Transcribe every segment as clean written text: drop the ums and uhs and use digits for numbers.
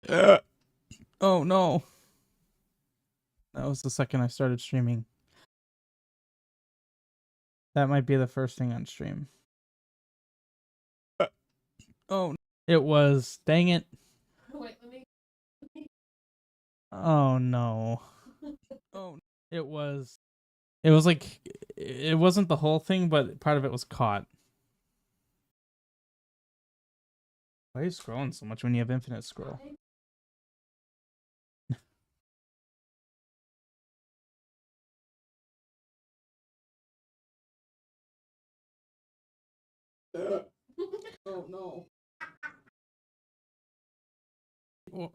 Oh no. That was the second I started streaming. That might be the first thing on stream. Oh, it was. Dang it. Wait, let me. Oh no. Oh, it was. It was like, it wasn't the whole thing, but part of it was caught. Why are you scrolling so much when you have infinite scroll? Oh no. Oh.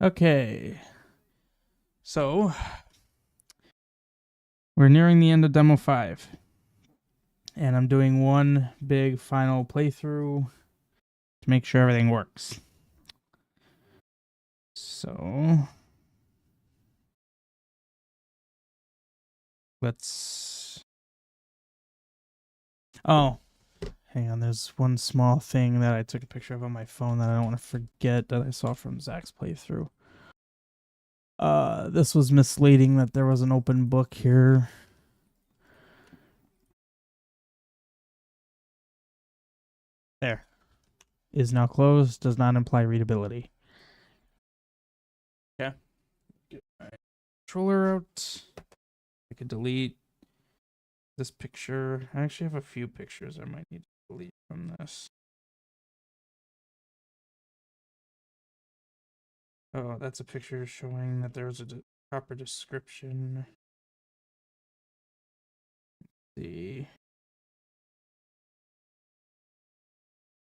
Okay. So, we're nearing the end of Demo 5. And I'm doing one big final playthrough to make sure everything works. So, let's... Oh, hang on. There's one small thing that I took a picture of on my phone that I don't want to forget that I saw from Zach's playthrough. This was misleading that there was an open book here. There. Is now closed. Does not imply readability. Okay. Get my controller out. I could delete this picture. I actually have a few pictures I might need to delete from this. Oh, that's a picture showing that there was a proper description. Let's see.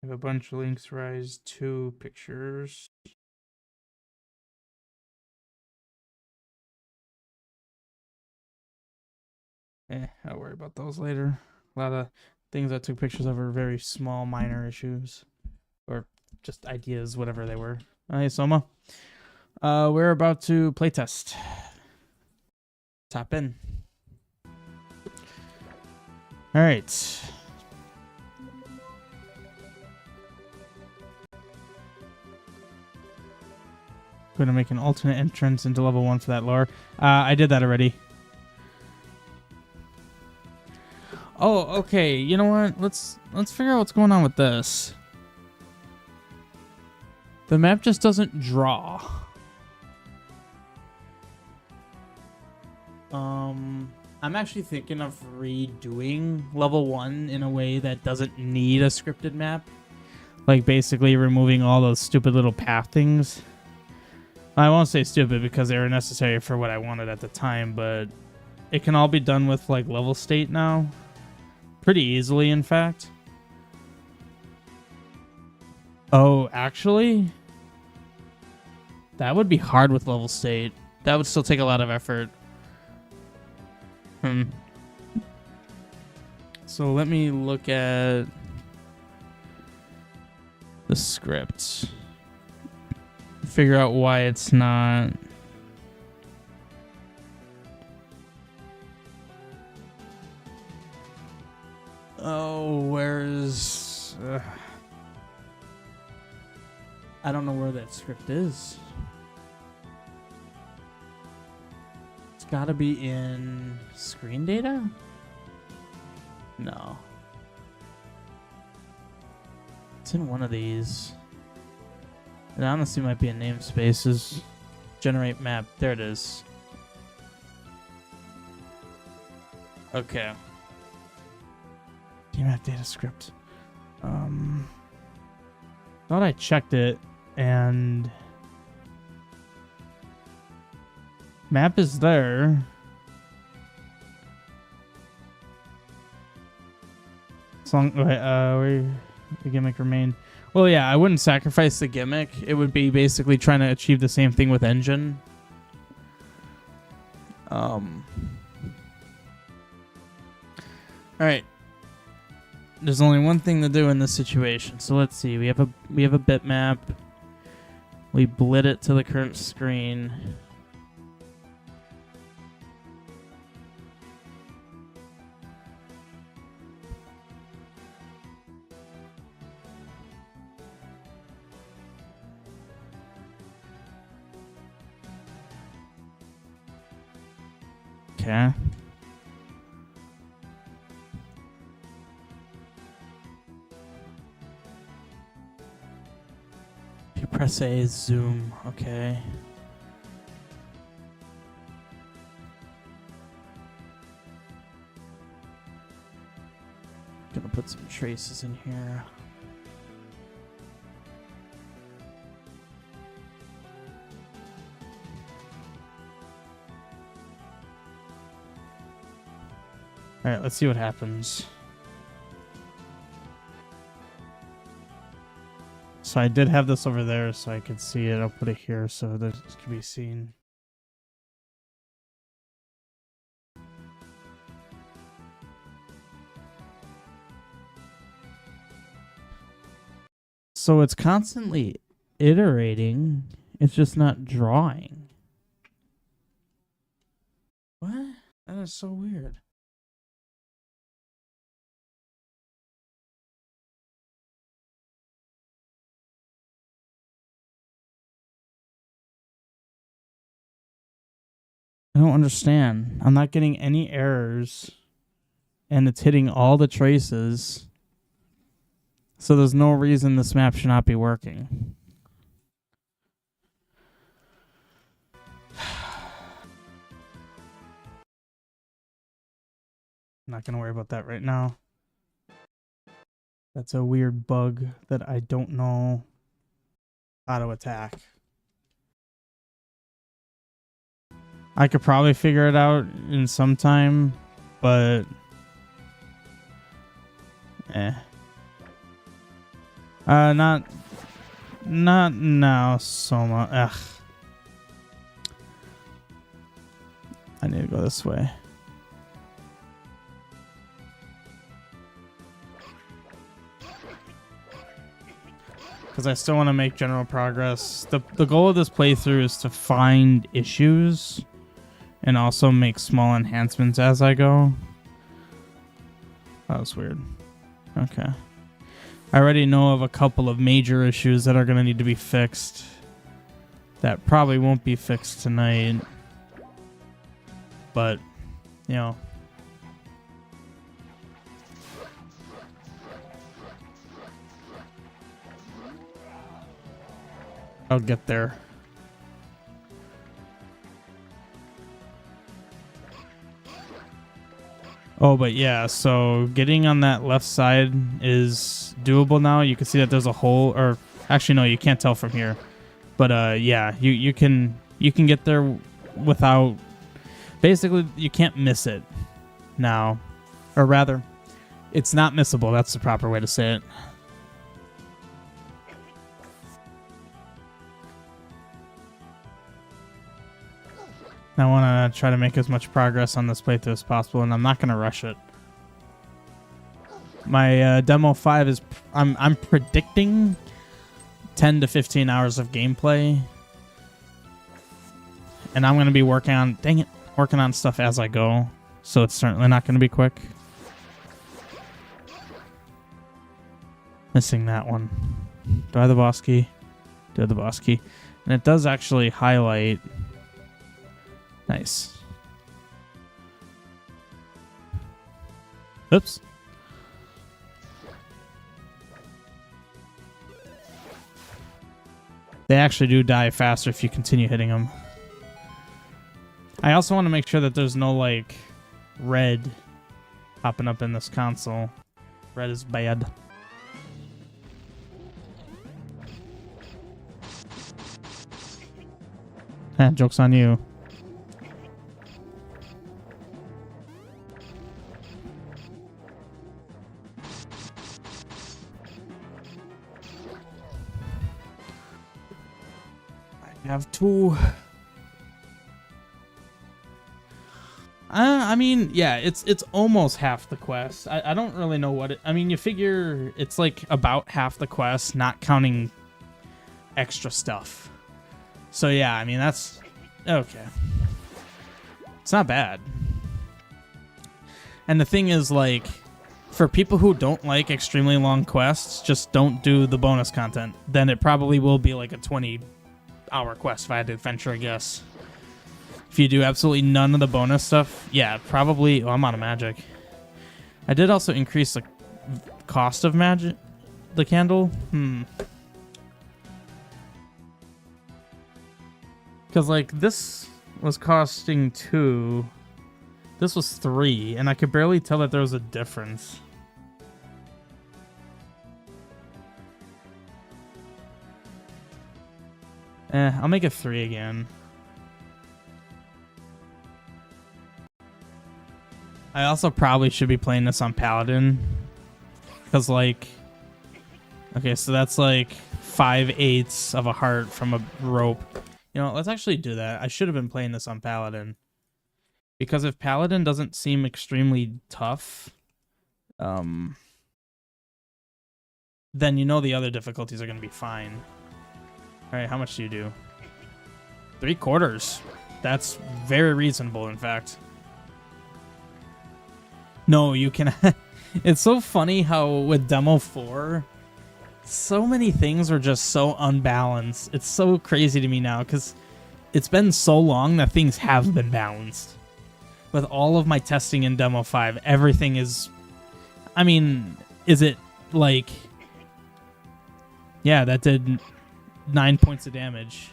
I have a bunch of links, Rise 2 pictures. I'll worry about those later. A lot of things I took pictures of are very small, minor issues. Or just ideas, whatever they were. Hey, Soma. We're about to playtest. Tap in. Alright. Going to make an alternate entrance into level 1 for that lore. I did that already. Oh, okay. You know what? Let's figure out what's going on with this. The map just doesn't draw. I'm actually thinking of redoing level 1 in a way that doesn't need a scripted map. Like basically removing all those stupid little path things. I won't say stupid because they were necessary for what I wanted at the time, but it can all be done with like level state now. Pretty easily, in fact. Oh, actually? That would be hard with level state. That would still take a lot of effort. So let me look at the script. Figure out why it's not. Oh, where's... I don't know where that script is. It's gotta be in screen data? No. It's in one of these. It honestly might be in namespaces. Generate map. There it is. Okay. Game map data script. Thought I checked it and Map is there. As long, where the gimmick remained. Well, yeah, I wouldn't sacrifice the gimmick. It would be basically trying to achieve the same thing with engine. All right. There's only one thing to do in this situation. So let's see. We have a bitmap. We blit it to the current screen. Okay. If you press A, zoom. Okay. Gonna put some traces in here. All right, let's see what happens. So I did have this over there so I could see it. I'll put it here so this can be seen. So it's constantly iterating. It's just not drawing. What? That is so weird. I don't understand. I'm not getting any errors. And it's hitting all the traces. So there's no reason this map should not be working. I'm not going to worry about that right now. That's a weird bug that I don't know how to attack. I could probably figure it out in some time, but not now so much. Ugh. I need to go this way. Because I still want to make general progress. The goal of this playthrough is to find issues and also make small enhancements as I go. That was weird. Okay. I already know of a couple of major issues that are going to need to be fixed. That probably won't be fixed tonight. But, you know. I'll get there. Oh, but yeah, so getting on that left side is doable now. You can see that there's a hole, or actually no, you can't tell from here. But yeah, you can get there without, basically you can't miss it now. Or rather, it's not missable. That's the proper way to say it. I want to try to make as much progress on this playthrough as possible, and I'm not going to rush it. My demo 5 is... I'm predicting 10 to 15 hours of gameplay. And I'm going to be working on... Dang it. Working on stuff as I go. So it's certainly not going to be quick. Missing that one. Do I have the boss key? Do I have the boss key? And it does actually highlight... Nice. Oops. They actually do die faster if you continue hitting them. I also want to make sure that there's no, like, red popping up in this console. Red is bad. Joke's on you. Have two. I mean, yeah, it's almost half the quest. I don't really know what it... I mean, you figure it's like about half the quest, not counting extra stuff. So yeah, I mean, that's... Okay. It's not bad. And the thing is, like, for people who don't like extremely long quests, just don't do the bonus content. Then it probably will be like a 20-hour quest if I had to venture a guess. If you do absolutely none of the bonus stuff, yeah, probably... Oh, I'm out of magic. I did also increase the cost of magic, the candle. Because, like, this was costing 2. This was 3, and I could barely tell that there was a difference. I'll make it 3 again. I also probably should be playing this on Paladin. Because, like... Okay, so that's like 5/8 of a heart from a rope. You know, let's actually do that. I should have been playing this on Paladin. Because if Paladin doesn't seem extremely tough, then you know the other difficulties are going to be fine. Alright, how much do you do? 3/4. That's very reasonable, in fact. No, you can... It's so funny how with Demo 4, so many things were just so unbalanced. It's so crazy to me now, because it's been so long that things have been balanced. With all of my testing in Demo 5, everything is... I mean, is it like... Yeah, that did 9 points of damage.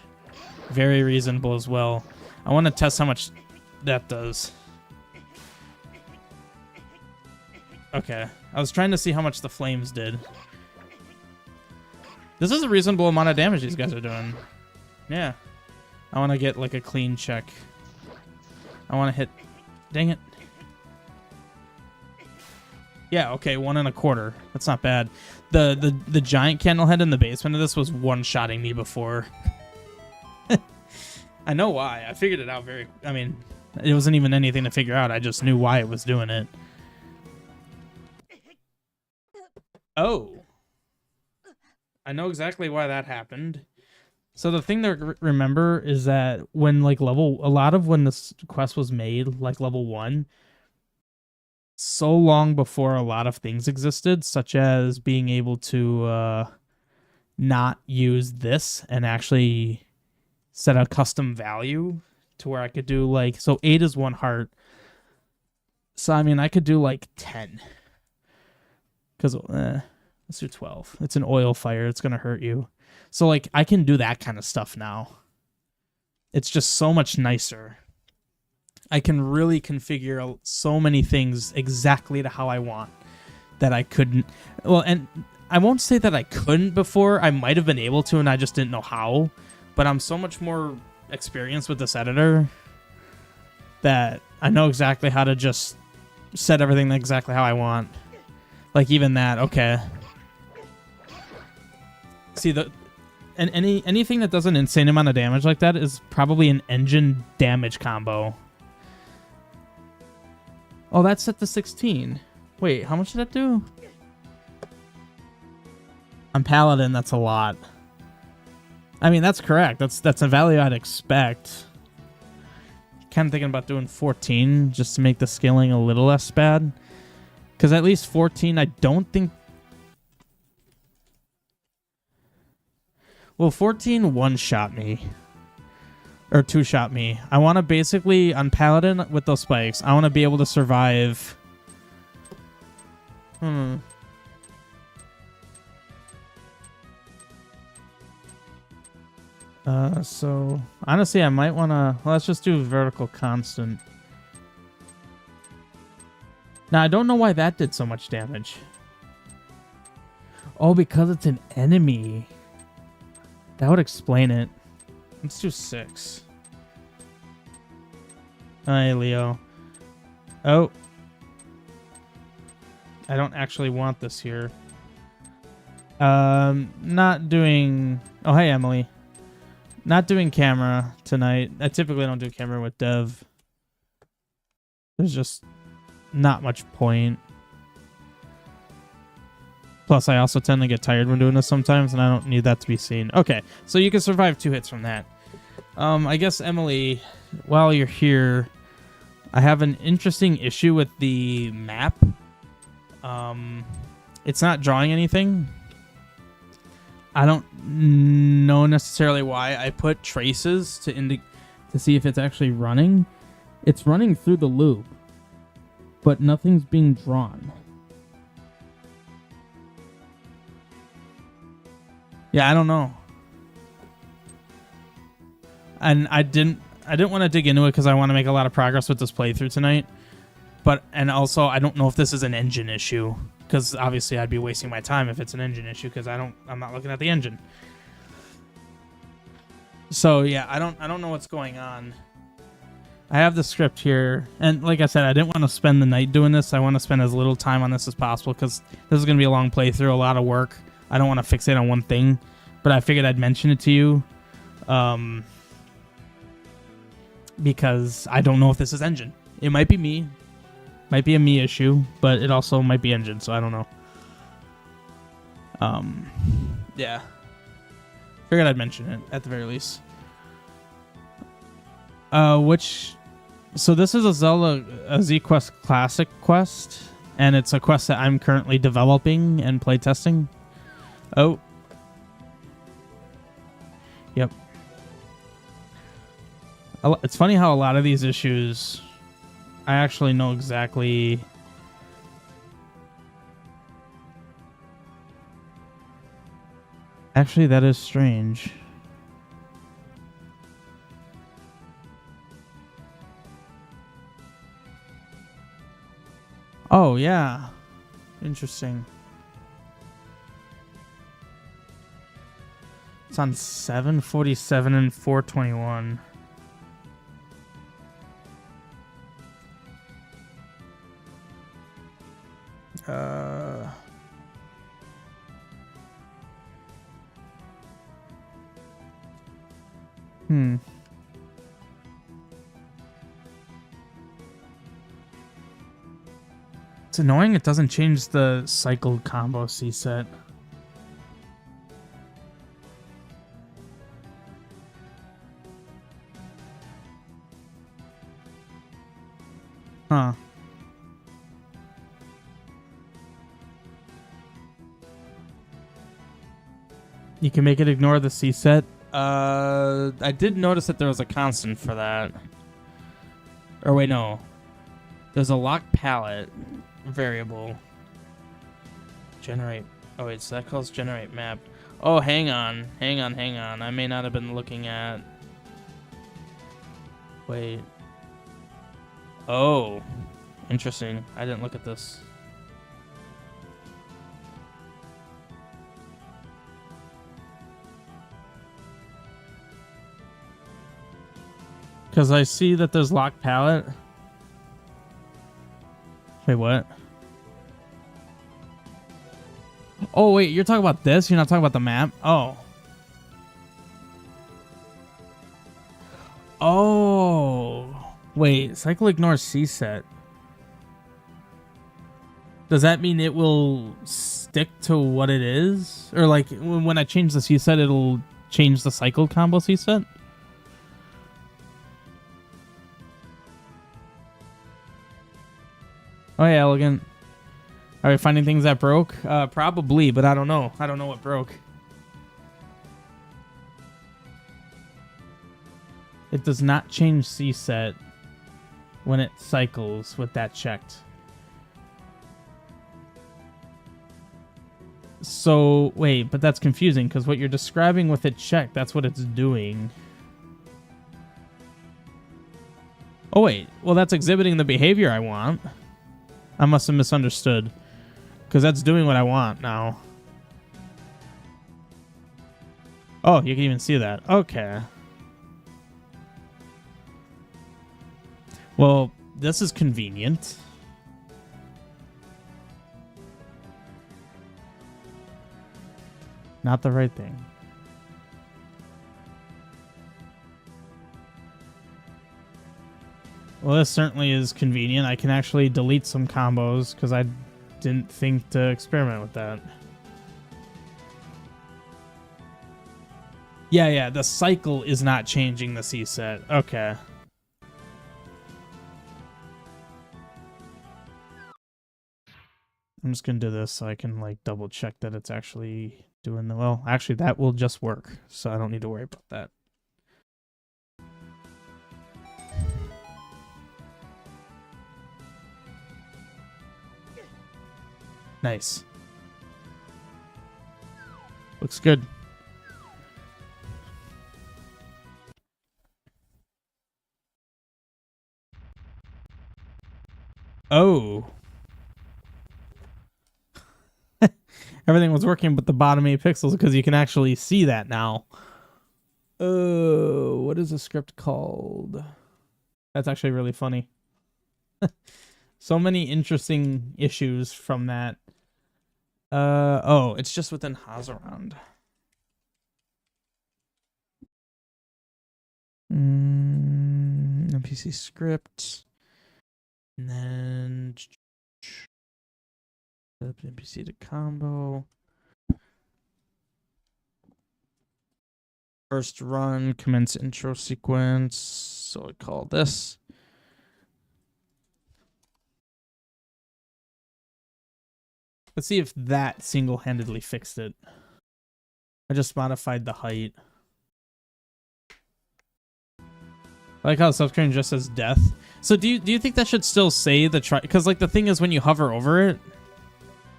Very reasonable as well. I want to test how much that does. Okay. I was trying to see how much the flames did. This is a reasonable amount of damage these guys are doing. Yeah. I want to get like a clean check. I want to hit... Dang it. Yeah, okay, 1 1/4. That's not bad. The giant candle head in the basement of this was one-shotting me before. I know why. I figured it out very... I mean, it wasn't even anything to figure out. I just knew why it was doing it. Oh. I know exactly why that happened. So the thing to remember is that when like a lot of when this quest was made, like level 1, so long before a lot of things existed, such as being able to not use this and actually set a custom value to where I could do like, so 8 is 1 heart. So I mean, I could do like 10. Because let's do 12. It's an oil fire. It's going to hurt you. So, like, I can do that kind of stuff now. It's just so much nicer. I can really configure so many things exactly to how I want that I couldn't. Well, and I won't say that I couldn't before. I might have been able to, and I just didn't know how. But I'm so much more experienced with this editor that I know exactly how to just set everything exactly how I want. Like, even that, okay. See, and anything that does an insane amount of damage like that is probably an engine damage combo. Oh, that's set to 16. Wait, how much did that do? On Paladin, that's a lot. I mean, that's correct. That's a value I'd expect. Kind of thinking about doing 14 just to make the scaling a little less bad. Because at least 14, I don't think... Well, 14 one-shot me. Or two-shot me. I want to basically, on Paladin with those spikes, I want to be able to survive... So, honestly, I might want to... Well, let's just do vertical constant. Now, I don't know why that did so much damage. Oh, because it's an enemy. That would explain it. Let's do 6. Hi, Leo. Oh. I don't actually want this here. Not doing... Oh, hey, Emily. Not doing camera tonight. I typically don't do camera with dev. There's just not much point. Plus, I also tend to get tired when doing this sometimes, and I don't need that to be seen. Okay, so you can survive 2 hits from that. I guess, Emily, while you're here, I have an interesting issue with the map. It's not drawing anything. I don't know necessarily why. I put traces to see if it's actually running. It's running through the loop, but nothing's being drawn. Yeah, I don't know. And I didn't want to dig into it because I want to make a lot of progress with this playthrough tonight. And also I don't know if this is an engine issue, because obviously I'd be wasting my time if it's an engine issue, because I'm not looking at the engine. So yeah, I don't know what's going on. I have the script here, and like I said, I didn't want to spend the night doing this. I want to spend as little time on this as possible, because this is going to be a long playthrough, a lot of work. I don't want to fixate on one thing, but I figured I'd mention it to you, because I don't know if this is engine. It might be me. Might be a me issue, but it also might be engine, so I don't know. Yeah. Figured I'd mention it, at the very least. So this is a Z-Quest Classic quest, and it's a quest that I'm currently developing and playtesting. Oh. Yep. It's funny how a lot of these issues, I actually know exactly. Actually, that is strange. Oh, yeah. Interesting. It's on 747 and 421. It's annoying it doesn't change the cycled combo C set. Huh. You can make it ignore the C set. I did notice that there was a constant for that. Or wait, no. There's a lock palette variable. Generate. Oh wait, so that calls generate map. Oh, hang on. I may not have been looking at. Wait. Oh. Interesting. I didn't look at this. Because I see that there's lock palette. Wait, what? Oh, wait, you're talking about this? You're not talking about the map? Oh. Oh. Wait, cycle ignores C set. Does that mean it will stick to what it is? Or like when I change the C set, it'll change the cycle combo C set? Oh yeah, elegant. Are we finding things that broke? Probably, but I don't know. I don't know what broke. It does not change C set when it cycles with that checked. So, wait, but that's confusing because what you're describing with it checked, that's what it's doing. Oh wait, well that's exhibiting the behavior I want. I must have misunderstood. Because that's doing what I want now. Oh, you can even see that. Okay. Well, this is convenient. Not the right thing. Well, this certainly is convenient. I can actually delete some combos because I didn't think to experiment with that. Yeah, the cycle is not changing the C set. Okay. I'm just going to do this so I can like double check that it's actually doing the well. Actually, that will just work, so I don't need to worry about that. Nice. Looks good. Oh. Everything was working but the bottom 8 pixels because you can actually see that now. Oh, what is the script called? That's actually really funny. So many interesting issues from that. Oh, it's just within Hazaround. NPC script. And then NPC to combo. First run, commence intro sequence. So I call this. Let's see if that single-handedly fixed it. I just modified the height. I like how the subscreen just says death. So do you think that should still say the tri? Because like the thing is, when you hover over it,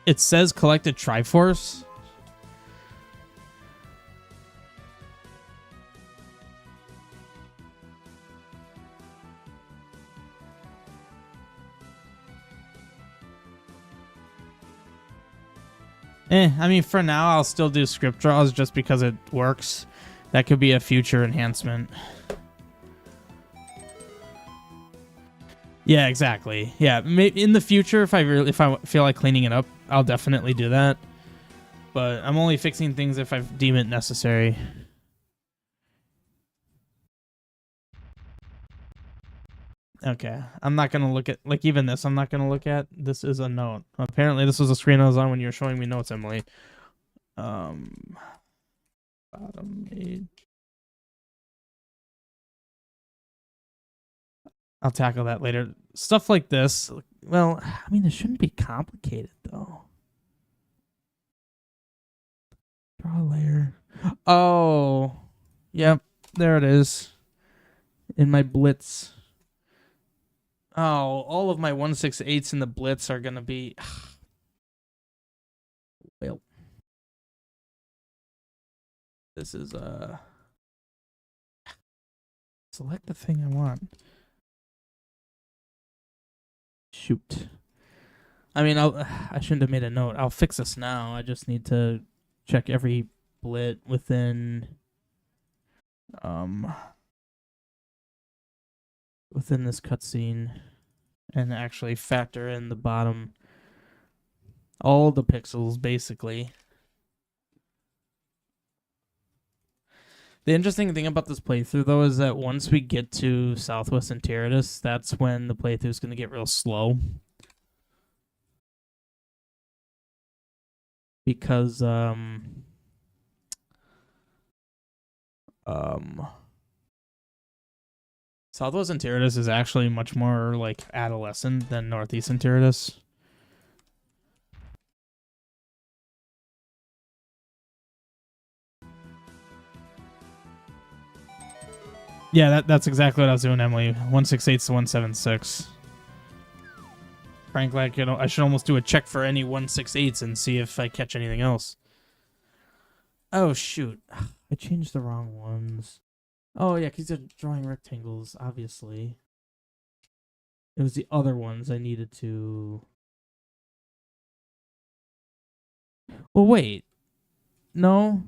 it says collected Triforce. I mean, for now, I'll still do script draws just because it works. That could be a future enhancement. Yeah, exactly. Yeah, in the future, if I feel like cleaning it up, I'll definitely do that. But I'm only fixing things if I deem it necessary. Okay, I'm not gonna look at like even this. I'm not gonna look at. This is a note. Apparently, this was a screen I was on when you were showing me notes, Emily. Bottom 8. I'll tackle that later. Stuff like this. Well, I mean, it shouldn't be complicated though. Draw a layer. Oh, yep. There it is. In my blitz. Oh, all of my 168s in the blitz are gonna be. Well, this is select the thing I want. Shoot. I mean, I shouldn't have made a note. I'll fix this now. I just need to check every blit within within this cutscene and actually factor in the bottom, all the pixels basically. The interesting thing about this playthrough though is that once we get to Southwest Enteritus, that's when the playthrough is going to get real slow. Because Southwest Enteritus is actually much more like adolescent than Northeast Enteritus. Yeah, that's exactly what I was doing, Emily. 168 to 176. Frankly, I should almost do a check for any 168s and see if I catch anything else. Oh, shoot. I changed the wrong ones. Oh, yeah, because they're drawing rectangles, obviously. It was the other ones I needed to... Well, wait. No.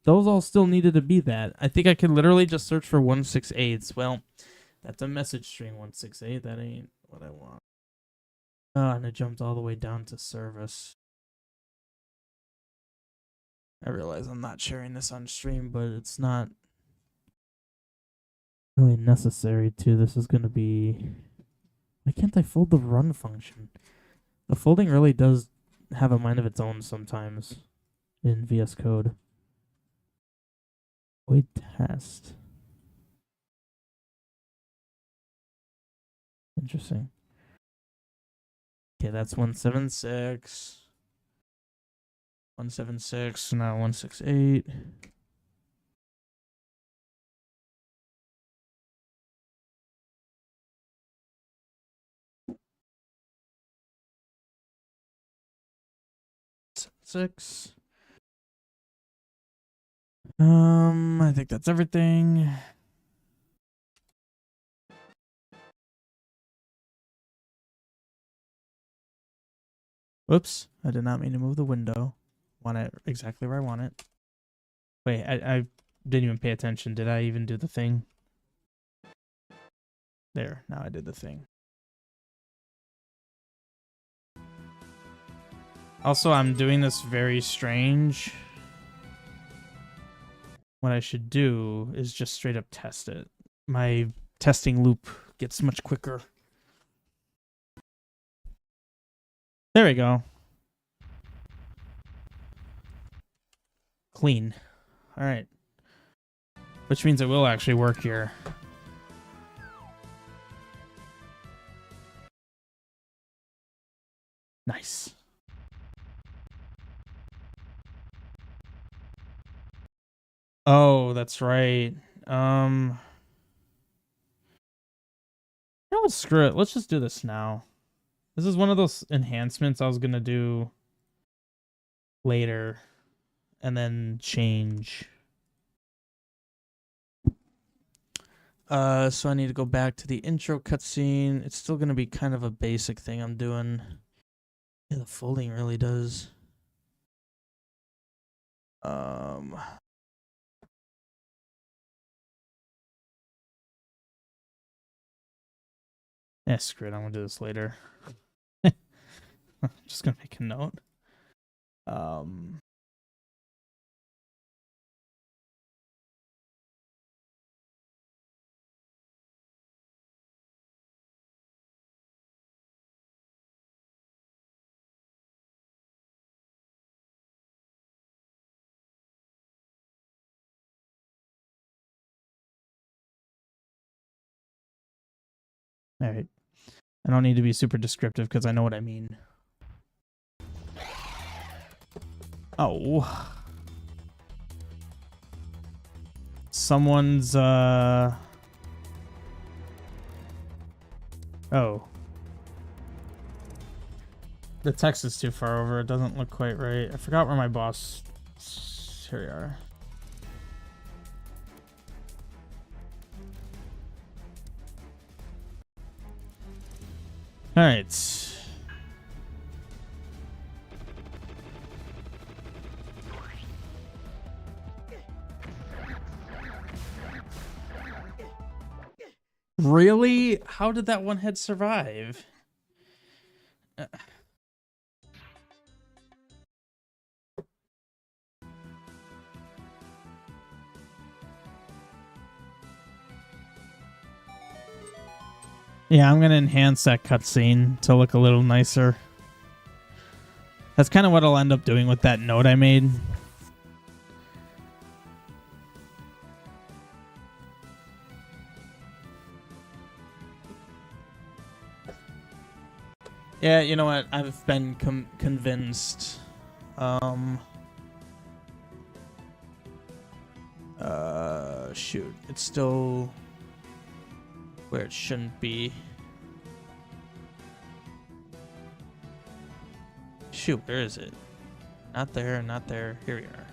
Those all still needed to be that. I think I could literally just search for 168s. Well, that's a message string 168. That ain't what I want. And it jumped all the way down to service. I realize I'm not sharing this on stream, but it's not... really necessary too. This is going to be... Why can't I fold the run function? The folding really does have a mind of its own sometimes in VS Code. Void test. Interesting. Okay, that's 176. 176, now 168. Six. I think that's everything. Whoops, I did not mean to move the window. Want it exactly where I want it. Wait, I didn't even pay attention. Did I even do the thing? There, now I did the thing. Also, I'm doing this very strange. What I should do is just straight up test it. My testing loop gets much quicker. There we go. Clean. All right. Which means it will actually work here. Nice. Oh, that's right. You know what? Screw it. Let's just do this now. This is one of those enhancements I was gonna do later and then change. So I need to go back to the intro cutscene. It's still gonna be kind of a basic thing I'm doing. Yeah, the folding really does. Yeah, screw it. I'm gonna do this later. I'm just gonna make a note. All right. I don't need to be super descriptive because I know what I mean. Oh. Someone's, Oh. The text is too far over. It doesn't look quite right. I forgot where my boss... Here we are. All right. Really? How did that one head survive? Yeah, I'm gonna enhance that cutscene to look a little nicer. That's kind of what I'll end up doing with that note I made. Yeah, you know what? I've been convinced. Shoot. It's still where it shouldn't be. Shoot, where is it? Not there, not there. Here we are.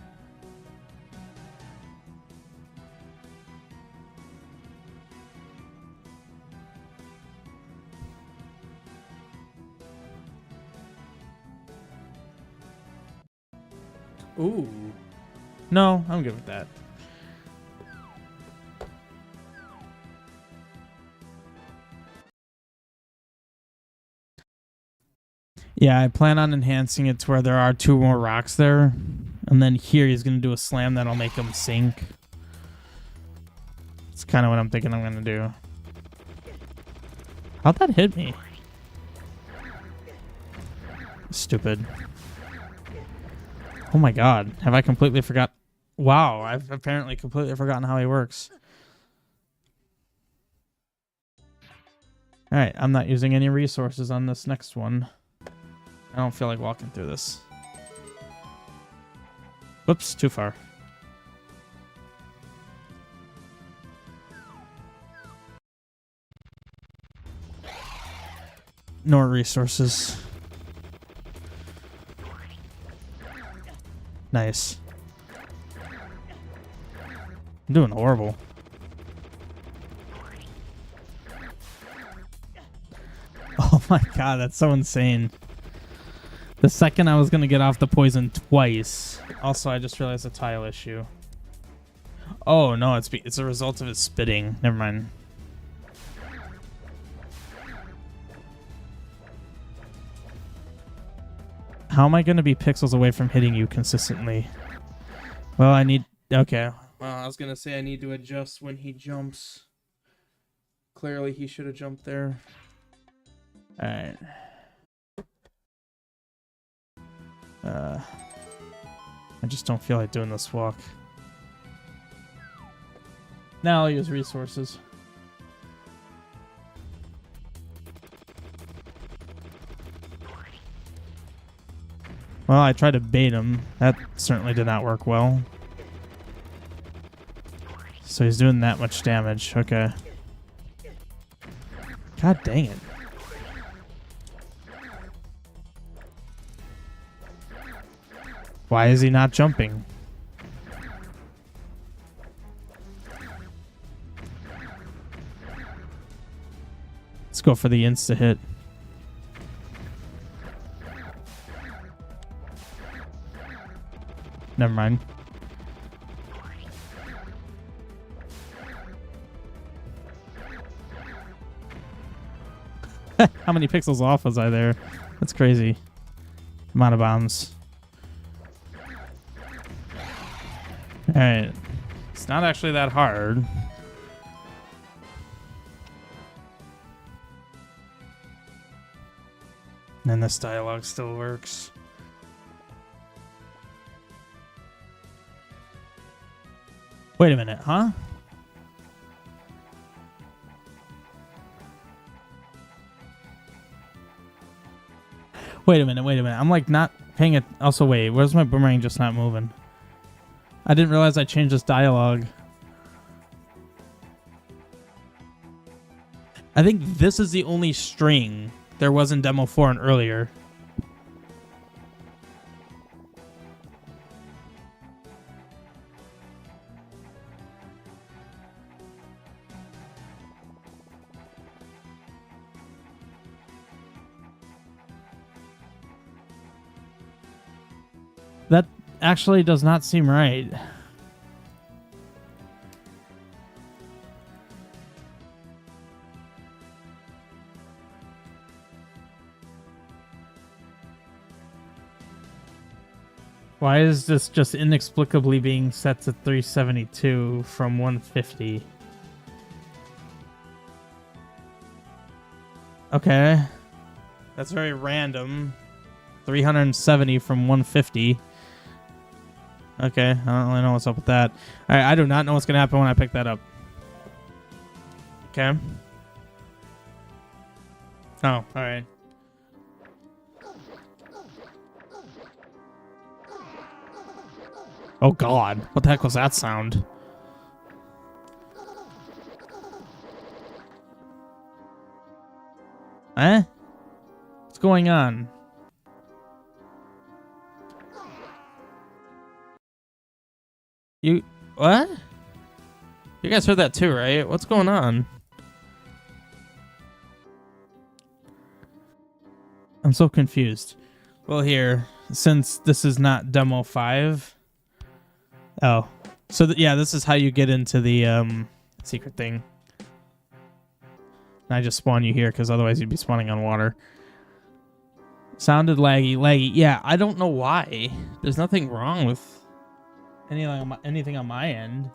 Ooh. No, I'm good with that. Yeah, I plan on enhancing it to where there are 2 more rocks there. And then here he's going to do a slam that'll make him sink. It's kind of what I'm thinking I'm going to do. How'd that hit me? Stupid. Oh my god. Have I completely forgot? Wow, I've apparently completely forgotten how he works. Alright, I'm not using any resources on this next one. I don't feel like walking through this. Whoops, too far. No resources. Nice. I'm doing horrible. Oh my god, that's so insane. The second I was going to get off the poison twice. Also, I just realized a tile issue. Oh no, it's a result of it spitting. Never mind. How am I going to be pixels away from hitting you consistently? Well, I need... Okay. Well, I was going to say I need to adjust when he jumps. Clearly, he should have jumped there. Alright. I just don't feel like doing this walk. Now I'll use resources. Well, I tried to bait him. That certainly did not work well. So he's doing that much damage. Okay. God dang it. Why is he not jumping? Let's go for the insta-hit. Never mind. How many pixels off was I there? That's crazy. Amount of bombs. Alright. It's not actually that hard. And this dialogue still works. Wait a minute, huh? Wait a minute. I'm like not paying it. Also, wait, where's my boomerang just not moving? I didn't realize I changed this dialogue. I think this is the only string there was in Demo 4 and earlier. That actually does not seem right. Why is this just inexplicably being set to 372 from 150? Okay. That's very random. 370 from 150. Okay, I don't really know what's up with that. Alright, I do not know what's going to happen when I pick that up. Okay. Oh, alright. Oh god, what the heck was that sound? Eh? What's going on? You... what? You guys heard that too, right? What's going on? I'm so confused. Well, here, since this is not Demo 5... Oh. So, yeah, this is how you get into the secret thing. And I just spawn you here, because otherwise you'd be spawning on water. Sounded laggy. Yeah, I don't know why. There's nothing wrong with anything on my end.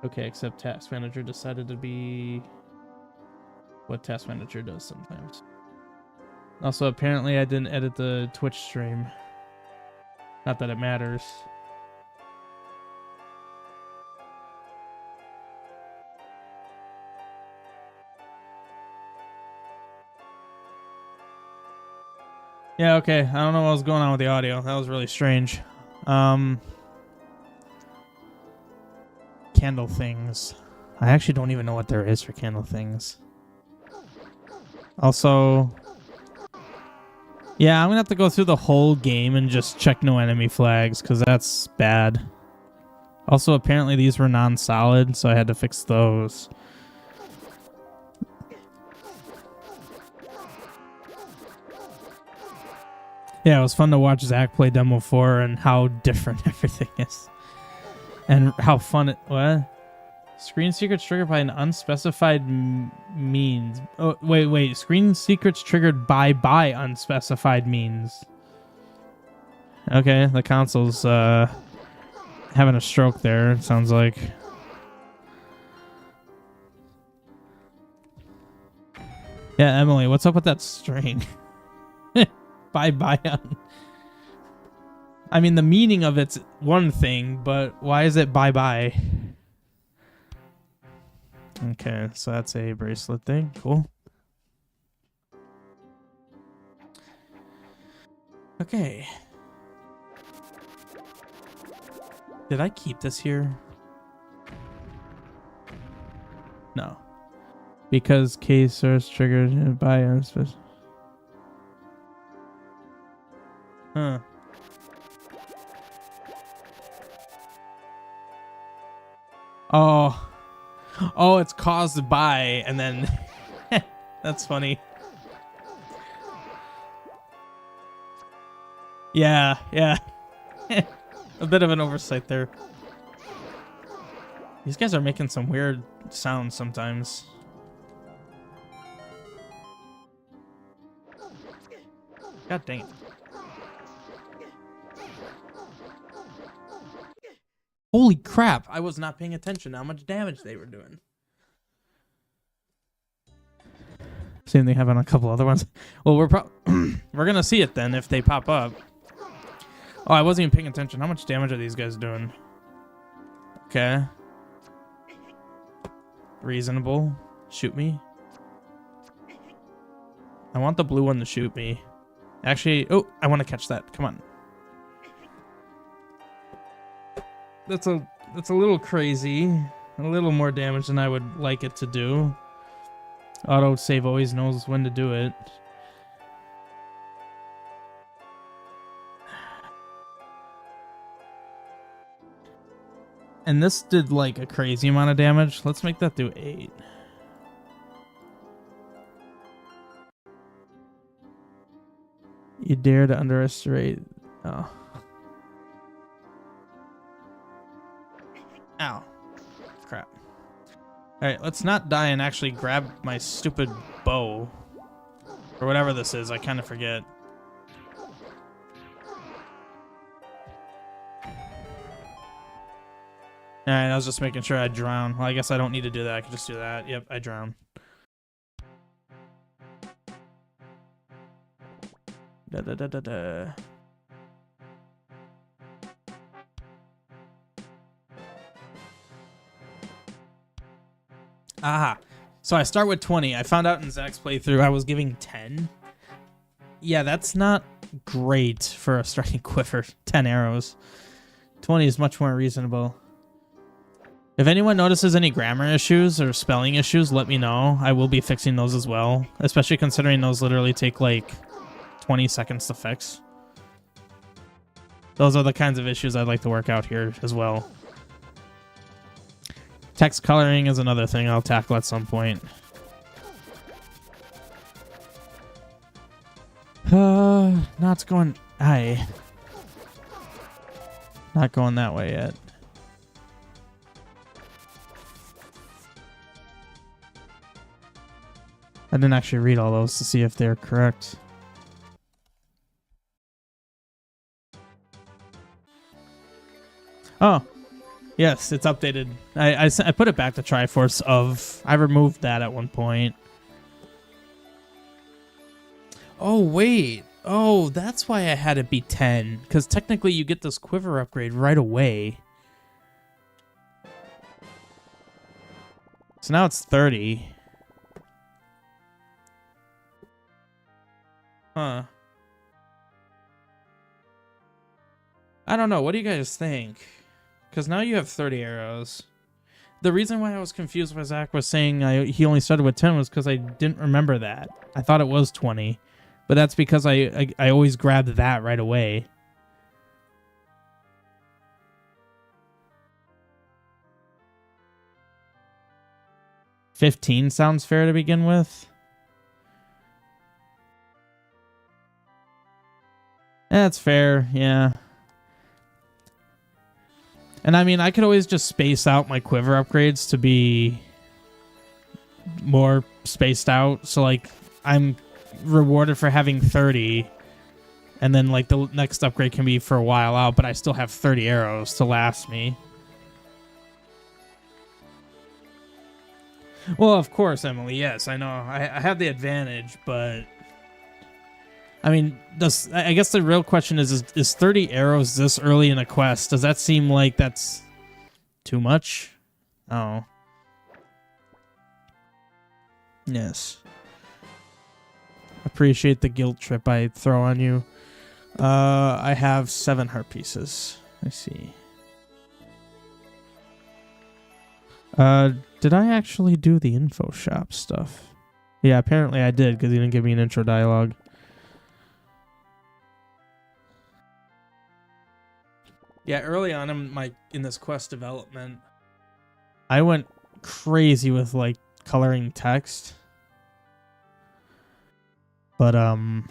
Okay, except Task Manager decided to be what Task Manager does sometimes. Also, apparently I didn't edit the Twitch stream. Not that it matters. Yeah, okay. I don't know what was going on with the audio. That was really strange. Candle things. I actually don't even know what there is for candle things. Also, yeah, I'm gonna have to go through the whole game and just check no enemy flags, because that's bad. Also, apparently these were non-solid, so I had to fix those. Yeah, it was fun to watch Zach play Demo 4 and how different everything is. And how fun it... What? Screen secrets triggered by an unspecified means. Oh, wait. Screen secrets triggered by unspecified means. Okay, the console's having a stroke there, it sounds like. Yeah, Emily, what's up with that string? By on. I mean, the meaning of it's one thing, but why is it bye? Okay, so that's a bracelet thing. Cool. Okay. Did I keep this here? No. Because case source triggered by unspecified. Huh. Oh, it's caused by, and then... That's funny. Yeah. A bit of an oversight there. These guys are making some weird sounds sometimes. God dang it. Holy crap, I was not paying attention to how much damage they were doing. Same thing happened on a couple other ones. Well, we're gonna see it then if they pop up. Oh, I wasn't even paying attention. How much damage are these guys doing? Okay. Reasonable. Shoot me. I want the blue one to shoot me. Actually, oh, I want to catch that. Come on. That's a little crazy. A little more damage than I would like it to do. Autosave always knows when to do it. And this did like a crazy amount of damage. Let's make that do 8. You dare to underestimate... Oh. Ow. Crap. Alright, let's not die and actually grab my stupid bow. Or whatever this is, I kind of forget. Alright, I was just making sure I drown. Well, I guess I don't need to do that. I can just do that. Yep, I drown. Da-da-da-da-da. Aha. So I start with 20. I found out in Zach's playthrough I was giving 10. Yeah, that's not great for a striking quiver. 10 arrows. 20 is much more reasonable. If anyone notices any grammar issues or spelling issues, let me know. I will be fixing those as well. Especially considering those literally take like 20 seconds to fix. Those are the kinds of issues I'd like to work out here as well. Text coloring is another thing I'll tackle at some point. Not going... Not going that way yet. I didn't actually read all those to see if they're correct. Oh. Yes, it's updated. I put it back to Triforce of... I removed that at one point. Oh, wait. Oh, that's why I had it be 10. Because technically you get this quiver upgrade right away. So now it's 30. Huh. I don't know. What do you guys think? Because now you have 30 arrows. The reason why I was confused when Zach was saying he only started with 10 was because I didn't remember that. I thought it was 20. But that's because I always grabbed that right away. $15 sounds fair to begin with. That's fair, yeah. And I mean, I could always just space out my quiver upgrades to be more spaced out. So, like, I'm rewarded for having 30. And then, like, the next upgrade can be for a while out, but I still have 30 arrows to last me. Well, of course, Emily, yes, I know. I have the advantage, but... I mean, I guess the real question is 30 arrows this early in a quest? Does that seem like that's too much? Oh. Yes. Appreciate the guilt trip I throw on you. I have 7 heart pieces. I see. Did I actually do the info shop stuff? Yeah, apparently I did, because he didn't give me an intro dialogue. Yeah, early on in this quest development, I went crazy with like coloring text. But I'm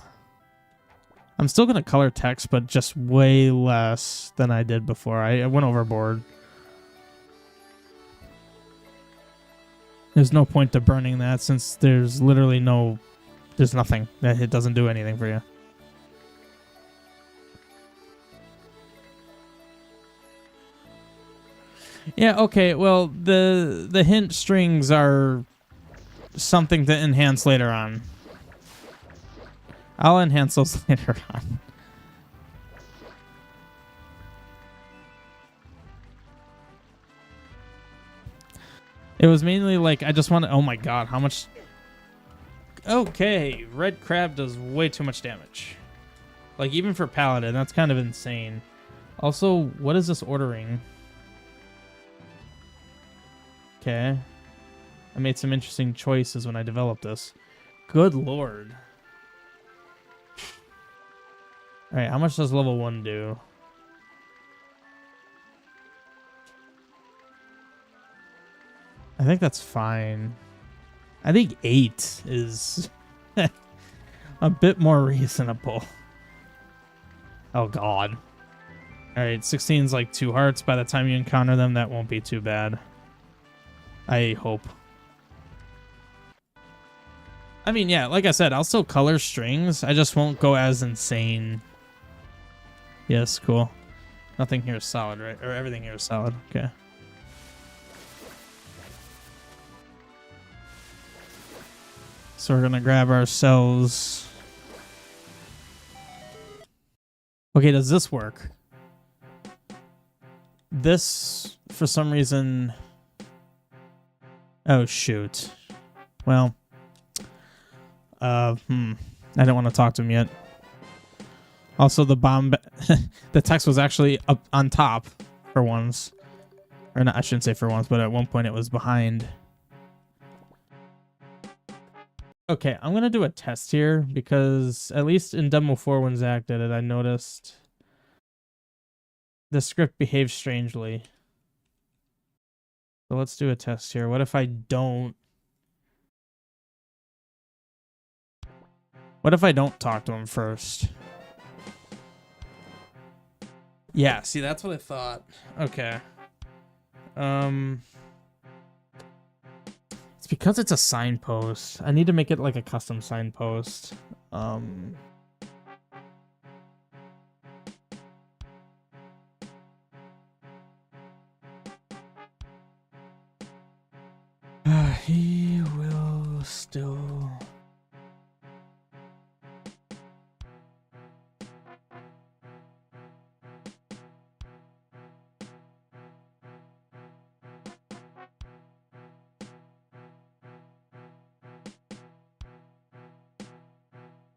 still gonna color text, but just way less than I did before. I went overboard. There's no point to burning that since there's literally there's nothing. It doesn't do anything for you. Yeah, okay, well, the hint strings are something to enhance later on. I'll enhance those later on. It was mainly like, I just wanted... Oh my god, how much... Okay, red crab does way too much damage. Like, even for paladin, that's kind of insane. Also, what is this ordering? Okay. I made some interesting choices when I developed this. Good lord. Alright, how much does level 1 do? I think that's fine. I think 8 is a bit more reasonable. Oh god. Alright, 16 is like 2 hearts. By the time you encounter them, that won't be too bad. I hope. I mean, yeah, like I said, I'll still color strings. I just won't go as insane. Yes, cool. Nothing here is solid, right? Or everything here is solid. Okay. So we're gonna grab ourselves... Okay, does this work? This, for some reason... Oh, shoot. Well... I don't want to talk to him yet. Also, the bomb... the text was actually up on top for once. Or not, I shouldn't say for once, but at one point it was behind. Okay, I'm going to do a test here because at least in Demo 4 when Zach did it, I noticed the script behaves strangely. So let's do a test here. What if I don't... What if I don't talk to him first? Yeah, see, that's what I thought. Okay. It's because it's a signpost. I need to make it like a custom signpost. he will still...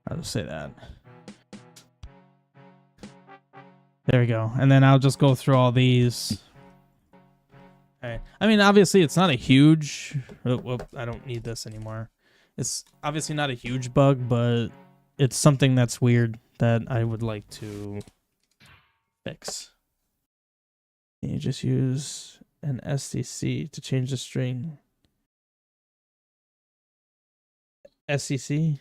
I'll just say that. There we go. And then I'll just go through all these. Okay. I mean, obviously, it's not a huge... Oh, I don't need this anymore. It's obviously not a huge bug, but it's something that's weird that I would like to fix. You just use an SCC to change the string. SCC?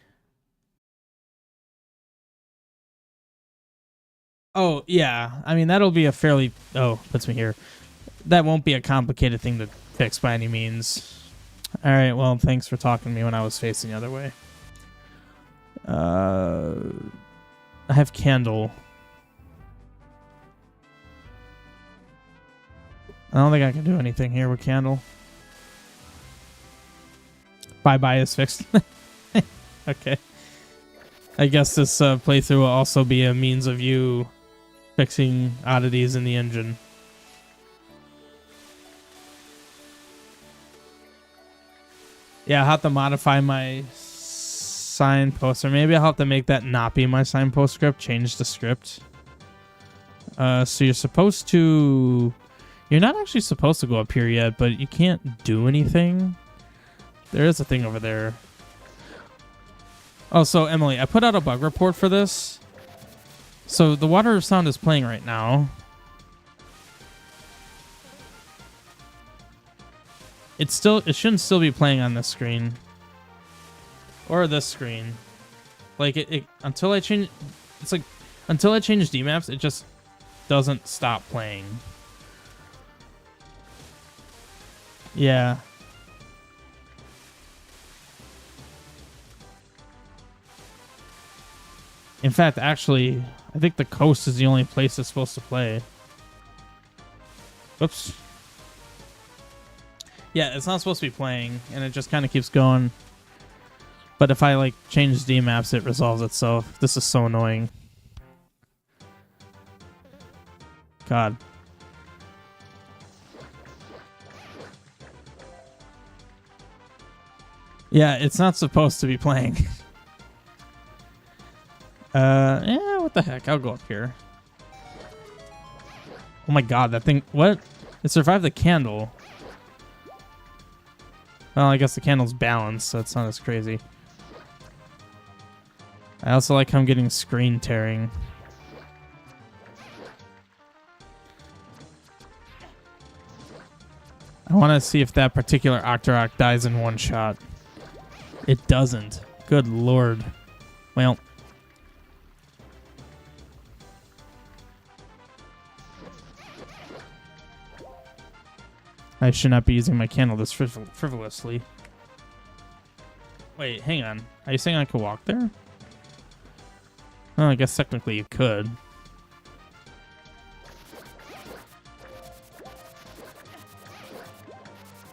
Oh, yeah. I mean, that'll be a fairly... Oh, puts me here. That won't be a complicated thing to fix by any means. Alright, well, thanks for talking to me when I was facing the other way. I have candle. I don't think I can do anything here with candle. Bye-bye is fixed. Okay. I guess this playthrough will also be a means of you fixing oddities in the engine. Yeah, I'll have to modify my signpost, or maybe I'll have to make that not be my signpost script, change the script. So you're supposed to... You're not actually supposed to go up here yet, but you can't do anything. There is a thing over there. Oh, so Emily, I put out a bug report for this. So the water sound is playing right now. It shouldn't still be playing on this screen. Or this screen. Like until I change until I change DMAPs, it just doesn't stop playing. Yeah. In fact, actually, I think the coast is the only place it's supposed to play. Whoops. Yeah, it's not supposed to be playing, and it just kind of keeps going. But if I, like, change DMAPs, it resolves itself. This is so annoying. God. Yeah, it's not supposed to be playing. Yeah, what the heck? I'll go up here. Oh my god, that thing... What? It survived the candle. Well, I guess the candle's balanced, so it's not as crazy. I also like how I'm getting screen tearing. I want to see if that particular Octorok dies in one shot. It doesn't. Good lord. Well... I should not be using my candle this frivolously. Wait, hang on. Are you saying I could walk there? Oh, I guess technically you could.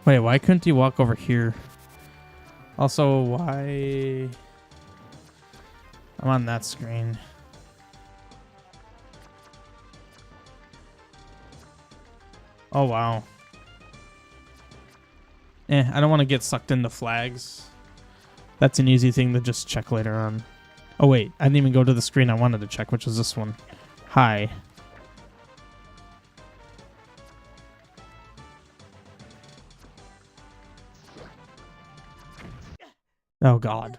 Wait, why couldn't you walk over here? Also, why... I'm on that screen. Oh, wow. I don't want to get sucked into flags. That's an easy thing to just check later on. Oh, wait. I didn't even go to the screen I wanted to check, which was this one. Hi. Oh, God.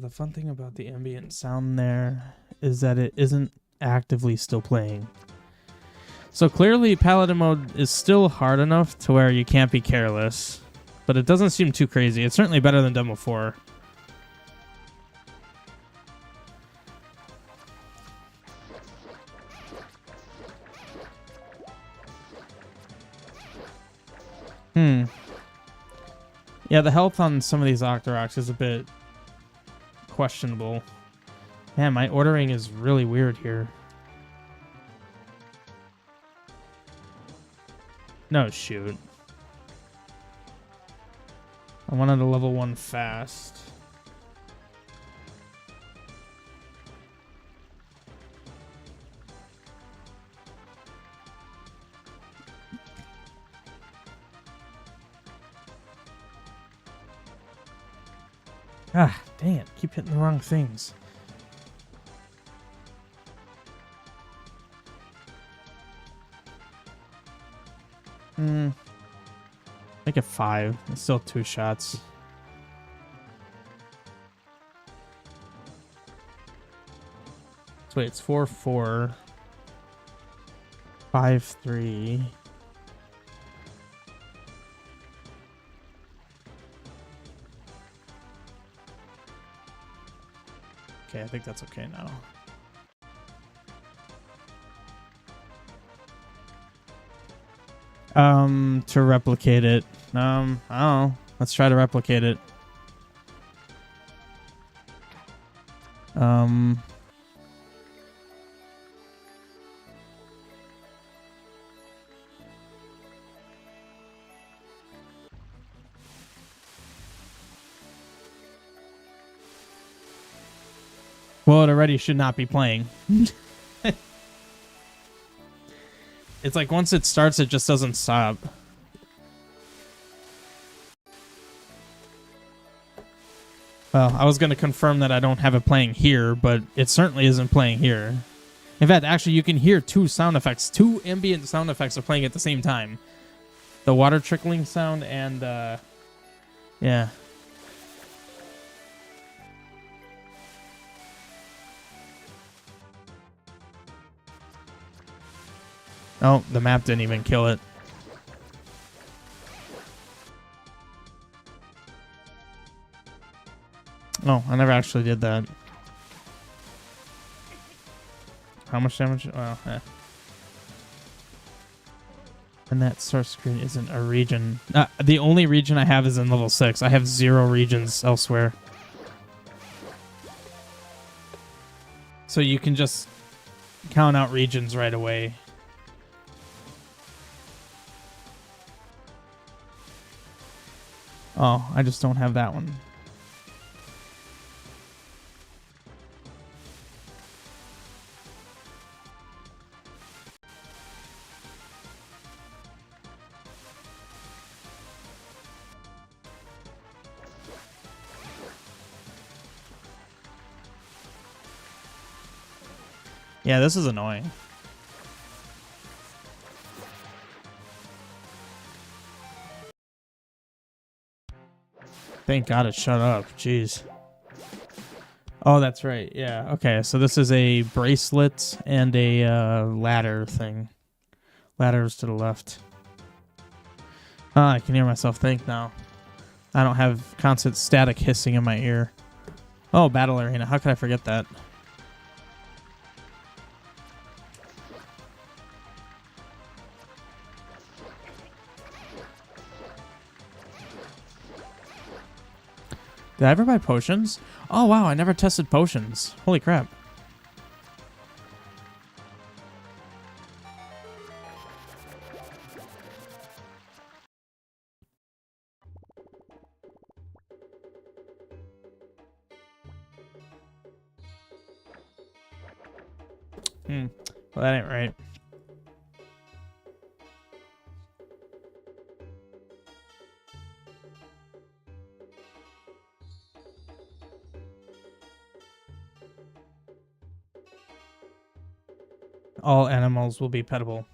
The fun thing about the ambient sound there is that it isn't actively still playing. So clearly Paladin mode is still hard enough to where you can't be careless, but it doesn't seem too crazy. It's certainly better than Demo 4. Yeah, the health on some of these Octoroks is a bit questionable. Man, my ordering is really weird here. No, shoot. I wanted a level 1 fast. Ah, dang it. Keep hitting the wrong things. Make it 5. It's still 2 shots. So wait, it's 4, 4. 5, 3. Okay, I think that's okay now. To replicate it. I don't know. Let's try to replicate it. Well, it already should not be playing. It's like once it starts, it just doesn't stop. Well, I was going to confirm that I don't have it playing here, but it certainly isn't playing here. In fact, actually, you can hear 2 sound effects. 2 ambient sound effects are playing at the same time. The water trickling sound and, yeah. Oh, the map didn't even kill it. Oh, I never actually did that. How much damage? Well, And that source screen isn't a region. The only region I have is in level 6. I have 0 regions elsewhere. So you can just count out regions right away. Oh, I just don't have that one. Yeah, this is annoying. Thank God it shut up. Jeez. Oh, that's right. Yeah. Okay, so this is a bracelet and a ladder thing. Ladders to the left. I can hear myself think now. I don't have constant static hissing in my ear. Oh, Battle Arena. How could I forget that? Did I ever buy potions? Oh, wow. I never tested potions. Holy crap. Well, that ain't right. All animals will be petable.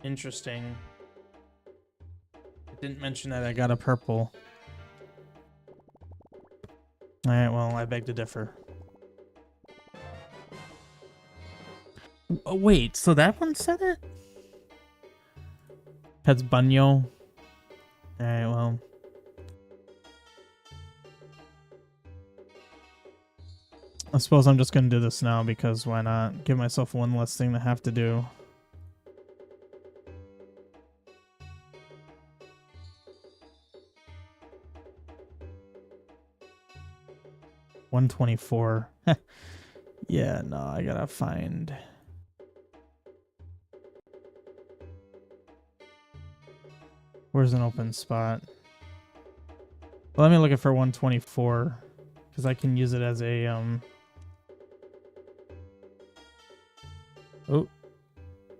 Interesting. It didn't mention that I got a purple. Alright, well, I beg to differ. Oh, wait, so that one said it? Pet's Bunyo. Alright, well. I suppose I'm just gonna do this now because why not? Give myself one less thing to have to do. 124. Yeah, no, I gotta find. Where's an open spot? Well, let me look it for 124 because I can use it as a Oh,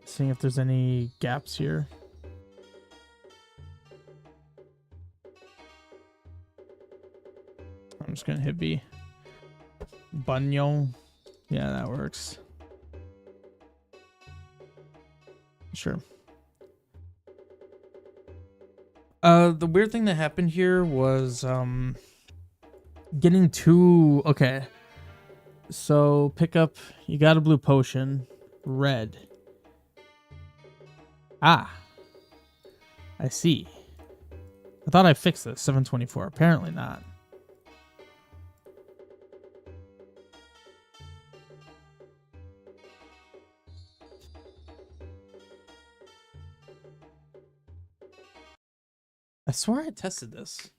seeing if there's any gaps here. I'm just gonna hit B. Bunyo. Yeah, that works. Sure. The weird thing that happened here was getting two. Okay, so pick up. You got a blue potion, red. Ah, I see. I thought I fixed this. 724. Apparently not. I swear I tested this.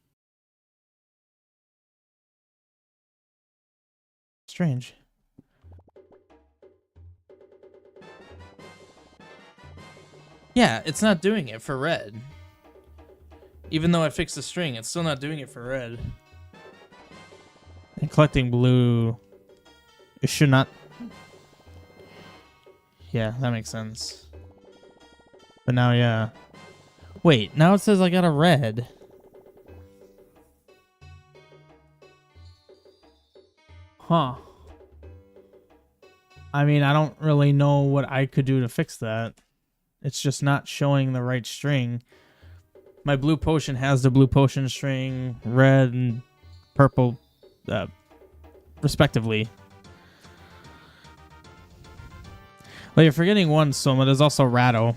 Strange. Yeah, it's not doing it for red. Even though I fixed the string, it's still not doing it for red. And collecting blue, it should not. Yeah, that makes sense. But now, yeah. Wait, now it says I got a red. Huh. I mean, I don't really know what I could do to fix that. It's just not showing the right string. My blue potion has the blue potion string, red and purple, respectively. Well, you're forgetting one, Soma. There's also Ratto.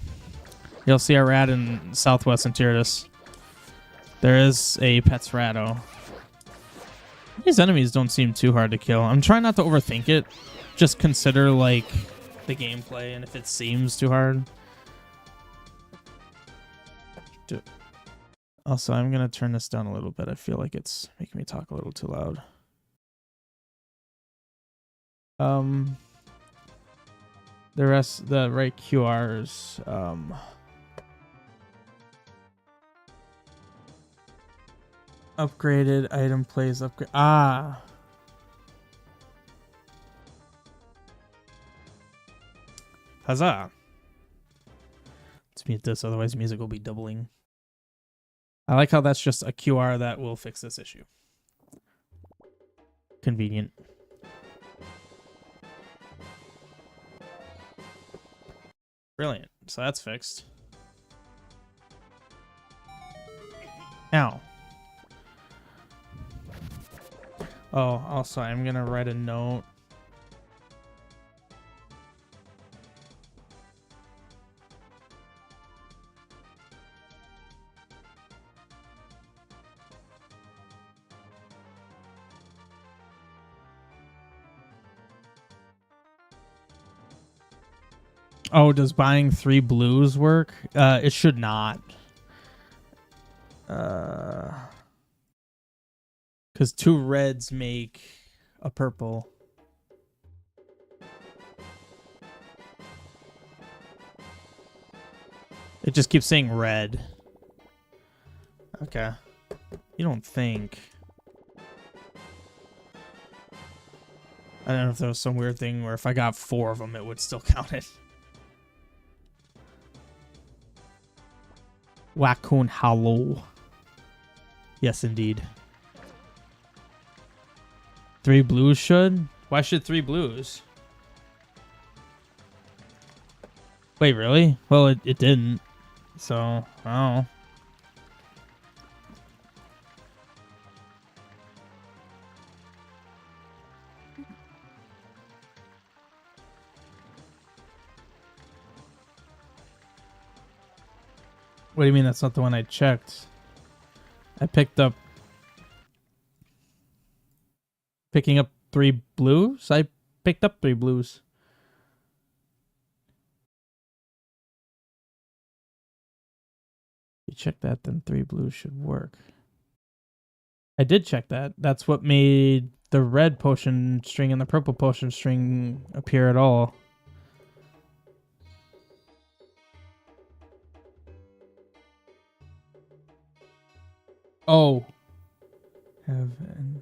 You'll see a rat in Southwest Interitus. There is a Pet's Ratto. These enemies don't seem too hard to kill. I'm trying not to overthink it. Just consider, like, the gameplay and if it seems too hard. Also, I'm going to turn this down a little bit. I feel like it's making me talk a little too loud. The right QRs. Upgraded item plays upgrade. Ah. Huzzah. Let's mute this, otherwise music will be doubling. I like how that's just a QR that will fix this issue. Convenient. Brilliant. So that's fixed. Ow. Oh, also, I'm going to write a note. Oh, does buying 3 blues work? It should not. Because 2 reds make a purple. It just keeps saying red. Okay. You don't think. I don't know if there was some weird thing where if I got 4 of them, it would still count it. Raccoon Hollow. Yes, indeed. 3 blues should? Why should 3 blues? Wait, really? Well, it didn't. So, I don't know. What do you mean that's not the one I checked? I picked up... Picking up 3 blues? I picked up 3 blues. You check that, then 3 blues should work. I did check that. That's what made the red potion string and the purple potion string appear at all. Oh. Have an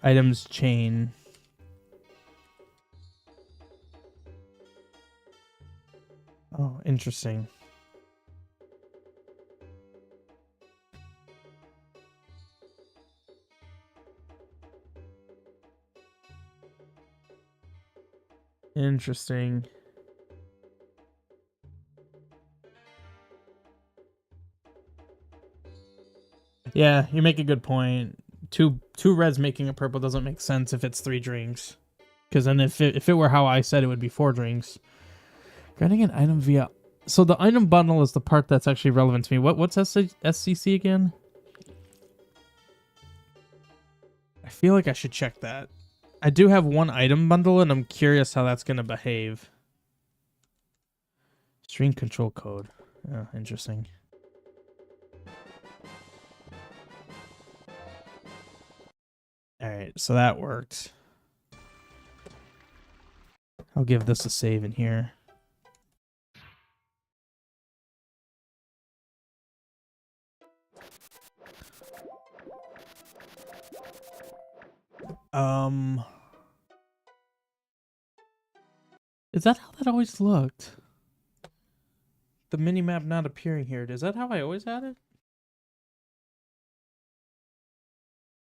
items chain. Oh, interesting. Interesting. Yeah, you make a good point. Two reds making a purple doesn't make sense if it's 3 drinks. Because then if it were how I said, it would be 4 drinks. Granting an item via... So the item bundle is the part that's actually relevant to me. What's SCC again? I feel like I should check that. I do have one item bundle, and I'm curious how that's going to behave. String control code. Oh, interesting. Alright, so that worked. I'll give this a save in here. Is that how that always looked? The minimap not appearing here. Is that how I always had it?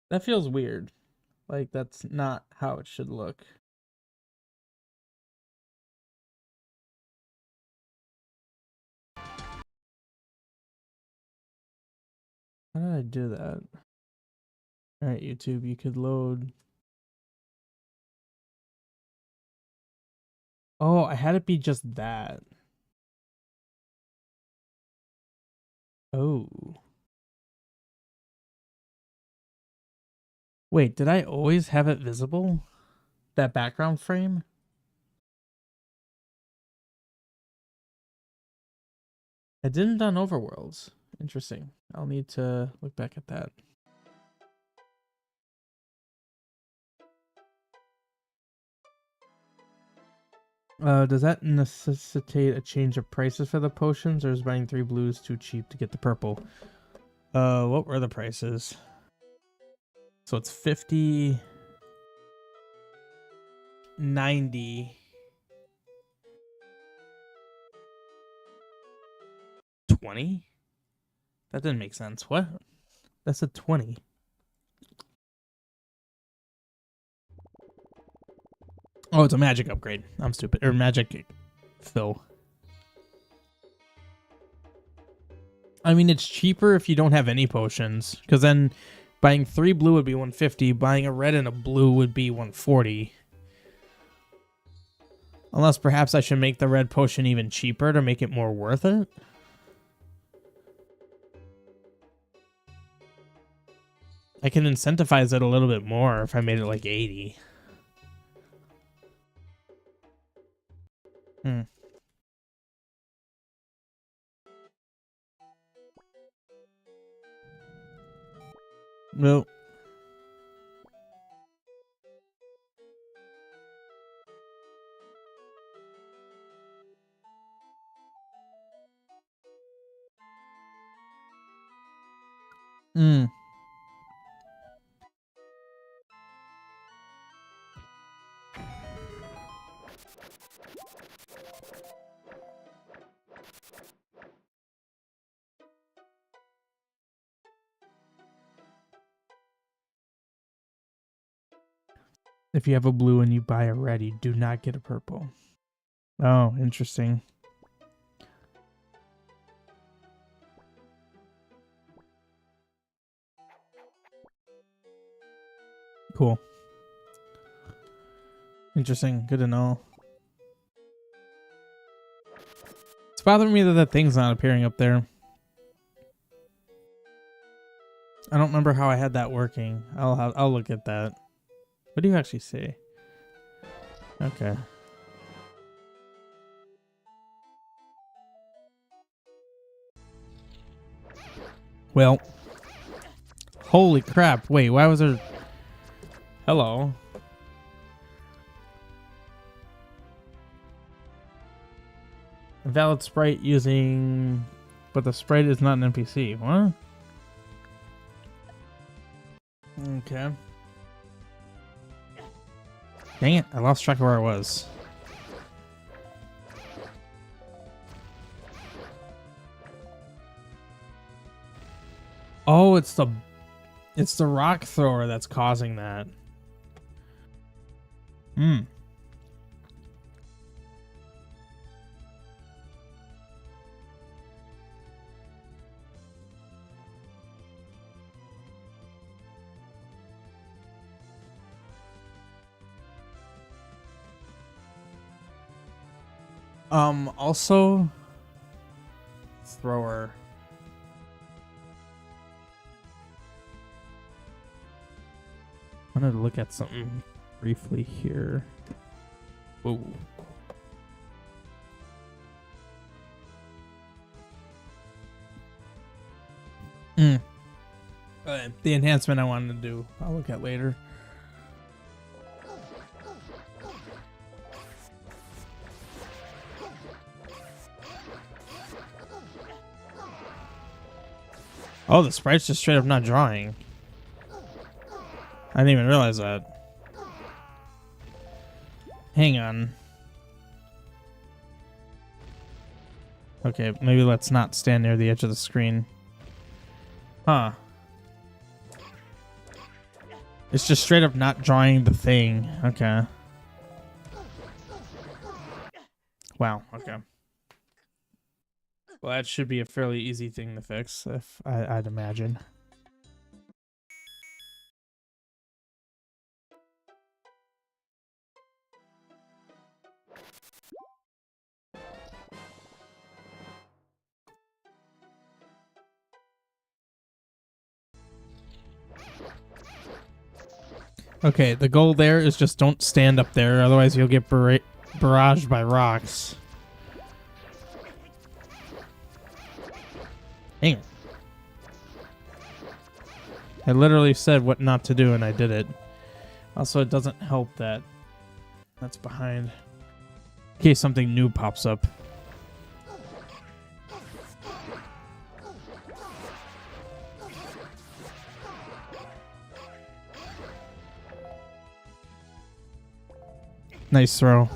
That feels weird. Like, that's not how it should look. How did I do that? Alright, YouTube, you could load. Oh, I had it be just that. Oh. Wait, did I always have it visible? That background frame? I didn't on Overworlds. Interesting. I'll need to look back at that. Does that necessitate a change of prices for the potions, or is buying 3 blues too cheap to get the purple? What were the prices? So it's 50, 90, 20? That didn't make sense. What? That's a 20. Oh, it's a magic upgrade. I'm stupid. Or magic fill. I mean, it's cheaper if you don't have any potions. Because then buying 3 blue would be 150. Buying a red and a blue would be 140. Unless perhaps I should make the red potion even cheaper to make it more worth it. I can incentivize it a little bit more if I made it like 80. No. If you have a blue and you buy a red, you do not get a purple. Oh, interesting. Cool. Interesting. Good to know. It's bothering me that that thing's not appearing up there. I don't remember how I had that working. I'll look at that. What do you actually say? Okay. Well. Holy crap. Wait, why was there... Hello. Valid sprite using... But the sprite is not an NPC. What? Okay. Dang it, I lost track of where I was. Oh, it's the rock thrower that's causing that. Hmm. Also, thrower. I wanted to look at something briefly here. Whoa. The enhancement I wanted to do, I'll look at later. Oh, the sprite's just straight up not drawing. I didn't even realize that. Hang on. Okay, maybe let's not stand near the edge of the screen. Huh. It's just straight up not drawing the thing. Okay. Wow, okay. Well, that should be a fairly easy thing to fix, if I'd imagine. Okay, the goal there is just don't stand up there, otherwise you'll get barraged by rocks. Dang it. I literally said what not to do and I did it. Also, it doesn't help that that's behind. In case something new pops up. Nice throw.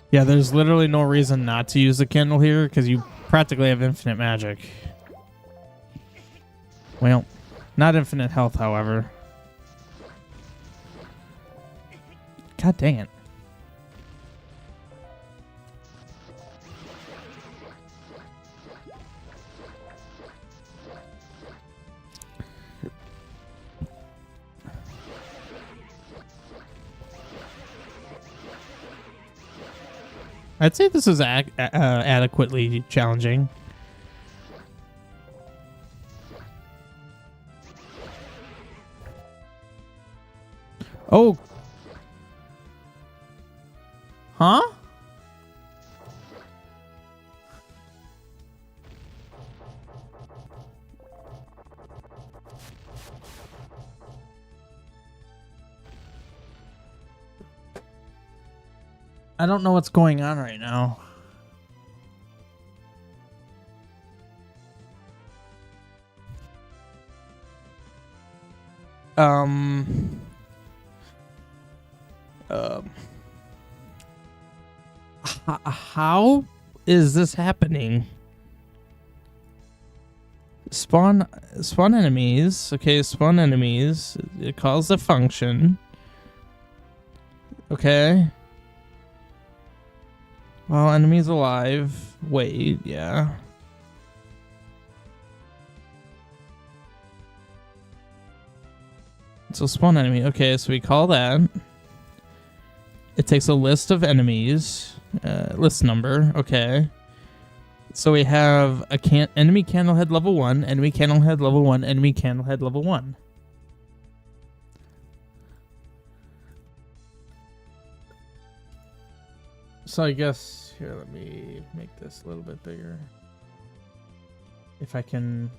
Yeah, there's literally no reason not to use the candle here because you practically have infinite magic. Well, not infinite health, however. God dang it. I'd say this is adequately challenging. Oh. Huh? I don't know what's going on right now. How is this happening? Spawn enemies. Okay, spawn enemies. It calls a function. Okay. Well, enemies alive. Wait, yeah. So spawn enemy. Okay, so we call that. It takes a list of enemies. List number. Okay. So we have a enemy candlehead level 1, enemy candlehead level 1, enemy candlehead level 1. So I guess here, let me make this a little bit bigger. If I can...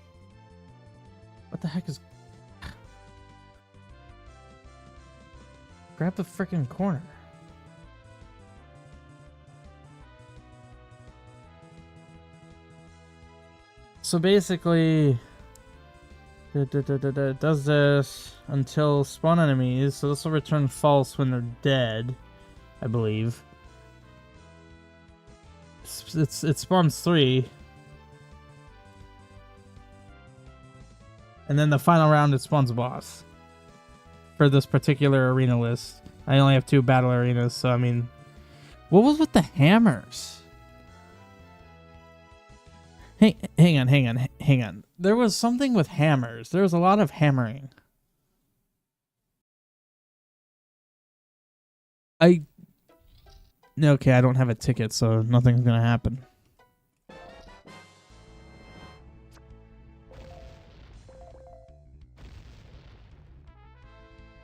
What the heck is... Grab the frickin' corner. So basically... It does this until spawn enemies, so this will return false when they're dead, I believe. It spawns 3. And then the final round it spawns a boss. For this particular arena list. I only have 2 battle arenas, so I mean... What was with the hammers? Hey, hang on. There was something with hammers. There was a lot of hammering. Okay, I don't have a ticket, so nothing's gonna happen.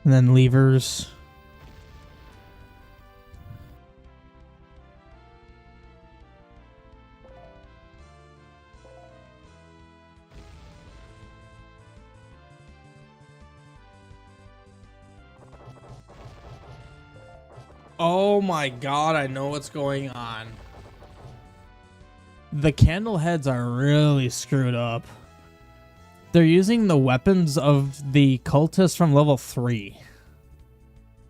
And then levers. Oh my god, I know what's going on. The candle heads are really screwed up. They're using the weapons of the cultists from level 3.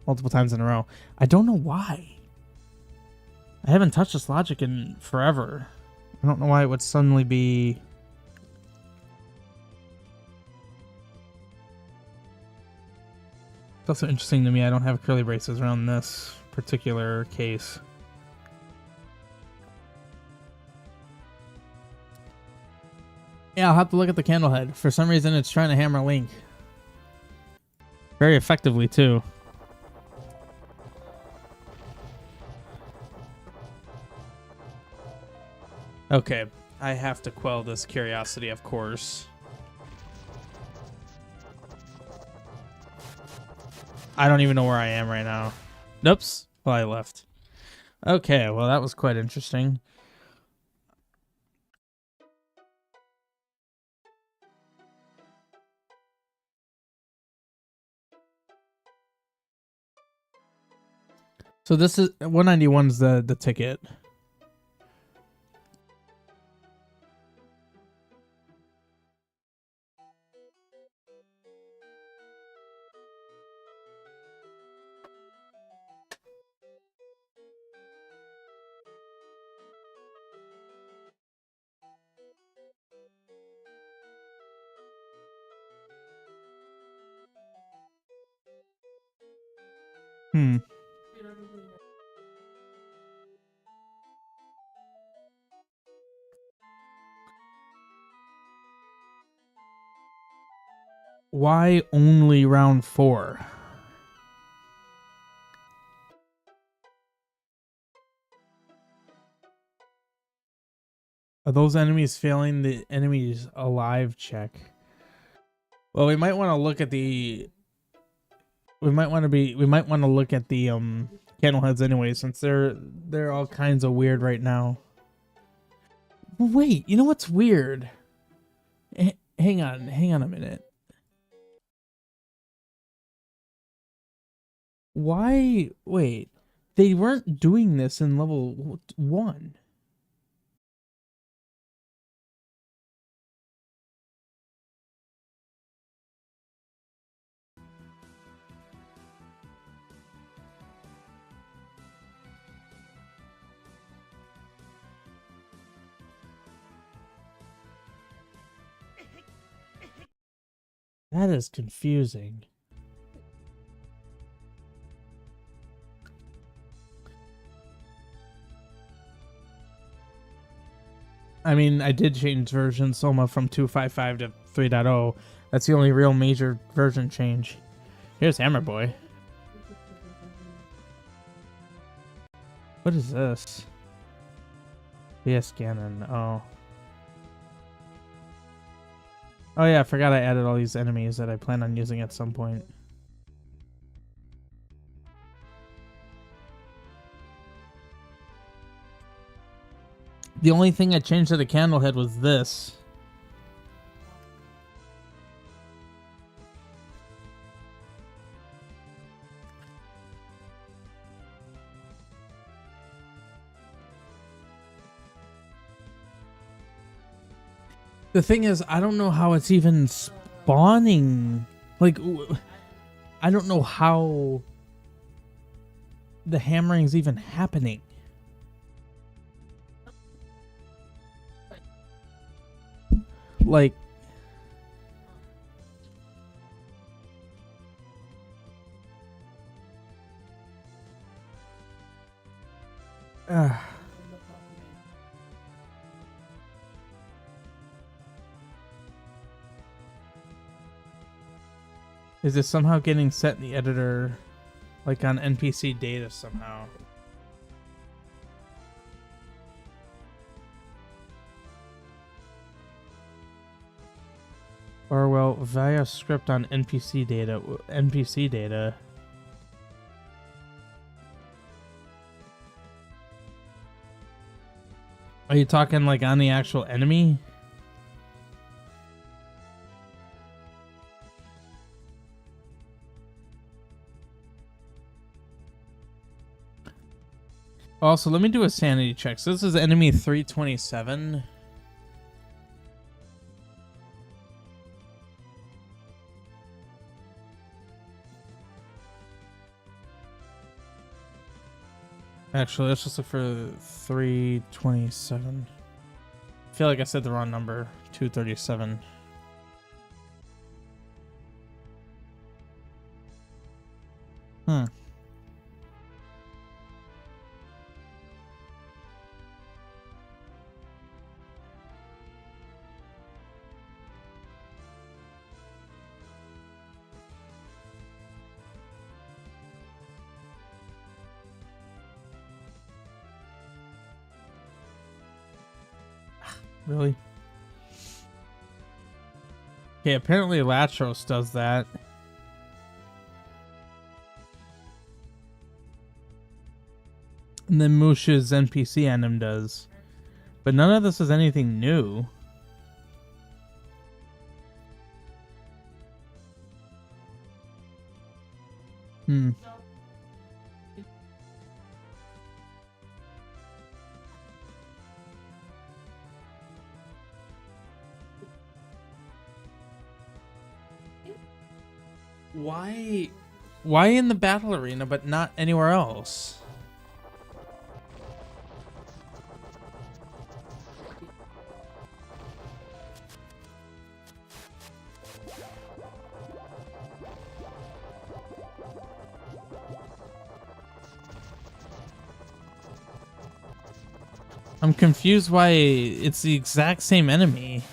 Multiple times in a row. I don't know why. I haven't touched this logic in forever. I don't know why it would suddenly be... It's also interesting to me I don't have curly braces around this particular case. Yeah, I'll have to look at the candle head. For some reason, it's trying to hammer Link. Very effectively, too. Okay, I have to quell this curiosity, of course. I don't even know where I am right now. Oops. Well, I left. Okay, well, that was quite interesting. So this is 191's the ticket. Why only round 4? Are those enemies failing the enemies alive check? Well, we might want to look at the... We might want to look at the candle heads anyway, since they're all kinds of weird right now. Wait, you know what's weird? Hang on a minute. Why? Wait, they weren't doing this in level 1. That is confusing. I mean, I did change version Soma from 2.55 to 3.0. That's the only real major version change. Here's Hammer Boy. What is this? PS Cannon. Oh. Oh yeah, I forgot I added all these enemies that I plan on using at some point. The only thing I changed to the candle head was this. The thing is, I don't know how it's even spawning. Like, I don't know how the hammering's even happening. Like, is it somehow getting set in the editor, like on NPC data somehow? Or well, via script on NPC data. NPC data. Are you talking like on the actual enemy? Also, let me do a sanity check. So this is enemy 327. Actually, let's just look for 327. I feel like I said the wrong number. 237. Really? Okay, apparently Latros does that. And then Mush's NPC Anim does. But none of this is anything new. Why in the battle arena but not anywhere else? I'm confused why it's the exact same enemy.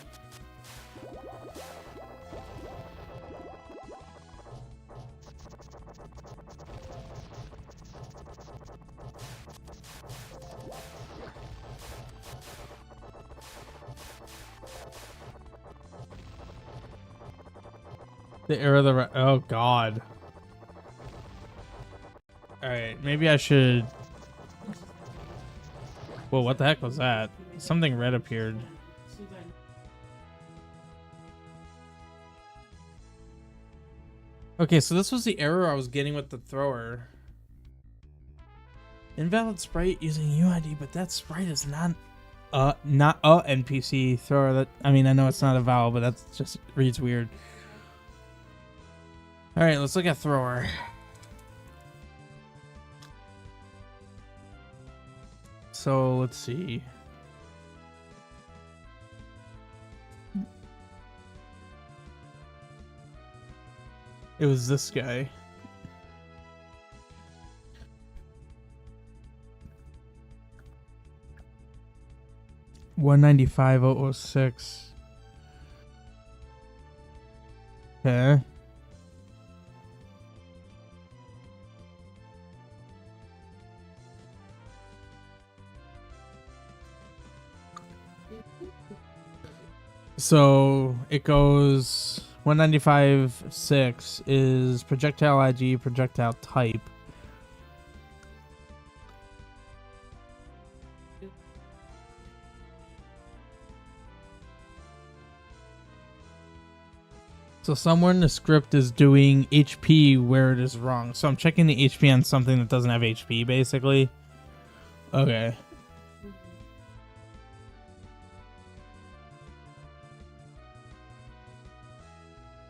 The era of the... Oh, God. Alright, maybe I should... Whoa, what the heck was that? Something red appeared. Okay, so this was the error I was getting with the thrower. Invalid sprite using UID, but that sprite is not a NPC thrower. That, I mean, I know it's not a vowel, but that just reads weird. All right, let's look at thrower. So let's see. It was this guy. $195,006. Okay. So it goes 195.6 is projectile IG, projectile type. So somewhere in the script is doing HP where it is wrong. So I'm checking the HP on something that doesn't have HP, basically. Okay.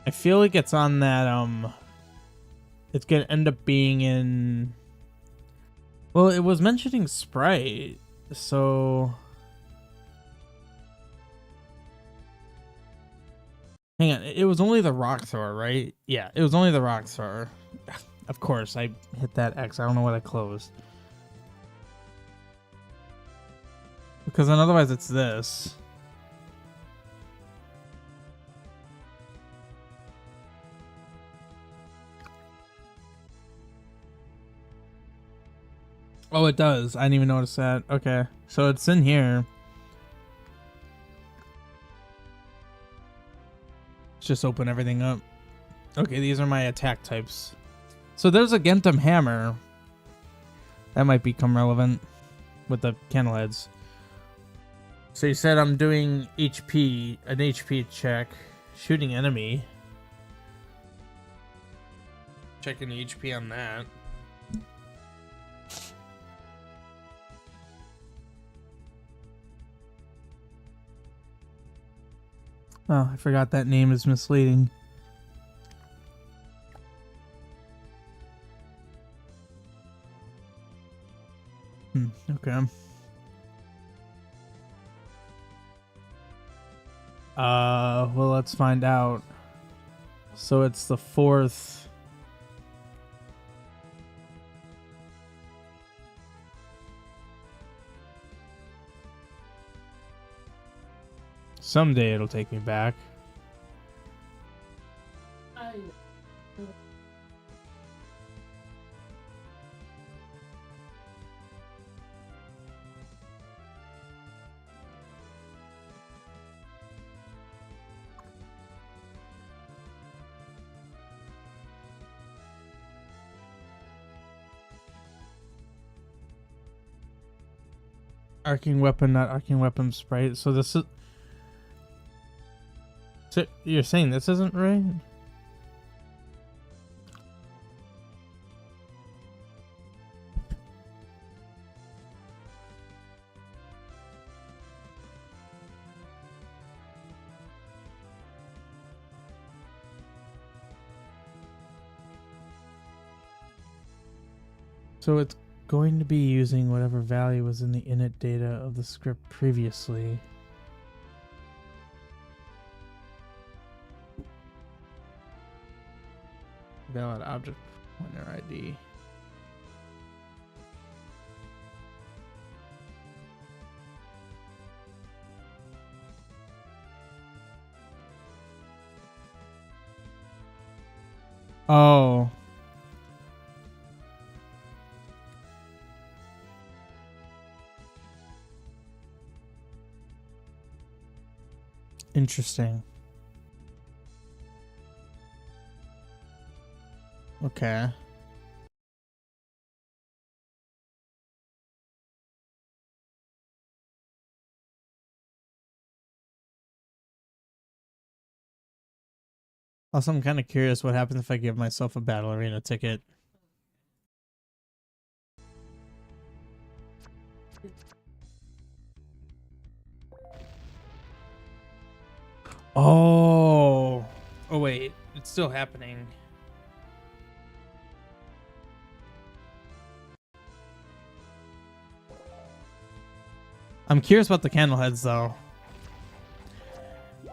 I feel like it's on that, it's gonna end up being in... Well, it was mentioning Sprite, so... Hang on, it was only the rock thrower, right? Yeah, it was only the rock thrower. Of course, I hit that X. I don't know what I closed. Because then otherwise it's this. Oh, it does. I didn't even notice that. Okay, so it's in here. Let's just open everything up. Okay, these are my attack types. So there's a Gentum Hammer. That might become relevant with the candleheads. So you said I'm doing HP, an HP check, shooting enemy. Checking the HP on that. Oh, I forgot that name is misleading. Okay. Well, let's find out. So it's the 4th. Someday it'll take me back. Arcing weapon, not arcing weapon sprite. So this is... So you're saying this isn't right? So it's going to be using whatever value was in the init data of the script previously. Valid object pointer ID. Oh. Interesting. Okay. Also, I'm kind of curious what happens if I give myself a battle arena ticket. Oh. Oh, wait. It's still happening. I'm curious about the candle heads, though.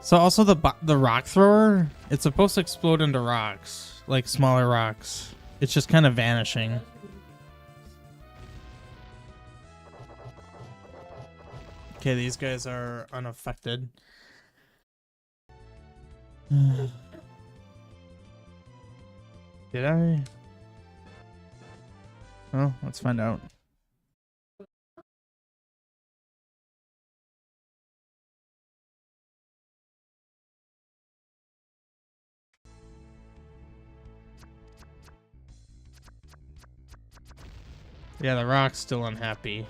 So also the rock thrower, it's supposed to explode into rocks, like smaller rocks. It's just kind of vanishing. Okay, these guys are unaffected. Did I? Oh, let's find out. Yeah, the rock's still unhappy.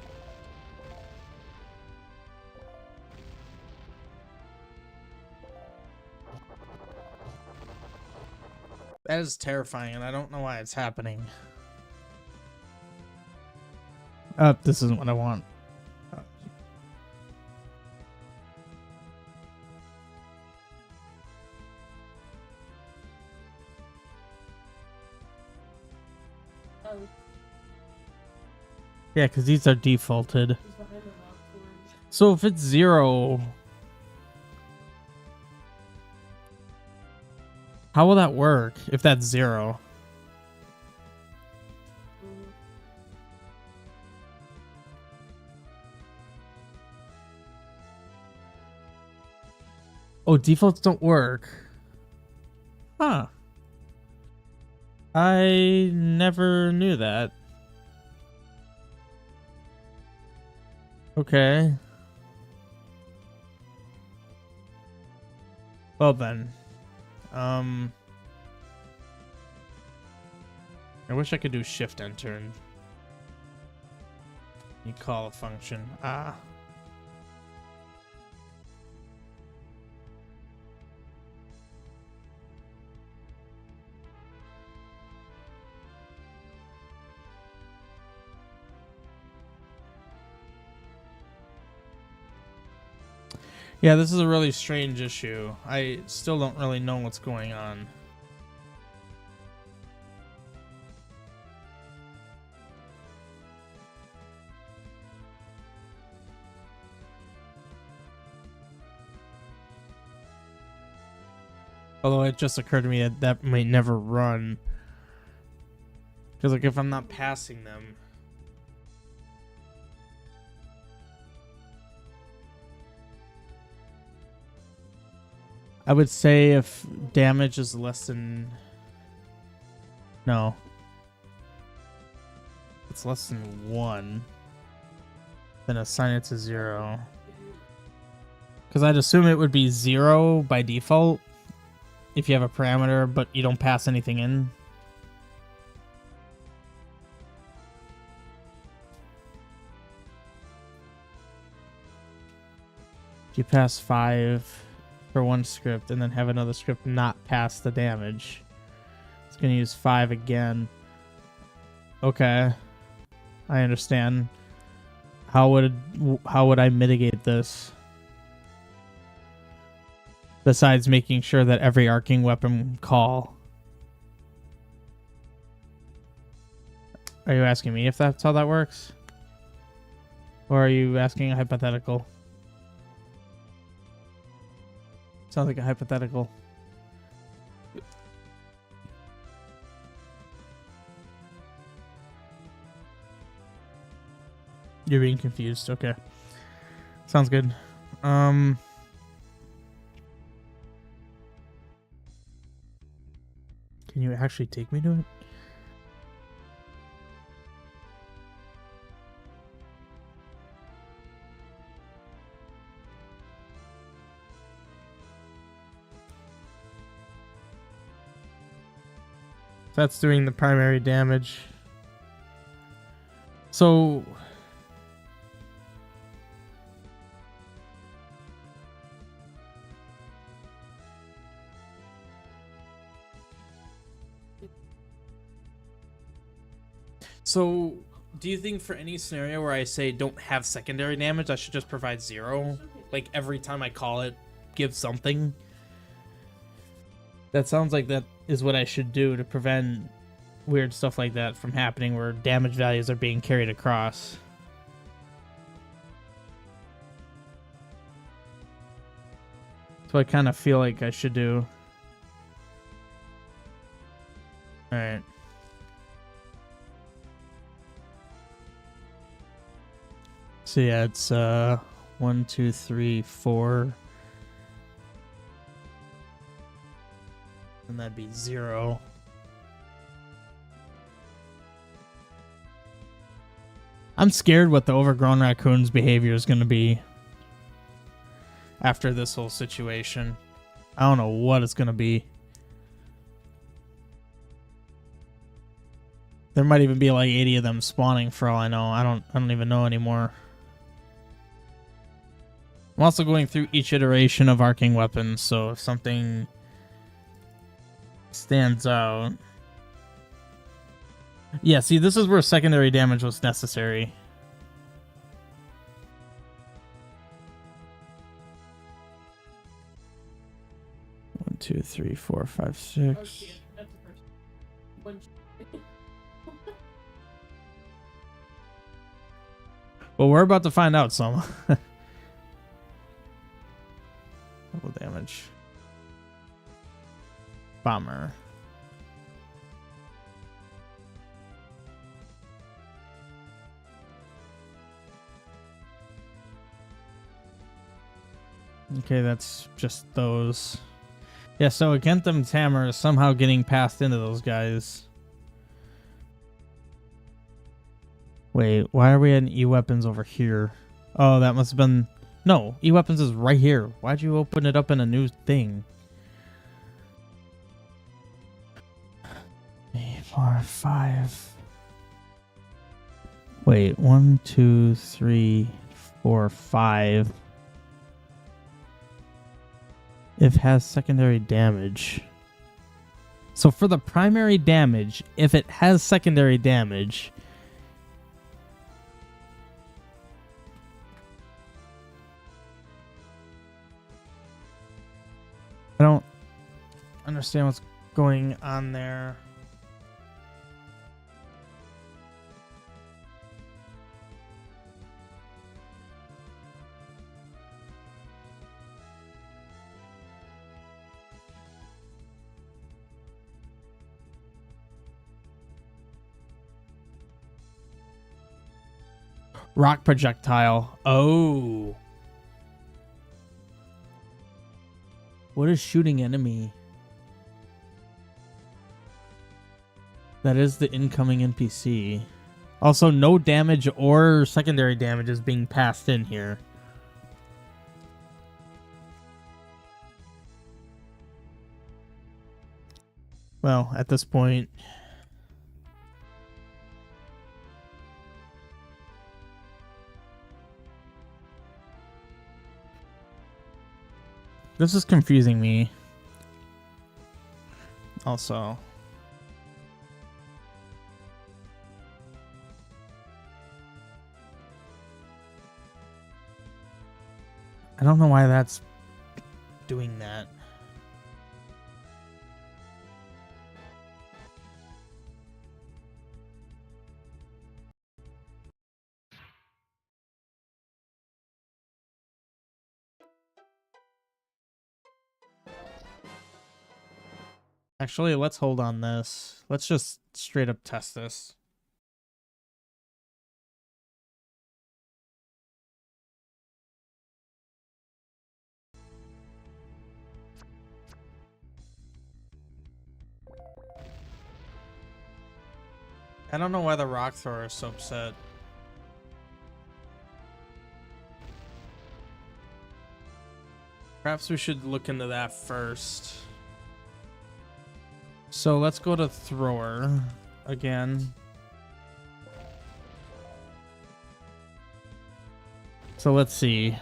That is terrifying, and I don't know why it's happening. This isn't what I want. Yeah, because these are defaulted. So if it's 0, how will that work if that's 0? Oh, defaults don't work. Huh. I never knew that. Okay. Well then. I wish I could do shift enter and you call a function. Ah. Yeah, this is a really strange issue. I still don't really know what's going on. Although it just occurred to me that that might never run. Because like if I'm not passing them... I would say if damage is less than... No. It's less than 1. Then assign it to 0. Because I'd assume it would be 0 by default. If you have a parameter, but you don't pass anything in. If you pass 5 for one script and then have another script not pass the damage, it's going to use 5 again. Okay. I understand. How would I mitigate this? Besides making sure that every arcing weapon call. Are you asking me if that's how that works? Or are you asking a hypothetical? Sounds like a hypothetical. You're being confused. Okay. Sounds good. Can you actually take me to it? That's doing the primary damage. So... So, do you think for any scenario where I say don't have secondary damage, I should just provide 0? Like, every time I call it, give something? That sounds like that is what I should do to prevent weird stuff like that from happening where damage values are being carried across. So I kind of feel like I should do. Alright. So yeah, it's 1, 2, 3, 4. And that'd be 0. I'm scared what the overgrown raccoon's behavior is going to be after this whole situation. I don't know what it's going to be. There might even be like 80 of them spawning for all I know. I don't even know anymore. I'm also going through each iteration of arcing weapons, so if something stands out. Yeah, see, this is where secondary damage was necessary. One, 2, 3, 4, 5, 6. But we're about to find out some. Double damage. Bomber. Okay, that's just those. Yeah, so Agenthem's hammer is somehow getting passed into those guys. Wait, why are we at E-weapons over here? Oh, that must have been... No, E-weapons is right here. Why'd you open it up in a new thing? 3, 4, 5. Wait, 1, 2, 3, 4, 5. If has secondary damage. So for the primary damage, if it has secondary damage... I don't understand what's going on there. Rock projectile. Oh. What is shooting enemy? That is the incoming NPC. Also, no damage or secondary damage is being passed in here. Well, at this point... This is confusing me. Also. I don't know why that's doing that. Actually, let's hold on this. Let's just straight up test this. I don't know why the rock thrower is so upset. Perhaps we should look into that first. So let's go to thrower again. So let's see.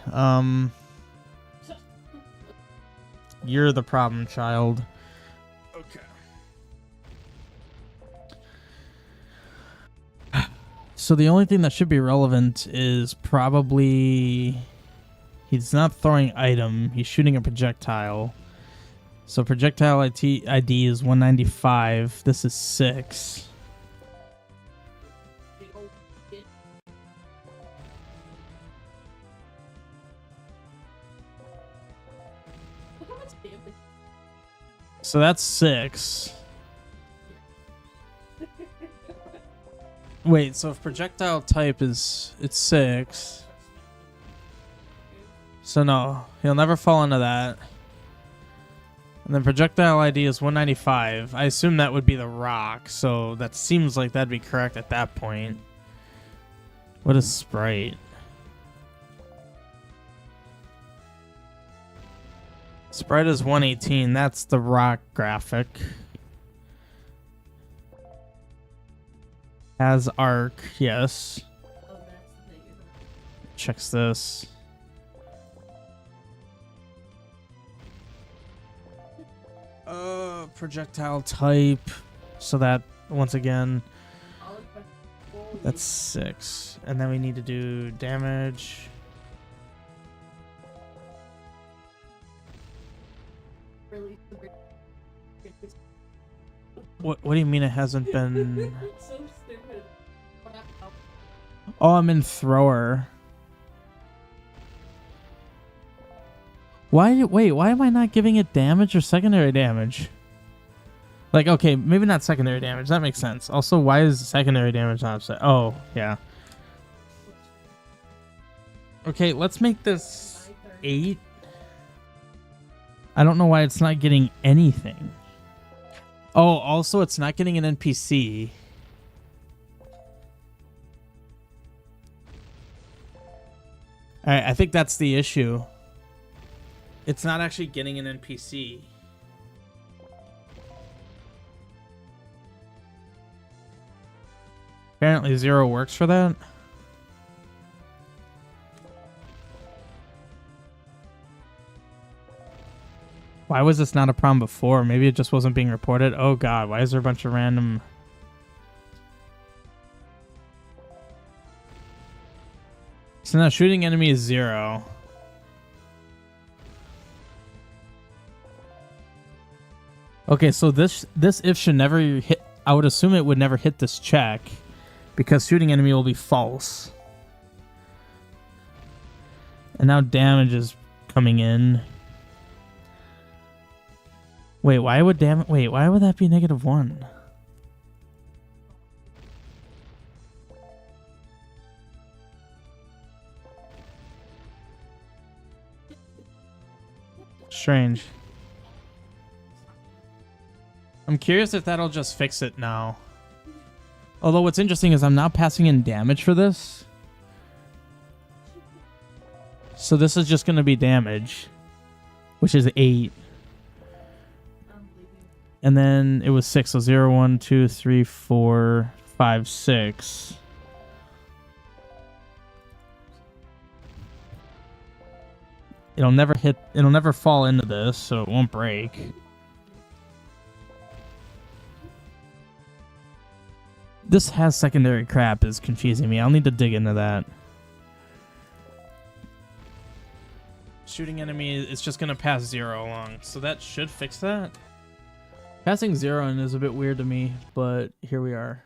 You're the problem child. Okay. So the only thing that should be relevant is probably he's not throwing item, he's shooting a projectile. So projectile ID is 195. This is 6. So that's 6. Wait, so if projectile type is it's 6. So no, he'll never fall into that. And then projectile ID is 195. I assume that would be the rock, so that seems like that'd be correct at that point. What is sprite? Sprite is 118. That's the rock graphic. Has arc, yes. Checks this. Projectile type. So that, once again, that's 6. And then we need to do damage. What do you mean it hasn't been... Oh, I'm in thrower. Why? Wait, why am I not giving it damage or secondary damage? Like, okay, maybe not secondary damage. That makes sense. Also, why is secondary damage not upset? Oh, yeah. Okay, let's make this 8. I don't know why it's not getting anything. Oh, also, it's not getting an NPC. Alright, I think that's the issue. It's not actually getting an NPC. Apparently 0 works for that. Why was this not a problem before? Maybe it just wasn't being reported. Oh god, why is there a bunch of random... So now shooting enemy is 0. Okay, so this if should never hit. I would assume it would never hit this check because shooting enemy will be false. And now damage is coming in. Wait, why would that be -1? Strange. I'm curious if that'll just fix it now. Although what's interesting is I'm now passing in damage for this. So this is just going to be damage, which is 8. And then it was 6, so 0, 1, 2, 3, 4, 5, 6. It'll never fall into this, so it won't break. This has secondary crap is confusing me. I'll need to dig into that. Shooting enemy is just going to pass 0 along, so that should fix that. Passing 0 in is a bit weird to me, but here we are.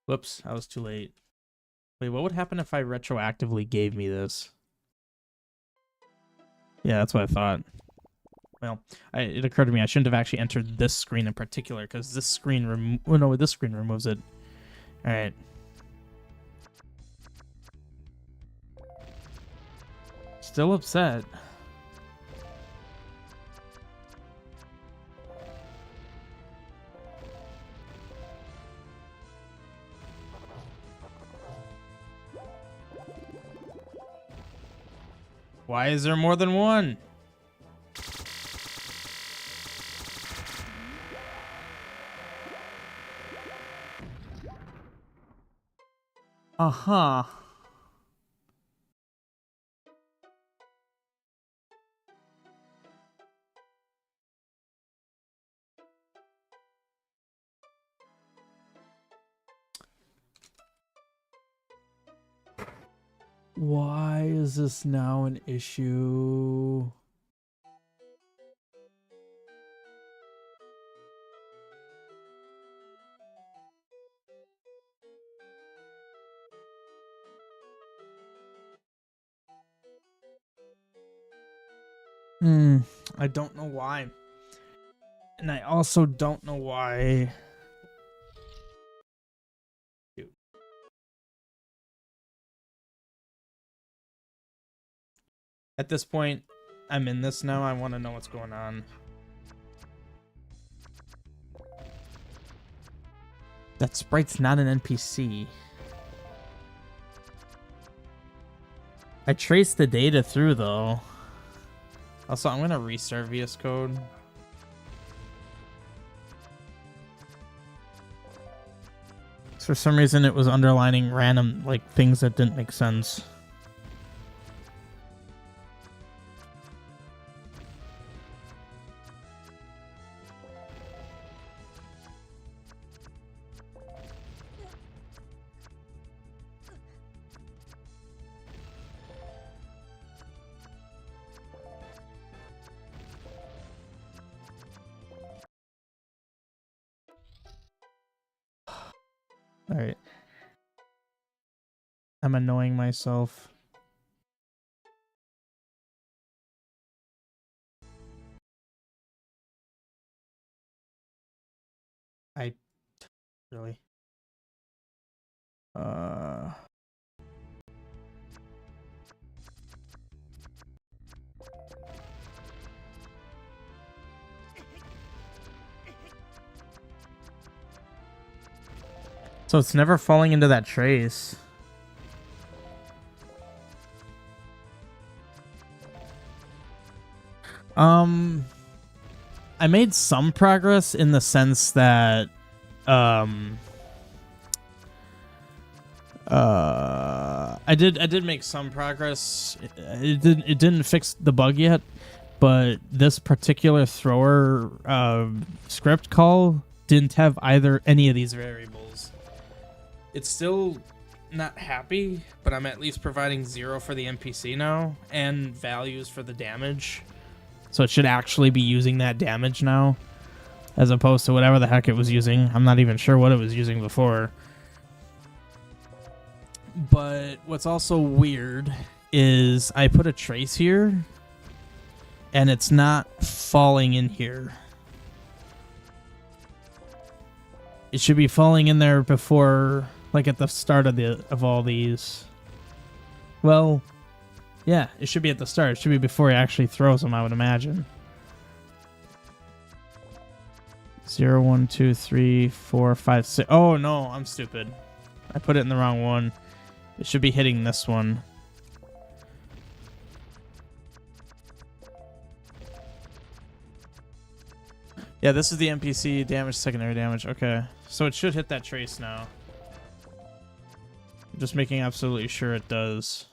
Whoops, I was too late. Wait, what would happen if I retroactively gave me this? Yeah, that's what I thought. Well, it occurred to me I shouldn't have actually entered this screen in particular, because this screen this screen removes it. Alright. Still upset. Why is there more than one? Uh-huh. Why is this now an issue? I don't know why. And I also don't know why. Dude. At this point, I'm in this now. I want to know what's going on. That sprite's not an NPC. I traced the data through, though. Also, I'm going to restart VS Code. For some reason, it was underlining random, like, things that didn't make sense. All right. I'm annoying myself. I really. So it's never falling into that trace. I made some progress in the sense that I did make some progress. It didn't fix the bug yet, but this particular thrower script call didn't have any of these variables. It's still not happy, but I'm at least providing 0 for the NPC now and values for the damage. So it should actually be using that damage now, as opposed to whatever the heck it was using. I'm not even sure what it was using before. But what's also weird is I put a trace here, and it's not falling in here. It should be falling in there before, like at the start of all these. Well, yeah, it should be at the start. It should be before he actually throws them, I would imagine. 0, 1, 2, 3, 4, 5, 6. Oh no, I'm stupid. I put it in the wrong one. It should be hitting this one. Yeah, this is the NPC damage, secondary damage. Okay, so it should hit that trace now. I'm just making absolutely sure it does.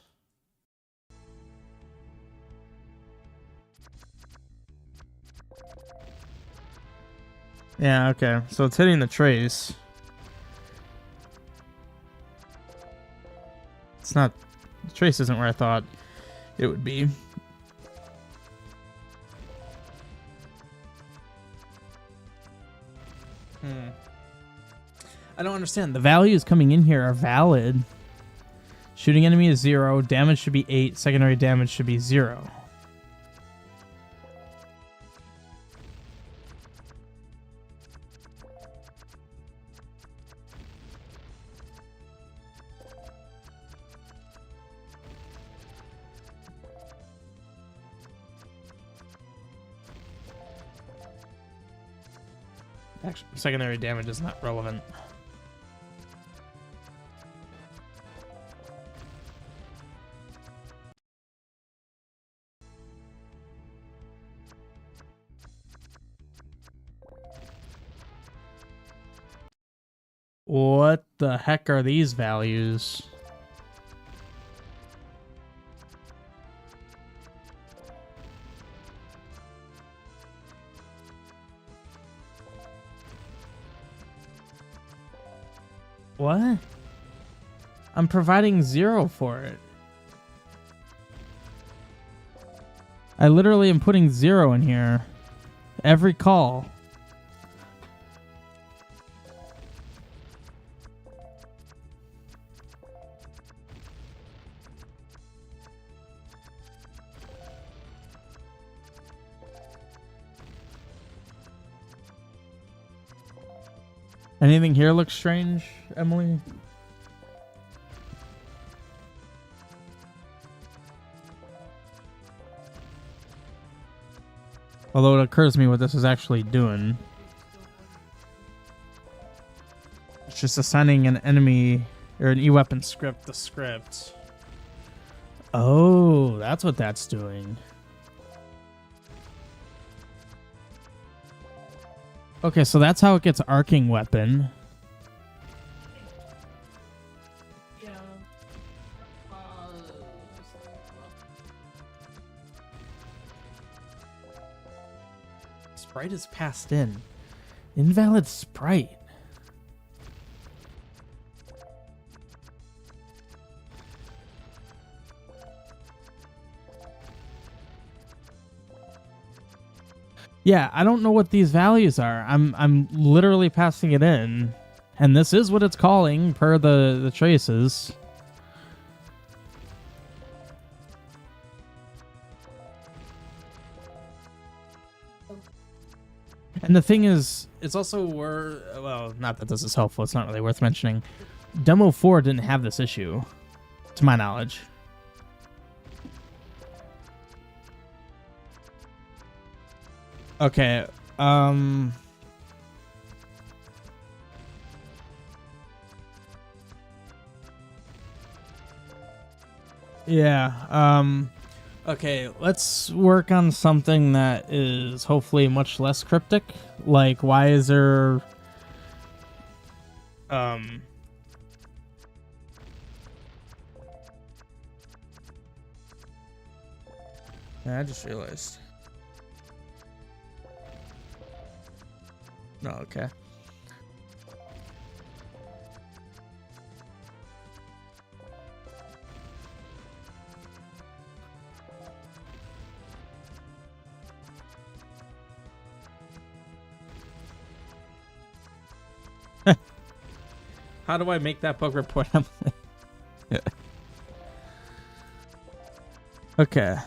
Yeah, okay. So it's hitting the trace. It's not... The trace isn't where I thought it would be. I don't understand. The values coming in here are valid. Shooting enemy is 0. Damage should be 8. Secondary damage should be 0. Actually, secondary damage is not relevant. What the heck are these values? What? I'm providing 0 for it. I literally am putting 0 in here. Every call. Anything here looks strange, Emily? Although it occurs to me what this is actually doing. It's just assigning an enemy or an E-weapon script the script. Oh, that's what that's doing. Okay, so that's how it gets arcing weapon. Sprite is passed in. Invalid sprite. Yeah, I don't know what these values are. I'm literally passing it in, and this is what it's calling per the traces. And the thing is, it's also well, not that this is helpful. It's not really worth mentioning. Demo 4 didn't have this issue, to my knowledge. Okay, yeah, okay, let's work on something that is hopefully much less cryptic. Like, why is there... Yeah, I just realized. No, okay. How do I make that bug report? Okay.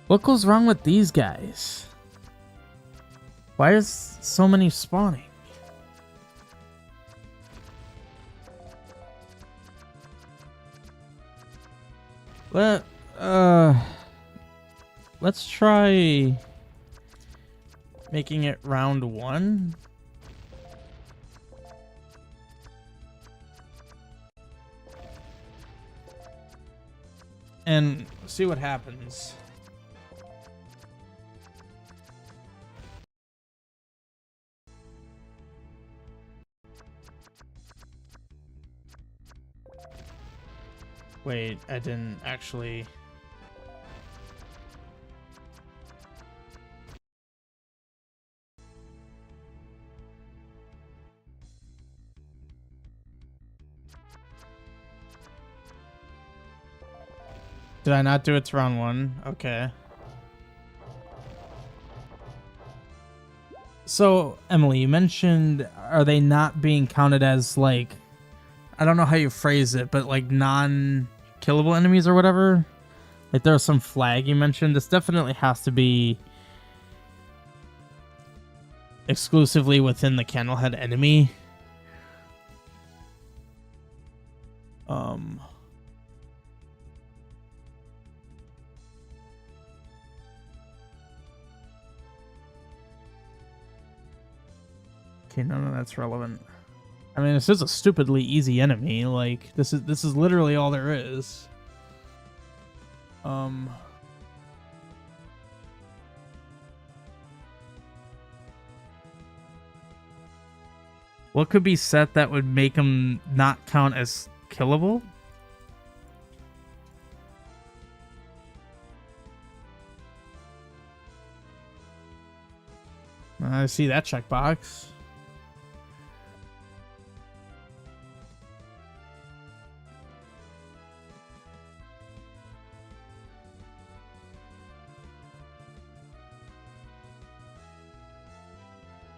What goes wrong with these guys? Why is so many spawning? Let's try making it round 1. And see what happens. Wait, I didn't actually... Did I not do it to round 1? Okay. So, Emily, you mentioned, are they not being counted as, like, I don't know how you phrase it, but like non-killable enemies or whatever? Like there was some flag you mentioned. This definitely has to be exclusively within the Candlehead enemy. Okay, none of that's relevant. I mean, this is a stupidly easy enemy. Like this is literally all there is. What could be set that would make them not count as killable? I see that checkbox.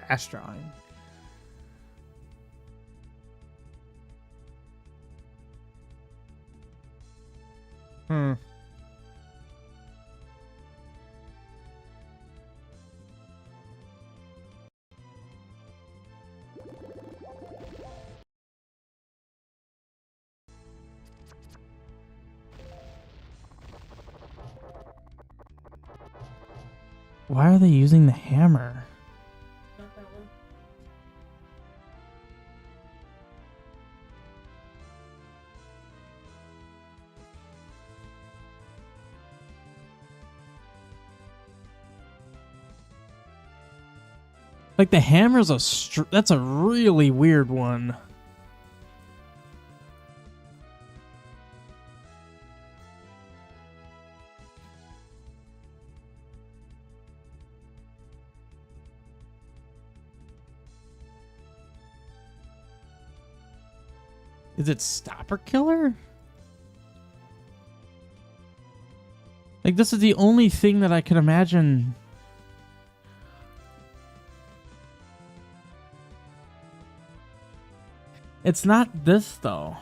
Dash drawing. Why are they using the hammer? Like the hammer's that's a really weird one. Is it stopper killer? Like this is the only thing that I can imagine. It's not this though.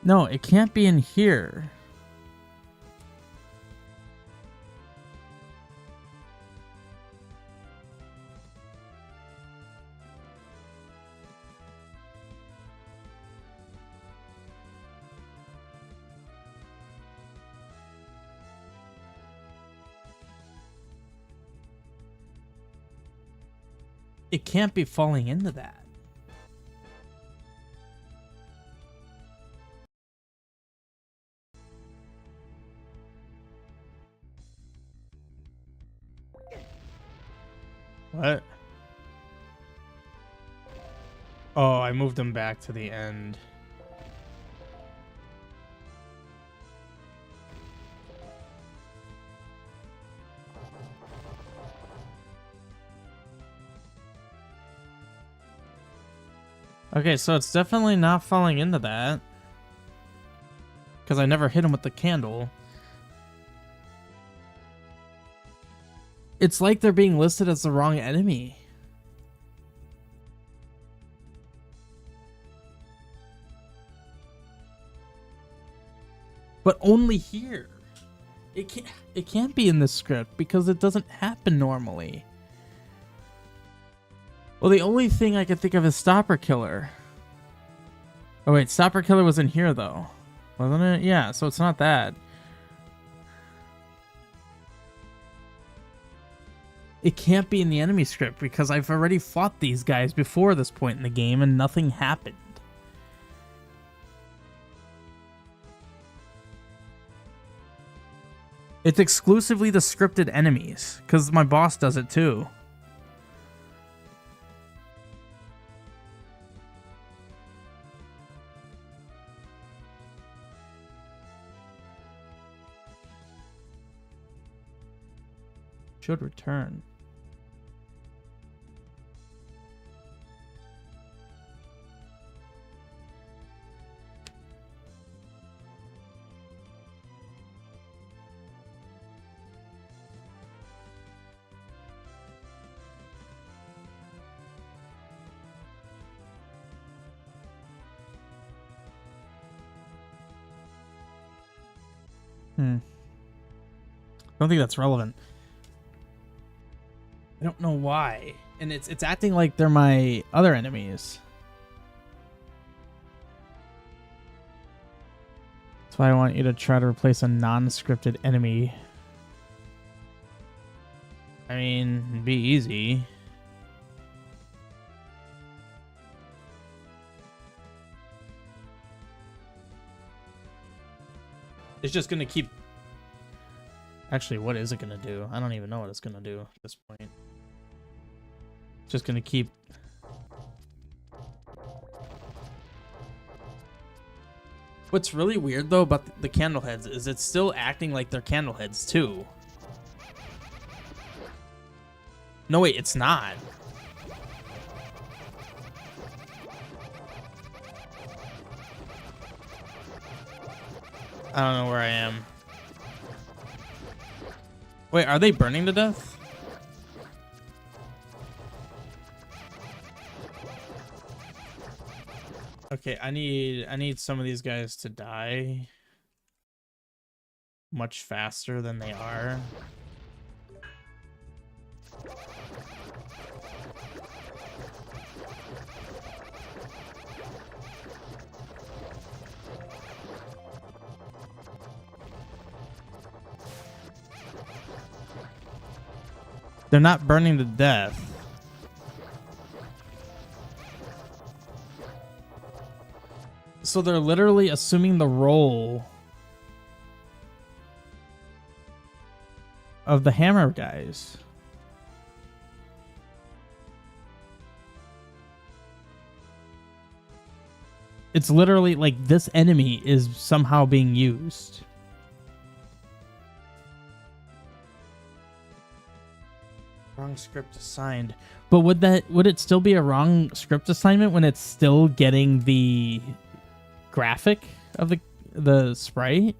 No, it can't be in here. It can't be falling into that. What? Oh, I moved them back to the end. Okay, so it's definitely not falling into that. Because I never hit him with the candle. It's like they're being listed as the wrong enemy. But only here. It can't be in this script because it doesn't happen normally. Well, the only thing I could think of is Stopper Killer. Oh wait, Stopper Killer was in here though. Wasn't it? Yeah, so it's not that. It can't be in the enemy script because I've already fought these guys before this point in the game and nothing happened. It's exclusively the scripted enemies, because my boss does it too. Should return. I don't think that's relevant. I don't know why. And it's acting like they're my other enemies. That's why I want you to try to replace a non-scripted enemy. I mean, it'd be easy. It's just gonna keep... Actually, what is it gonna do? I don't even know what it's gonna do at this point. It's just gonna keep... What's really weird though about the candle heads is it's still acting like they're candle heads too. No wait, it's not. I don't know where I am. Wait, are they burning to death? Okay, I need some of these guys to die much faster than they are. They're not burning to death. So they're literally assuming the role of the hammer guys. It's literally like this enemy is somehow being used. Wrong script assigned. But would it still be a wrong script assignment when it's still getting the graphic of the sprite?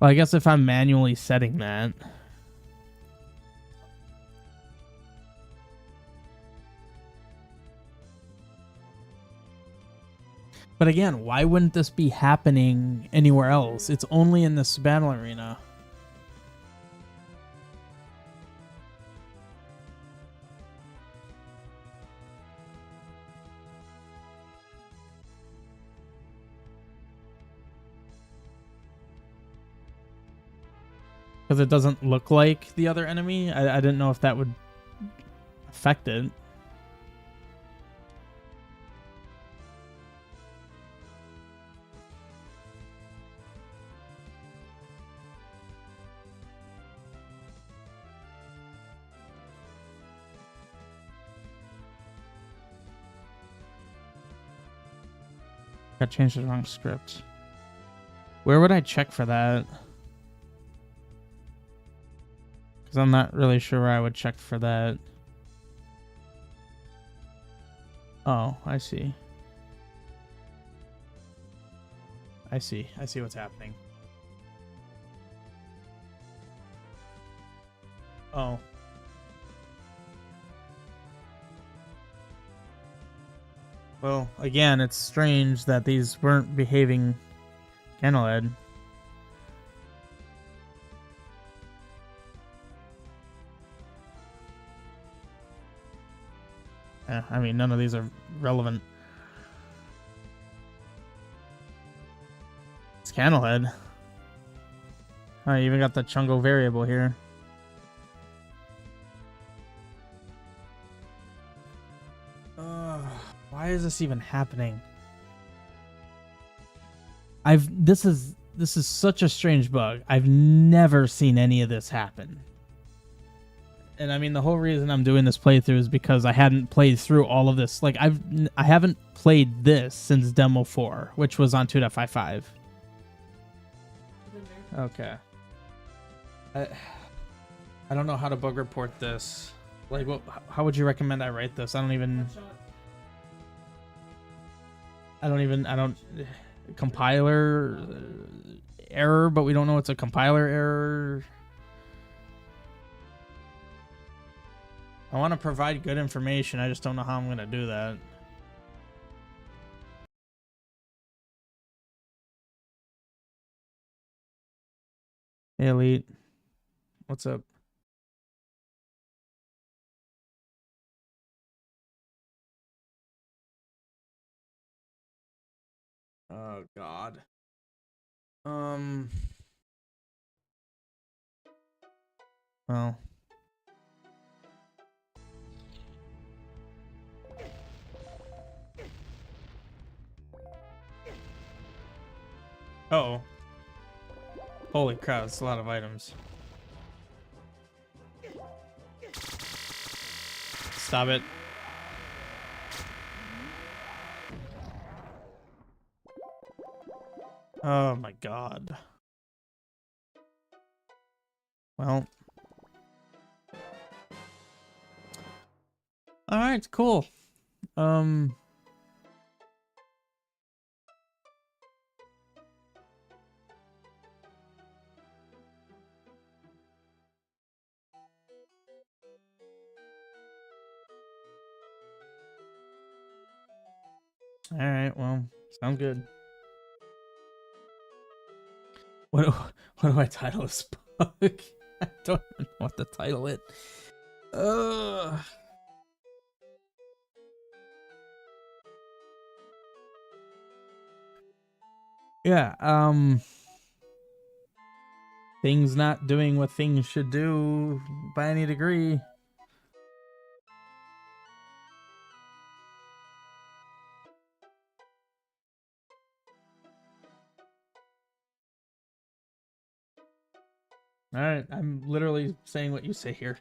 Well, I guess if I'm manually setting that. But again, why wouldn't this be happening anywhere else? It's only in this battle arena. Because it doesn't look like the other enemy. I didn't know if that would affect it. I changed the wrong script. Where would I check for that? Because I'm not really sure where I would check for that. Oh, I see. I see what's happening. Oh. Well, again, it's strange that these weren't behaving candlehead. I mean, none of these are relevant. It's candlehead. I even got the Chungo variable here. Why is this even happening? This is such a strange bug. I've never seen any of this happen. And I mean, the whole reason I'm doing this playthrough is because I hadn't played through all of this. Like I haven't played this since demo 4, which was on 2.55. Okay. I don't know how to bug report this. Like, how would you recommend I write this? I don't compiler error, but we don't know it's a compiler error. I want to provide good information. I just don't know how I'm going to do that. Hey, Elite. What's up? Oh, God. Well. Uh-oh. Holy crap, it's a lot of items. Stop it. Oh my God. Well. Alright, cool. Alright, well, sounds good. What do I title this book? I don't know what to title it. Yeah, things not doing what things should do by any degree. Alright, I'm literally saying what you say here.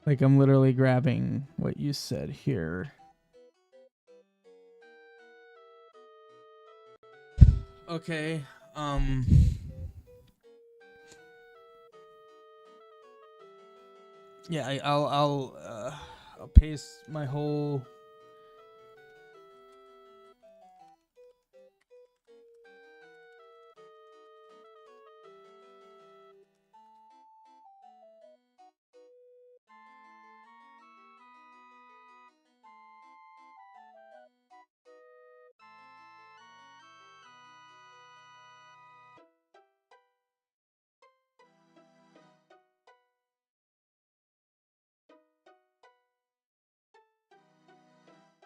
Like, I'm literally grabbing what you said here. Okay, yeah, I'll paste my whole...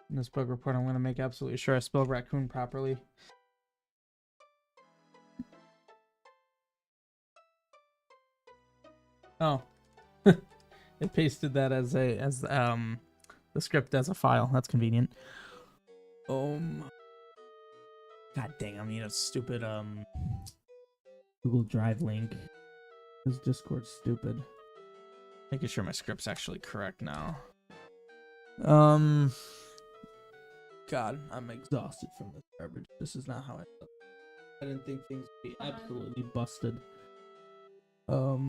In this bug report, I'm going to make absolutely sure I spell raccoon properly. Oh. It pasted that as the script as a file. That's convenient. God dang, I need a stupid Google Drive link. This Discord's stupid. Making sure my script's actually correct now. God, I'm exhausted from this garbage. This is not how I felt. I didn't think things would be absolutely busted. Alright,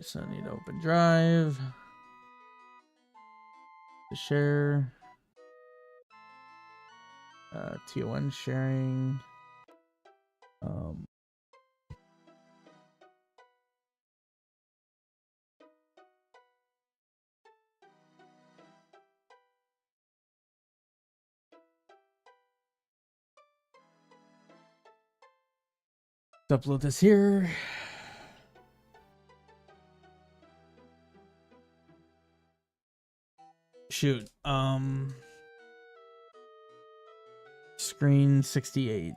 so I need to open Drive. To share. TON sharing. Upload this here. Shoot. Screen 68.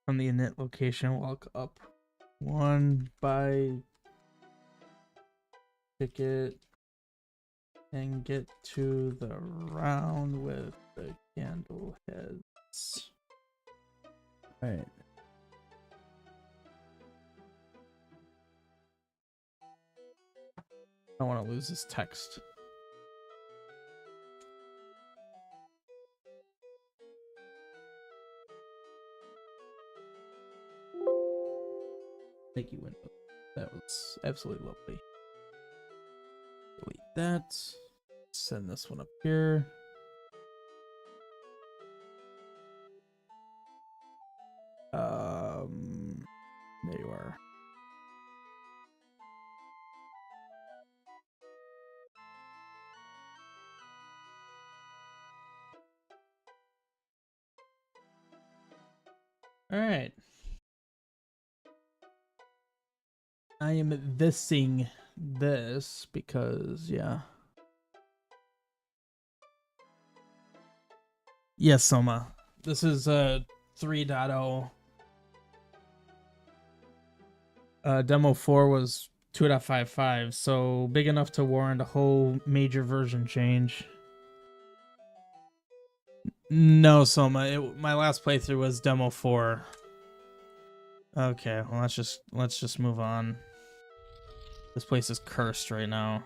From the init location, walk up one by ticket and get to the round with the candle heads. All right. I don't want to lose this text. Thank you, Windows. That was absolutely lovely. Delete that. Send this one up here. There you are. All right. I am thising this because, yeah. Yes, Soma. This is 3.0. Demo 4 was 2.55, so big enough to warrant a whole major version change. No, Soma. My last playthrough was Demo 4. Okay, well, let's just move on. This place is cursed right now.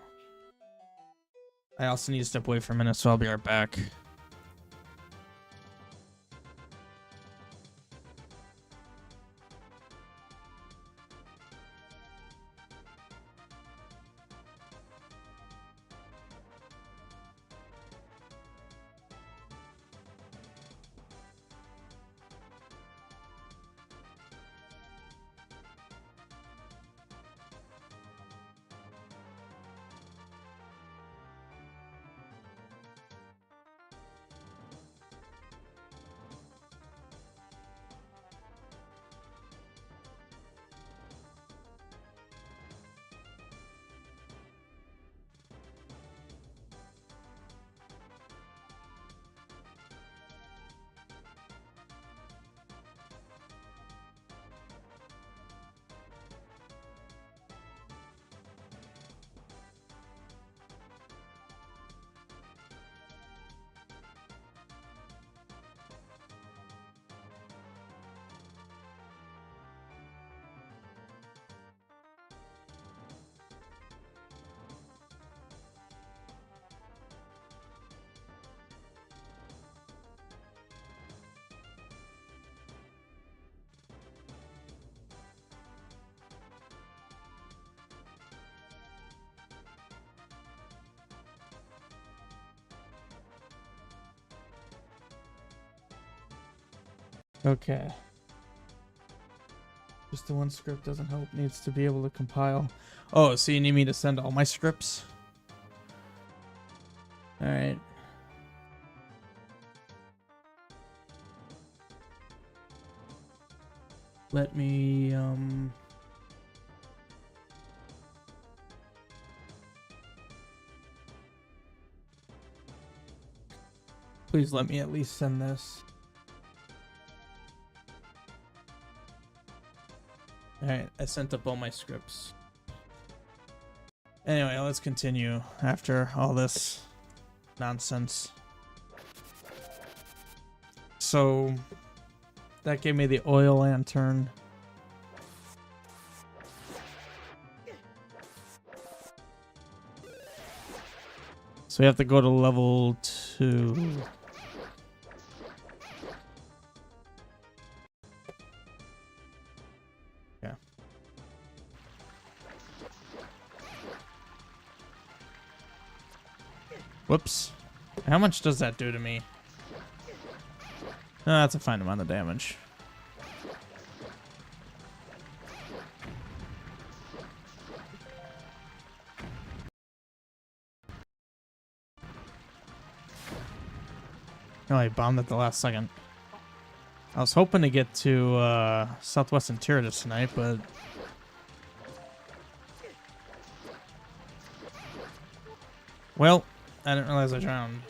I also need to step away for a minute, so I'll be right back. Okay. Just the one script doesn't help. Needs to be able to compile. Oh, so you need me to send all my scripts? Alright. Let me, please let me at least send this. Alright, I sent up all my scripts. Anyway, let's continue after all this nonsense. So, that gave me the oil lantern. So we have to go to level 2. Yeah. Whoops. How much does that do to me? Oh, that's a fine amount of damage. Oh, I bombed at the last second. I was hoping to get to Southwestern Tyrannus tonight, but... Well, I didn't realize I drowned.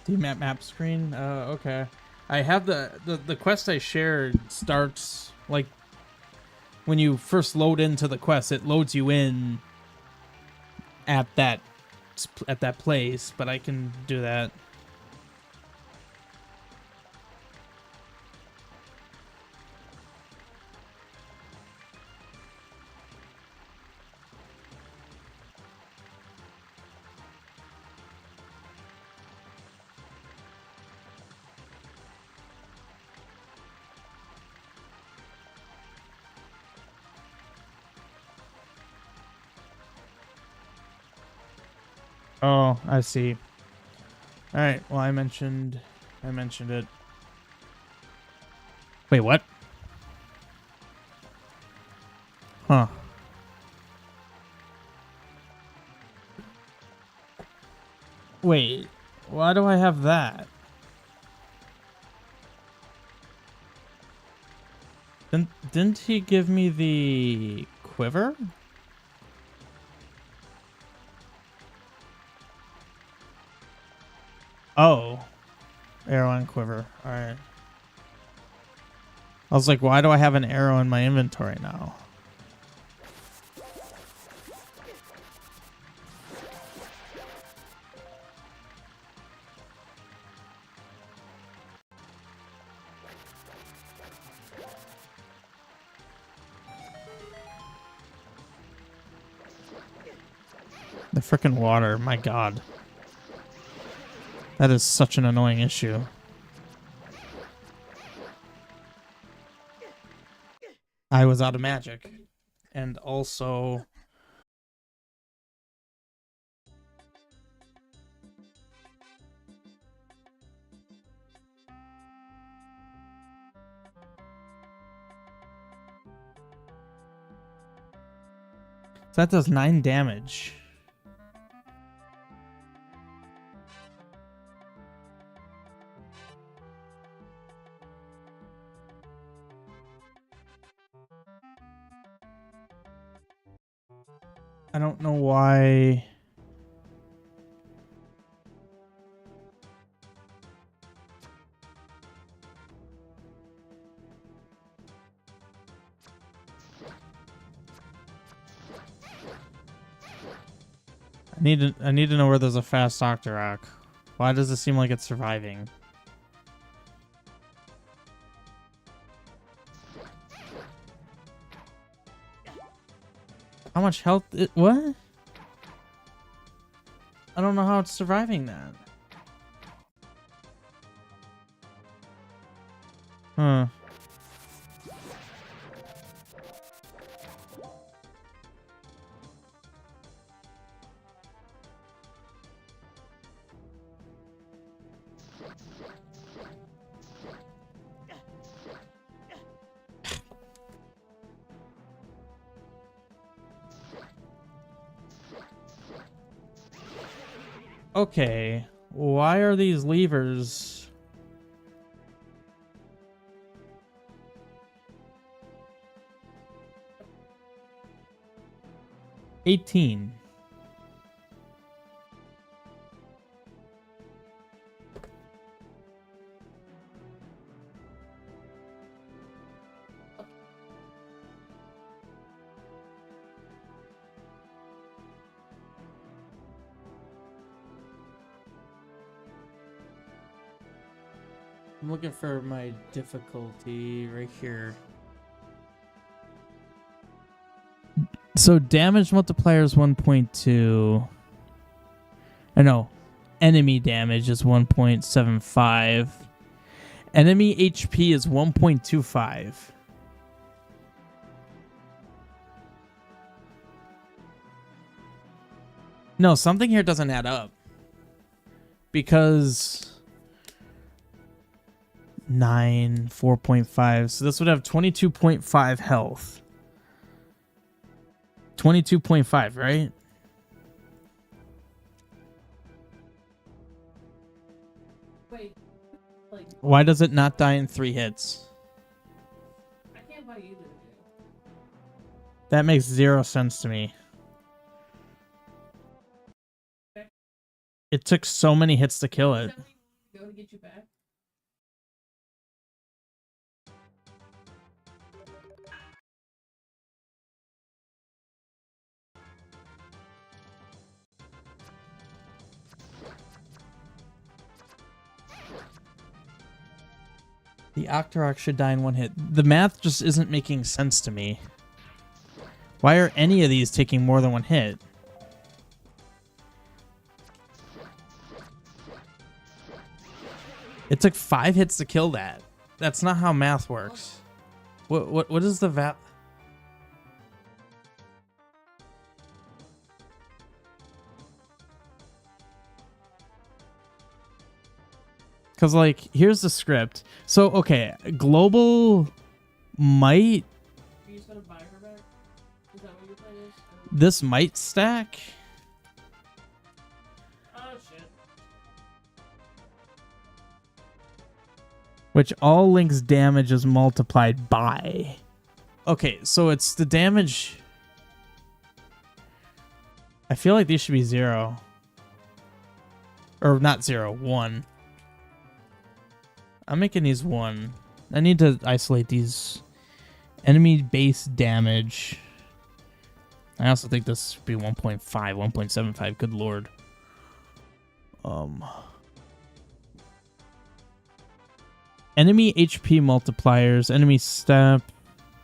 The map screen? Okay. I have the quest I shared starts, like, when you first load into the quest, it loads you in at that place, but I can do that. Oh, I see. All right. Well, I mentioned it. Wait, what? Huh. Wait, why do I have that? Didn't he give me the quiver? Oh. Arrow and quiver. Alright. I was like, why do I have an arrow in my inventory now? The frickin' water, my god. That is such an annoying issue. I was out of magic. And also... So that does 9 damage. I don't know why. I need to know where there's a fast Octorok. Why does it seem like it's surviving? How much health? What? I don't know how it's surviving that. Huh. Okay. Why are these levers? $18. I'm looking for my difficulty right here. So damage multiplier is 1.2. I know. Enemy damage is 1.75. Enemy HP is 1.25. No, something here doesn't add up. Because 9, 4.5. So this would have 22.5 health. 22.5, right? Wait, like, Why does it not die in 3 hits? I can't buy either. That makes 0 sense to me. It took so many hits to kill it. Go to get you back. The Octorok should die in 1 hit. The math just isn't making sense to me. Why are any of these taking more than 1 hit? It took 5 hits to kill that. That's not how math works. What is the val? Because, like, here's the script. So, okay, global might... Are you just gonna buy her back? Is that what your plan is? This might stack. Oh, shit. Which all links damage is multiplied by. Okay, so it's the damage... I feel like these should be 0. Or not 0, 1. I'm making these 1. I need to isolate these enemy base damage. I also think this should be 1.5, 1.75. Good lord. Enemy HP multipliers, enemy step.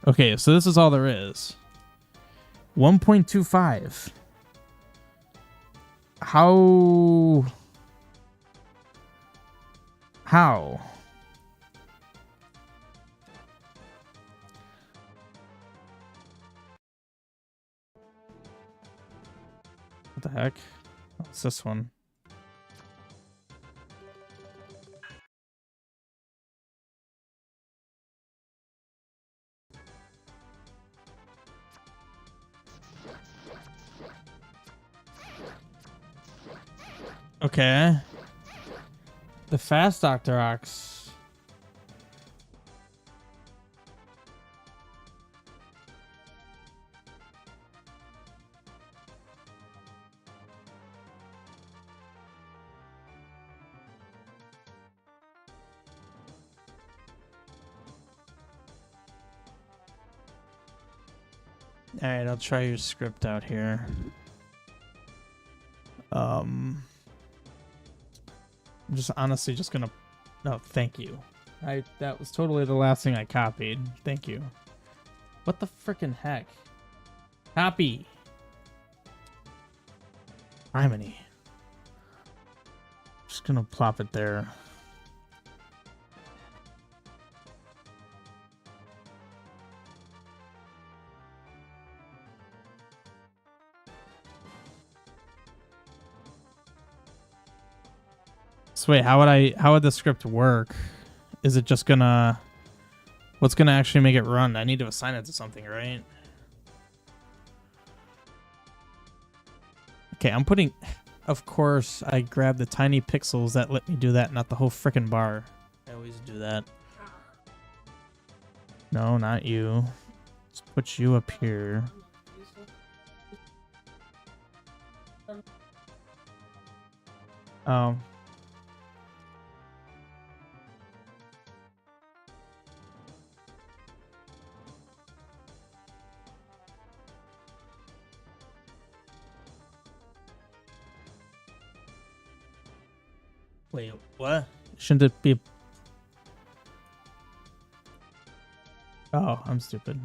Okay, so this is all there is. 1.25. How? What the heck? What's this one? Okay. The fast Octoroks. Alright, I'll try your script out here. I'm just honestly just gonna... No, thank you. That was totally the last thing I copied. Thank you. What the frickin' heck? Copy! Harmony. Just gonna plop it there. So wait, how would the script work? Is it just gonna... What's gonna actually make it run? I need to assign it to something, right? Okay, I'm putting... Of course, I grabbed the tiny pixels that let me do that, not the whole frickin' bar. I always do that. No, not you. Let's put you up here. Oh. Wait, what? Shouldn't it be... Oh, I'm stupid.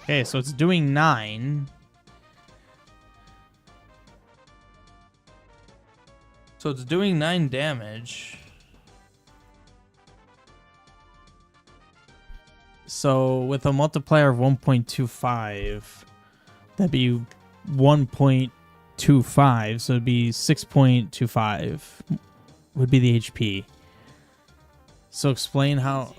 Okay, so it's doing 9. So it's doing 9 damage. So with a multiplier of 1.25, that'd be 1.25. So it'd be 6.25 would be the HP. So explain how...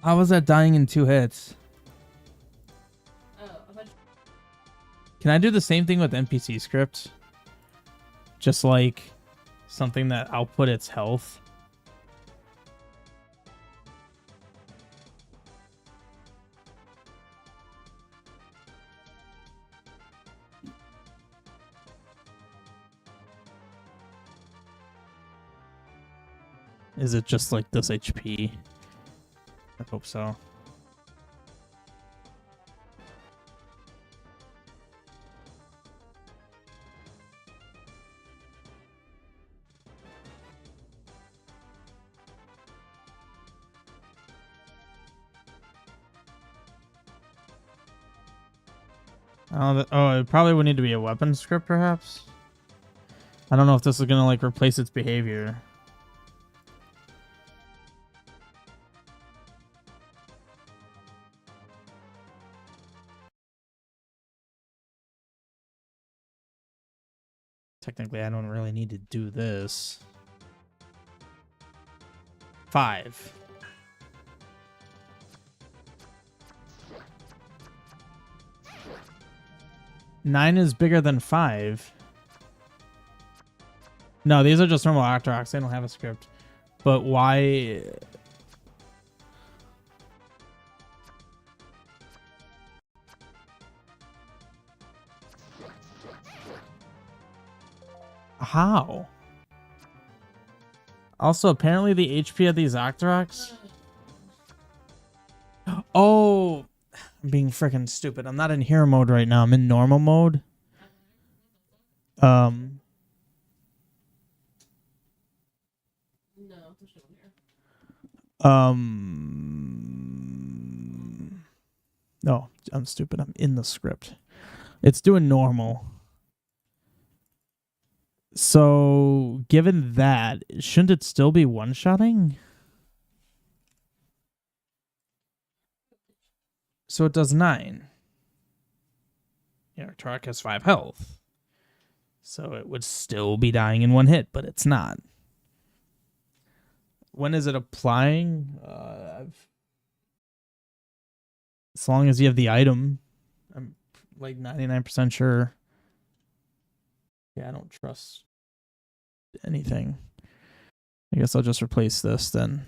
How was that dying in 2 hits? Can I do the same thing with NPC scripts? Just like something that output its health? Is it just like this HP? I hope so. Oh, it probably would need to be a weapon script, perhaps? I don't know if this is gonna, like, replace its behavior. Technically, I don't really need to do this. 5. Nine is bigger than 5. No, these are just normal Octoroks. They don't have a script. But why... How? Also, apparently the HP of these Octoroks... Oh! I'm being freaking stupid. I'm not in hero mode right now. I'm in normal mode. No, there's no one here. No, I'm stupid. I'm in the script. It's doing normal. So, given that, shouldn't it still be one-shotting? So it does 9. Yeah, Tark has 5 health. So it would still be dying in 1 hit, but it's not. When is it applying? As long as you have the item. I'm like 99% sure. Yeah, I don't trust anything. I guess I'll just replace this then.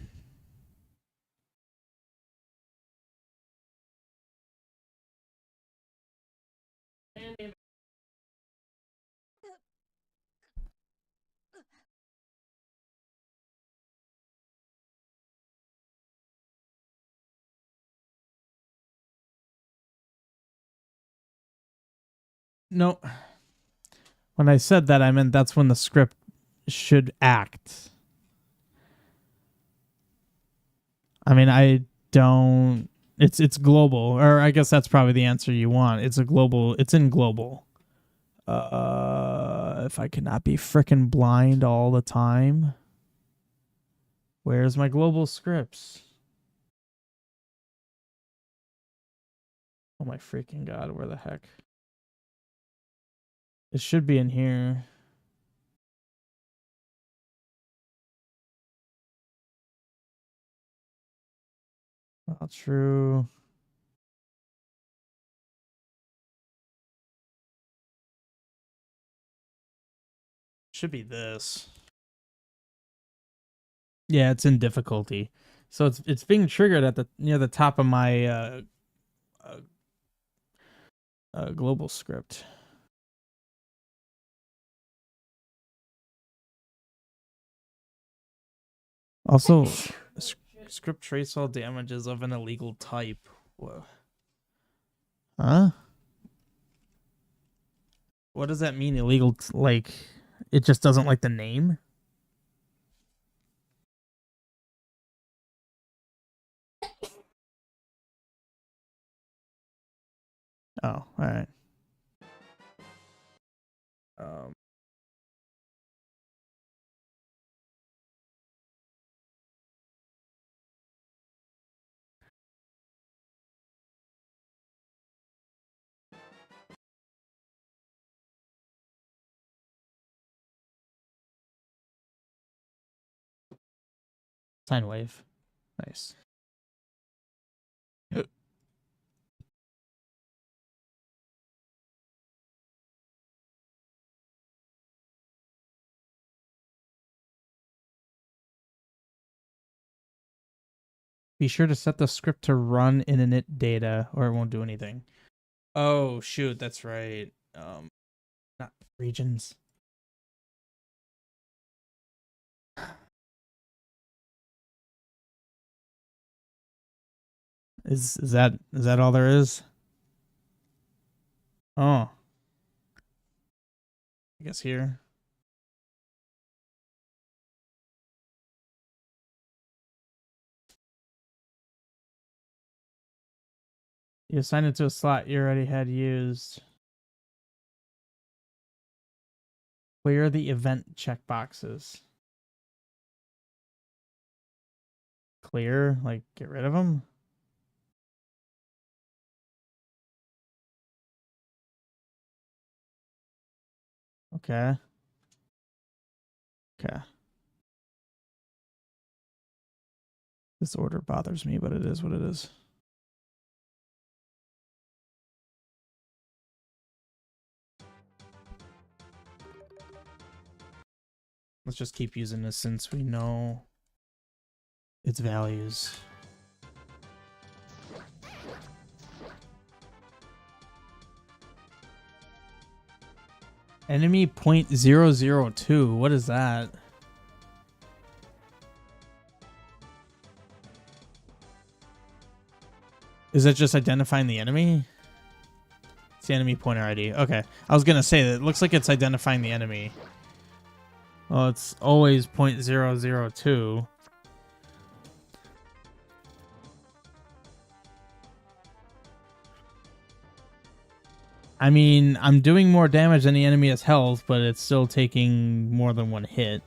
No. When I said that, I meant that's when the script should act. I mean, I don't. It's global, or I guess that's probably the answer you want. It's a global. It's in global. If I cannot be frickin' blind all the time, where's my global scripts? Oh my freaking god, where the heck? It should be in here. Not true. Should be this. Yeah, it's in difficulty. So it's being triggered at the near the top of my global script. Also, script trace all damages of an illegal type. Whoa. Huh? What does that mean? Illegal? Like, it just doesn't like the name? Oh, all right. Um. Sine wave. Nice. Be sure to set the script to run in init data or it won't do anything. Oh, shoot. That's right. Not regions. Is that all there is? Oh. I guess here. You assign it to a slot you already had used. Clear the event checkboxes. Clear? Like, get rid of them? Okay. Okay. This order bothers me, but it is what it is. Let's just keep using this since we know its values. Enemy 0.002. What is that? Is it just identifying the enemy? It's the enemy pointer ID. Okay. I was going to say that it looks like it's identifying the enemy. Well, it's always 0.002. I mean, I'm doing more damage than the enemy has health, but it's still taking more than one hit.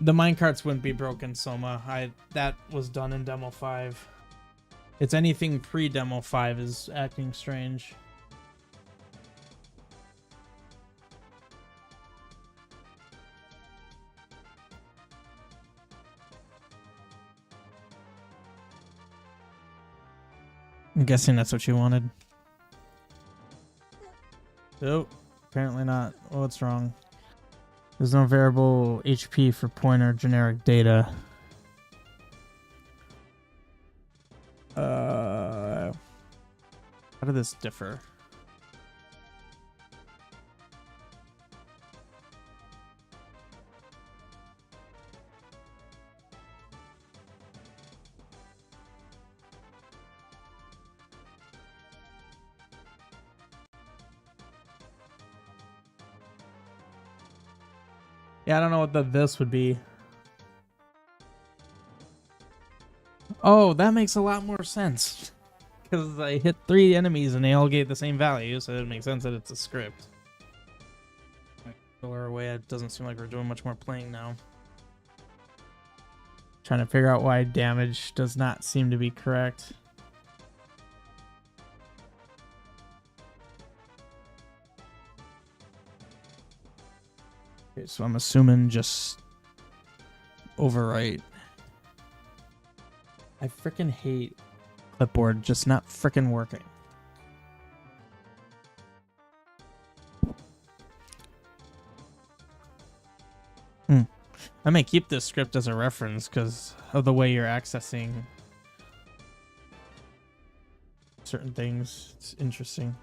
The minecarts wouldn't be broken, Soma. That was done in Demo 5. It's anything pre-Demo 5 is acting strange. I'm guessing that's what you wanted. Oh, apparently not. Oh, what's wrong? There's no variable HP for pointer generic data. How did this differ? Yeah, I don't know what this would be. Oh, that makes a lot more sense. Because I hit 3 enemies and they all gave the same value, so it makes sense that it's a script. Or away, it doesn't seem like we're doing much more playing now. Trying to figure out why damage does not seem to be correct. Okay, so I'm assuming just overwrite. I freaking hate clipboard just not freaking working. I may keep this script as a reference because of the way you're accessing certain things. It's interesting.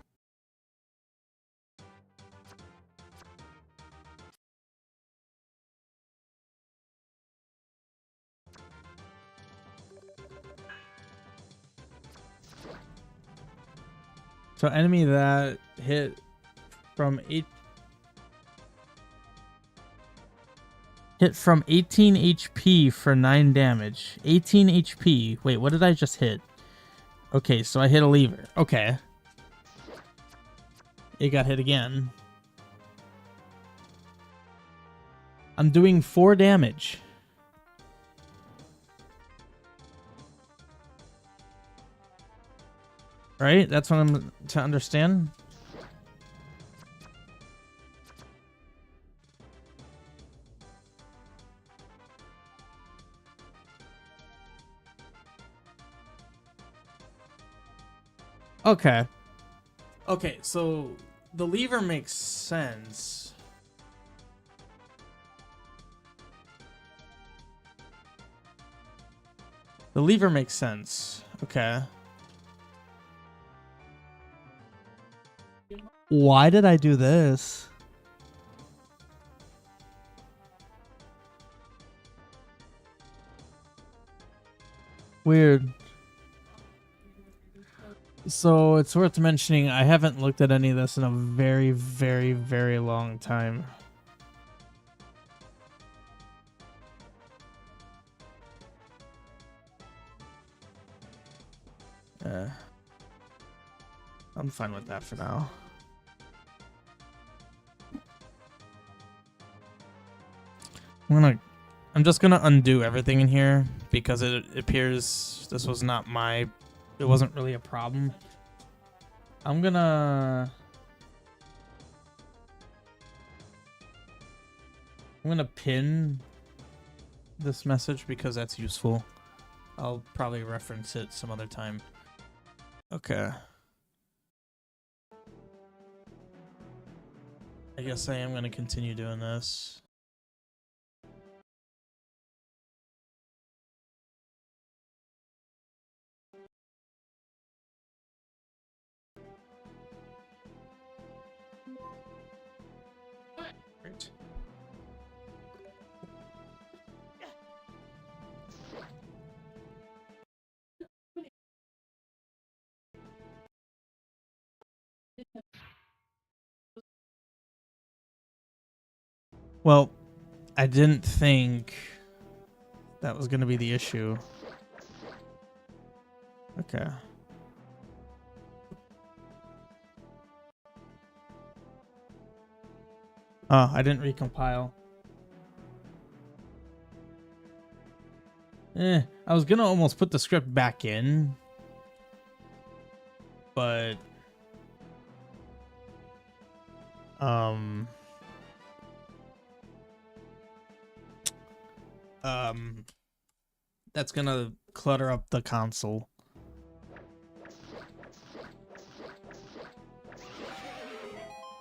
So enemy that hit from 18 HP for 9 damage. 18 HP. Wait, what did I just hit? Okay, so I hit a lever. Okay. It got hit again. I'm doing 4 damage. Right? That's what I'm to understand. Okay. Okay, so the lever makes sense. The lever makes sense. Okay. Why did I do this? Weird. So it's worth mentioning, I haven't looked at any of this in a very, very, very long time. I'm fine with that for now. I'm just gonna undo everything in here because it appears this was not it wasn't really a problem. I'm gonna pin this message because that's useful. I'll probably reference it some other time. Okay. I guess I am gonna continue doing this. Right. Well, I didn't think that was gonna be the issue. Okay. Oh, I didn't recompile. I was gonna almost put the script back in, but that's gonna clutter up the console.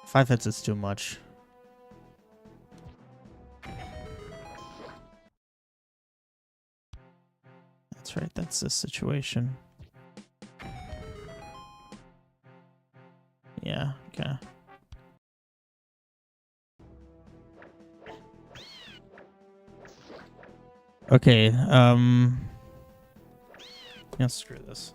Five hits is too much. That's right, that's the situation. Yeah, okay. Okay, yeah, screw this.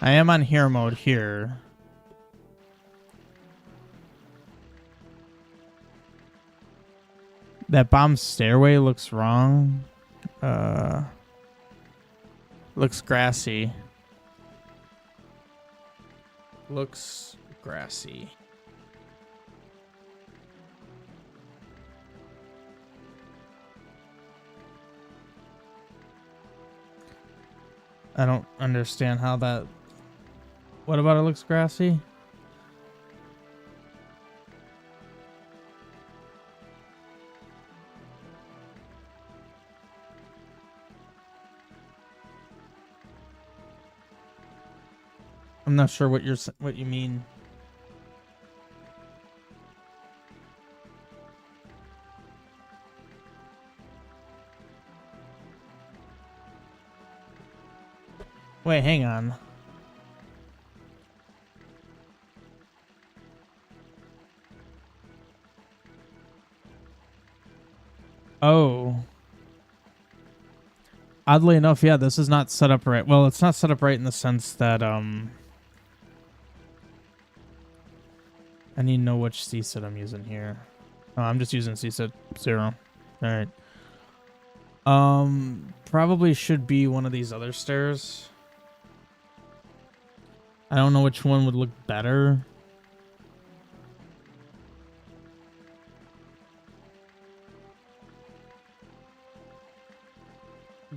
I am on hero mode here. That bomb stairway looks wrong. Looks grassy. Looks grassy. I don't understand how that... What about it looks grassy? I'm not sure what you mean. Wait, hang on. Oh. Oddly enough, yeah, this is not set up right. Well, it's not set up right in the sense that, I need to know which CSET I'm using here. Oh, I'm just using CSET 0. Alright. Probably should be one of these other stairs. I don't know which one would look better.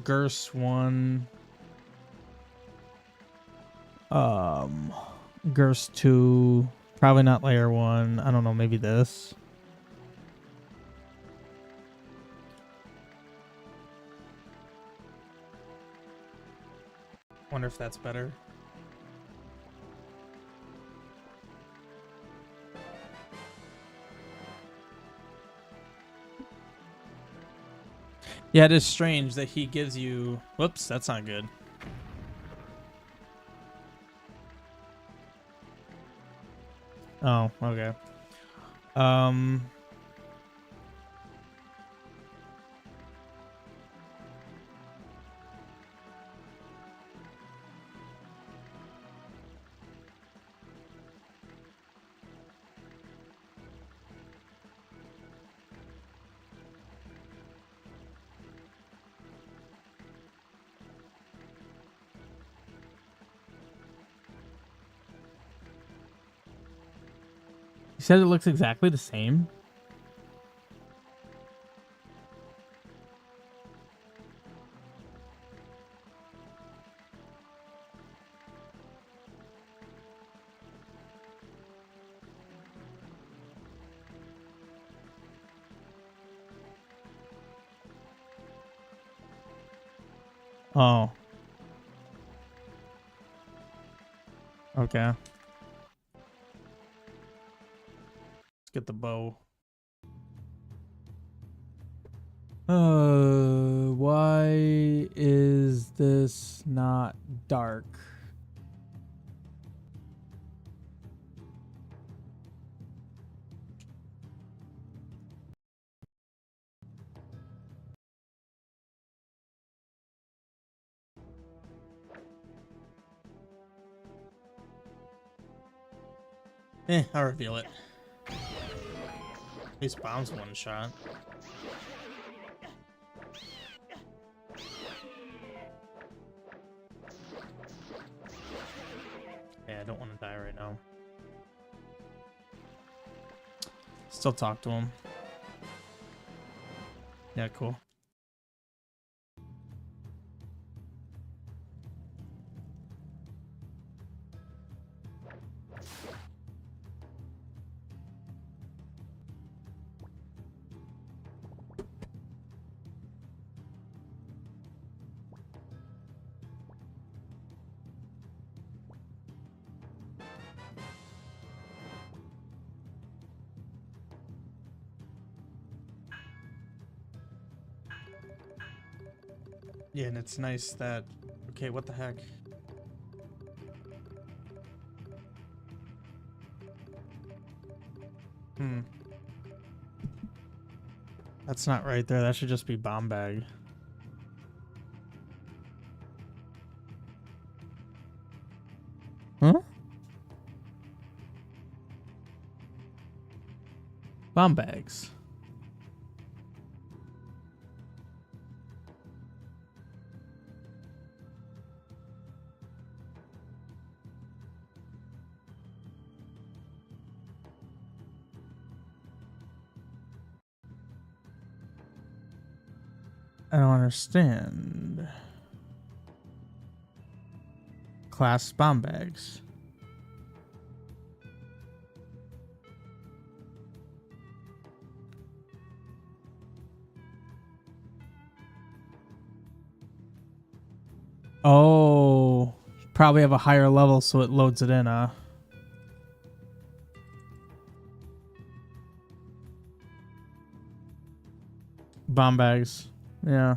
Gers 1. Gers 2. Probably not layer 1. I don't know, maybe this. Wonder if that's better. Yeah, it is strange that he gives you... Whoops, that's not good. Oh, okay. You said it looks exactly the same? Oh. Okay. Let's get the bow. Why is this not dark? I'll reveal it. At least bombs one shot. Yeah, I don't want to die right now. Still talk to him. Yeah, cool. Yeah, and it's nice that... Okay, what the heck? That's not right there. That should just be bomb bag. Huh? Bomb bags. I don't understand. Class bomb bags. Oh, probably have a higher level, so it loads it in, huh? Bomb bags. Yeah.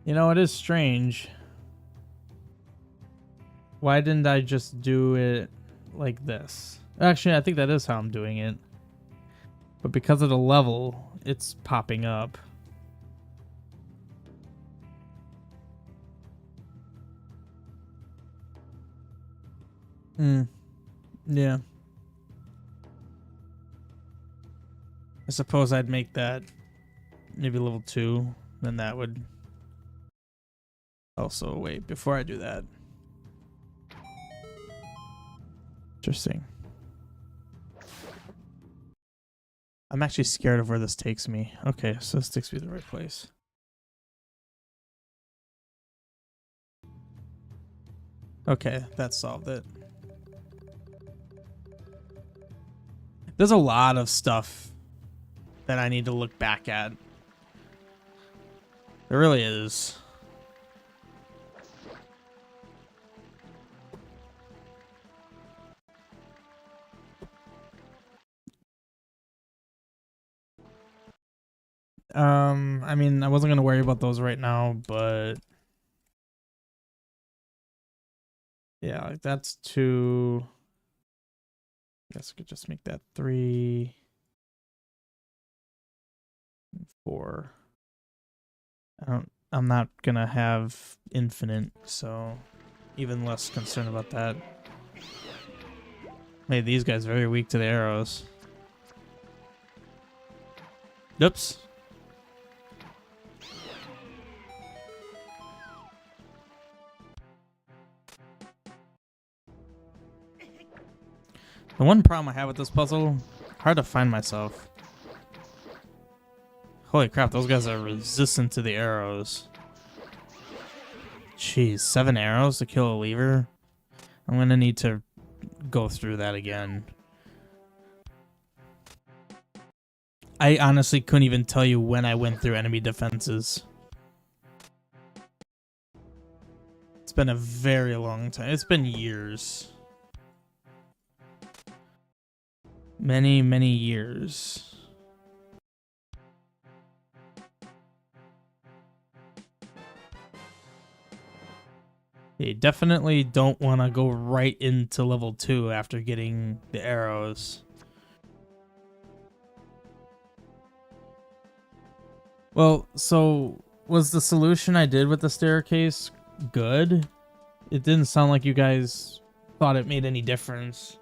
You know, it is strange. Why didn't I just do it like this? Actually, I think that is how I'm doing it. But because of the level, it's popping up. Hmm. Yeah. I suppose I'd make that maybe level 2. Then that would... Also, wait, before I do that. Interesting. I'm actually scared of where this takes me. Okay, so this takes me to the right place. Okay, that solved it. There's a lot of stuff that I need to look back at. There really is. I mean, I wasn't gonna worry about those right now, but yeah, like that's 2. I guess I could just make that 3, 4. I'm not gonna have infinite, so even less concerned about that. Made these guys very weak to the arrows. Oops. The one problem I have with this puzzle, hard to find myself. Holy crap, those guys are resistant to the arrows. Jeez, 7 arrows to kill a lever? I'm gonna need to go through that again. I honestly couldn't even tell you when I went through enemy defenses. It's been a very long time. It's been years. Many, many years. You definitely don't want to go right into level 2 after getting the arrows. Well, so was the solution I did with the staircase good? It didn't sound like you guys thought it made any difference.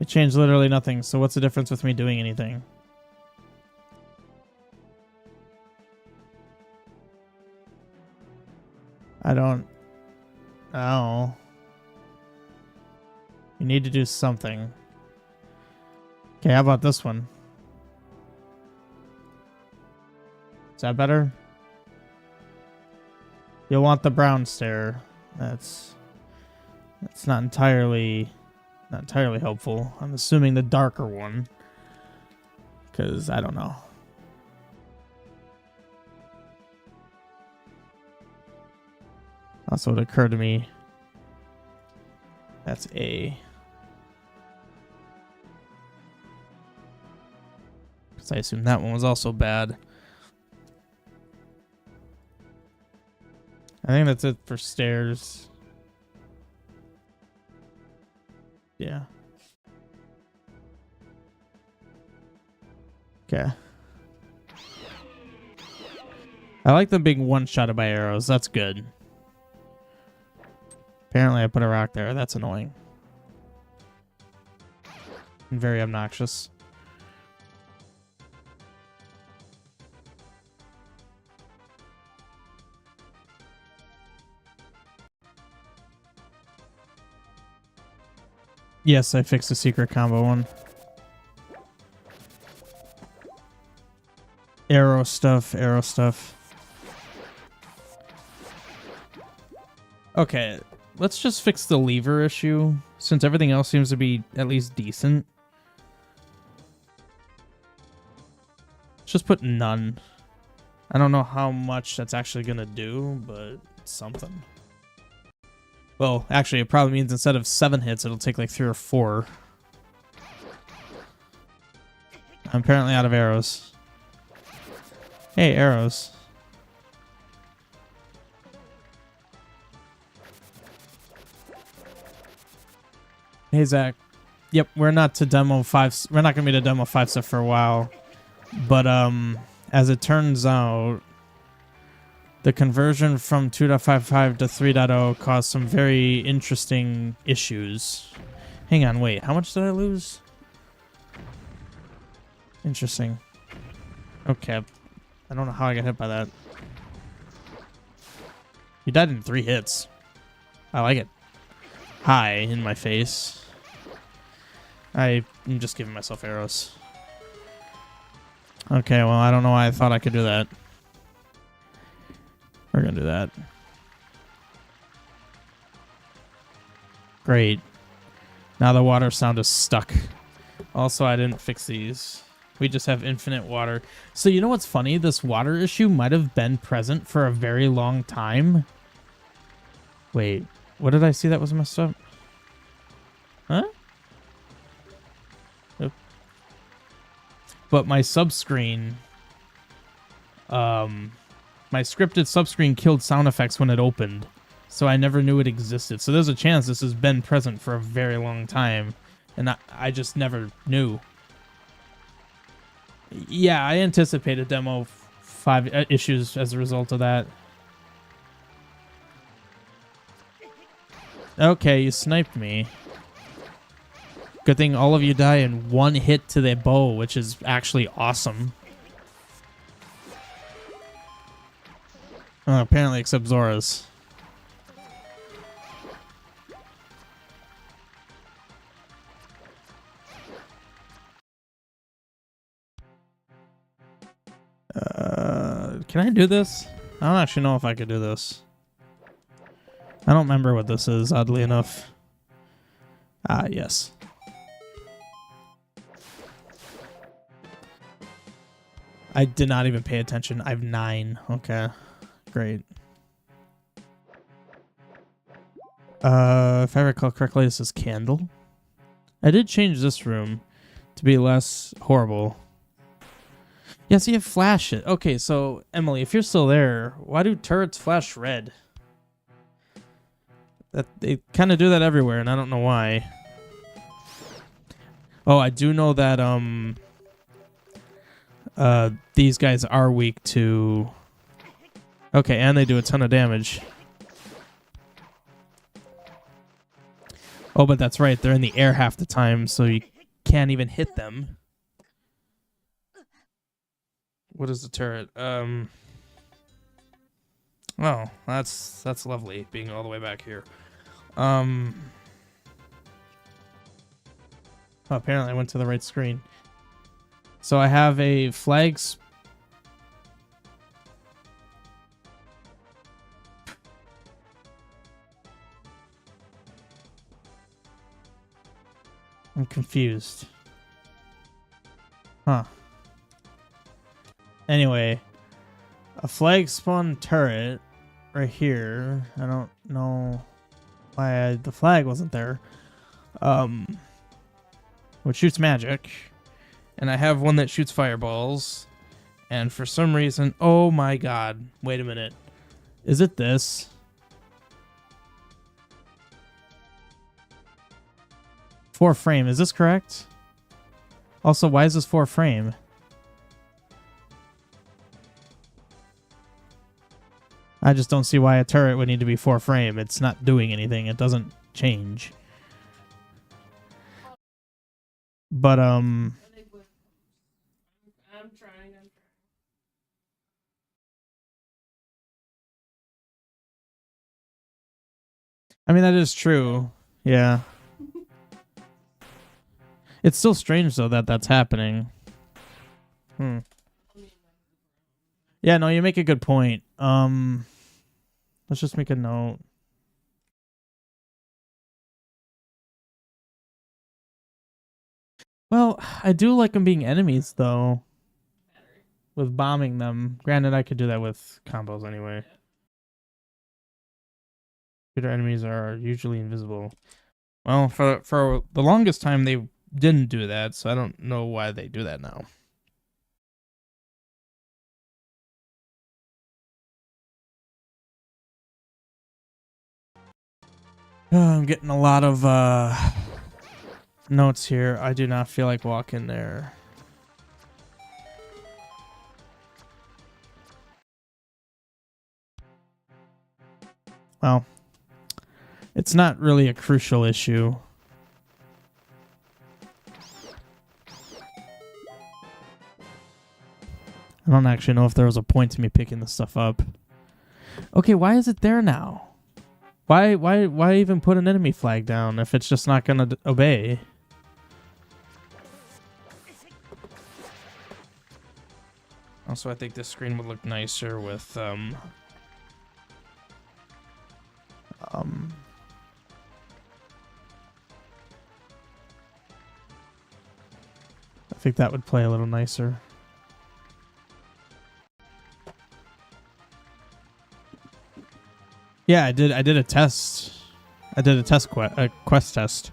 It changed literally nothing, so what's the difference with me doing anything? I don't... Oh. You need to do something. Okay, how about this one? Is that better? You'll want the brown stair. That's not entirely helpful. I'm assuming the darker one, because I don't know. Also, it occurred to me that's A. Because I assume that one was also bad. I think that's it for stairs. Yeah. Okay. I like them being one-shotted by arrows. That's good. Apparently I put a rock there. That's annoying. And very obnoxious. Yes, I fixed the secret combo one. Arrow stuff, arrow stuff. Okay, let's just fix the lever issue, since everything else seems to be at least decent. Let's just put none. I don't know how much that's actually gonna do, but it's something. Well, actually, it probably means instead of 7 hits, it'll take like 3 or 4. I'm apparently out of arrows. Hey, arrows. Hey, Zach. Yep, we're not to demo 5. We're not going to be to demo 5 stuff for a while. But, as it turns out, the conversion from 2.55 to 3.0 caused some very interesting issues. Hang on, wait. How much did I lose? Interesting. Okay. I don't know how I got hit by that. You died in 3 hits. I like it. Hi, in my face. I'm just giving myself arrows. Okay, well, I don't know why I thought I could do that. We're gonna do that. Great. Now the water sound is stuck. Also, I didn't fix these. We just have infinite water. So you know what's funny? This water issue might have been present for a very long time. Wait, what did I see that was messed up? Huh? Nope. But my subscreen, my scripted subscreen killed sound effects when it opened. So I never knew it existed. So there's a chance this has been present for a very long time. And I just never knew. Yeah, I anticipated demo 5 issues as a result of that. Okay, you sniped me. Good thing all of you die in 1 hit to the bow, which is actually awesome. Apparently except Zora's. Can I do this? I don't actually know if I could do this. I don't remember what this is, oddly enough. Ah, yes. I did not even pay attention. I have 9. Okay. Great. If I recall correctly, this is Candle. I did change this room to be less horrible. Yes, you have flash it. Okay, so Emily, if you're still there, why do turrets flash red? That they kind of do that everywhere, and I don't know why. Oh, I do know that these guys are weak to. Okay, and they do a ton of damage. Oh, but that's right. They're in the air half the time, so you can't even hit them. What is the turret? Oh, that's lovely, being all the way back here. Oh, apparently I went to the right screen. So I have a flags. I'm confused. Huh. Anyway, a flag spawn turret right here. I don't know why the flag wasn't there. Which shoots magic. And I have one that shoots fireballs. And for some reason, oh my god. Wait a minute. Is it this? Four frame, is this correct? Also, why is this 4 frame? I just don't see why a turret would need to be 4 frame. It's not doing anything. It doesn't change. But, I'm trying. I mean, that is true. Yeah. It's still strange though that that's happening. Yeah, no, you make a good point. Let's just make a note. Well, I do like them being enemies though. With bombing them. Granted, I could do that with combos anyway. Computer enemies are usually invisible. Well, for the longest time they didn't do that, so I don't know why they do that now. I'm getting a lot of notes here. I do not feel like walking there. Well, it's not really a crucial issue. I don't actually know if there was a point to me picking this stuff up. Okay, why is it there now? Why even put an enemy flag down if it's just not gonna obey? Also, I think this screen would look nicer with I think that would play a little nicer. Yeah, I did a test. I did a quest test.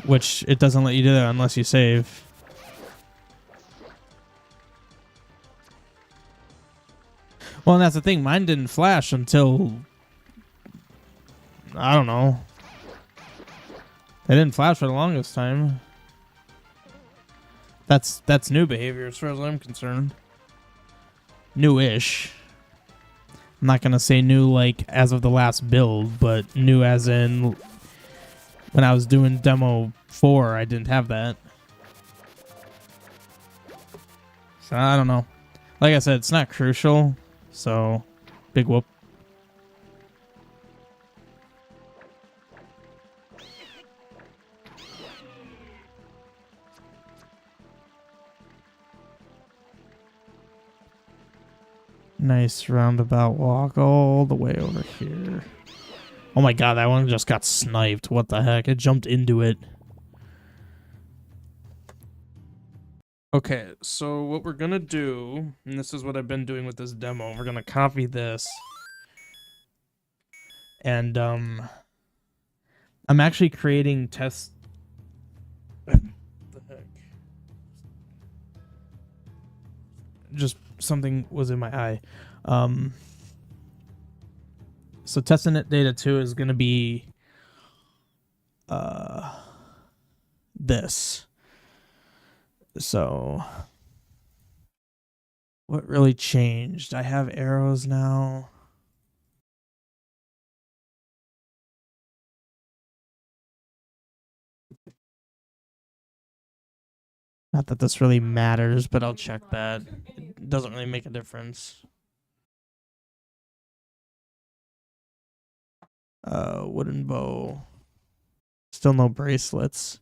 Which it doesn't let you do that unless you save. Well, and that's the thing. Mine didn't flash until I don't know. They didn't flash for the longest time. That's new behavior as far as I'm concerned. New-ish. I'm not gonna say new like as of the last build, but new as in when I was doing demo 4, I didn't have that. So I don't know. Like I said, it's not crucial, so big whoop. Nice roundabout walk all the way over here. Oh my god, that one just got sniped. What the heck? It jumped into it. Okay, so what we're gonna do, and this is what I've been doing with this demo, we're gonna copy this. And I'm actually creating tests. What the heck? Just something was in my eye. So testnet data 2 is going to be this. So what really changed? I have arrows now. Not that this really matters, but I'll check that. It doesn't really make a difference. Wooden bow. Still no bracelets.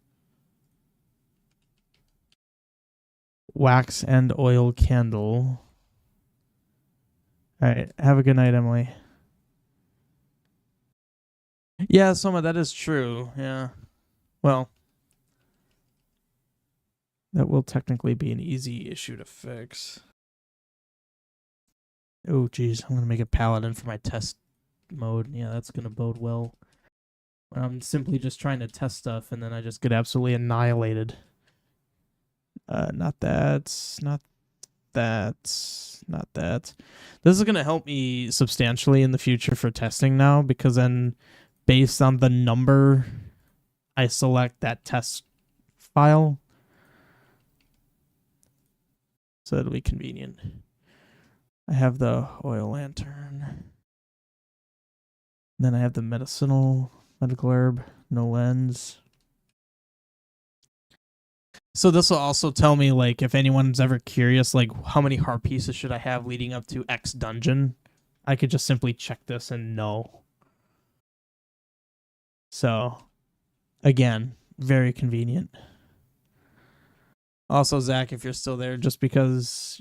Wax and oil candle. Alright, have a good night, Emily. Yeah, Soma, that is true. Yeah. Well, that will technically be an easy issue to fix. Oh, geez. I'm going to make a paladin for my test mode. Yeah, that's going to bode well. I'm simply just trying to test stuff, and then I just get absolutely annihilated. Not that. Not that. Not that. This is going to help me substantially in the future for testing now, because then based on the number I select that test file. So that'll be convenient. I have the oil lantern. Then I have the medical herb, no lens. So this will also tell me, like, if anyone's ever curious, like, how many heart pieces should I have leading up to X dungeon? I could just simply check this and know. So, again, Very convenient. Also, Zach, if you're still there, just because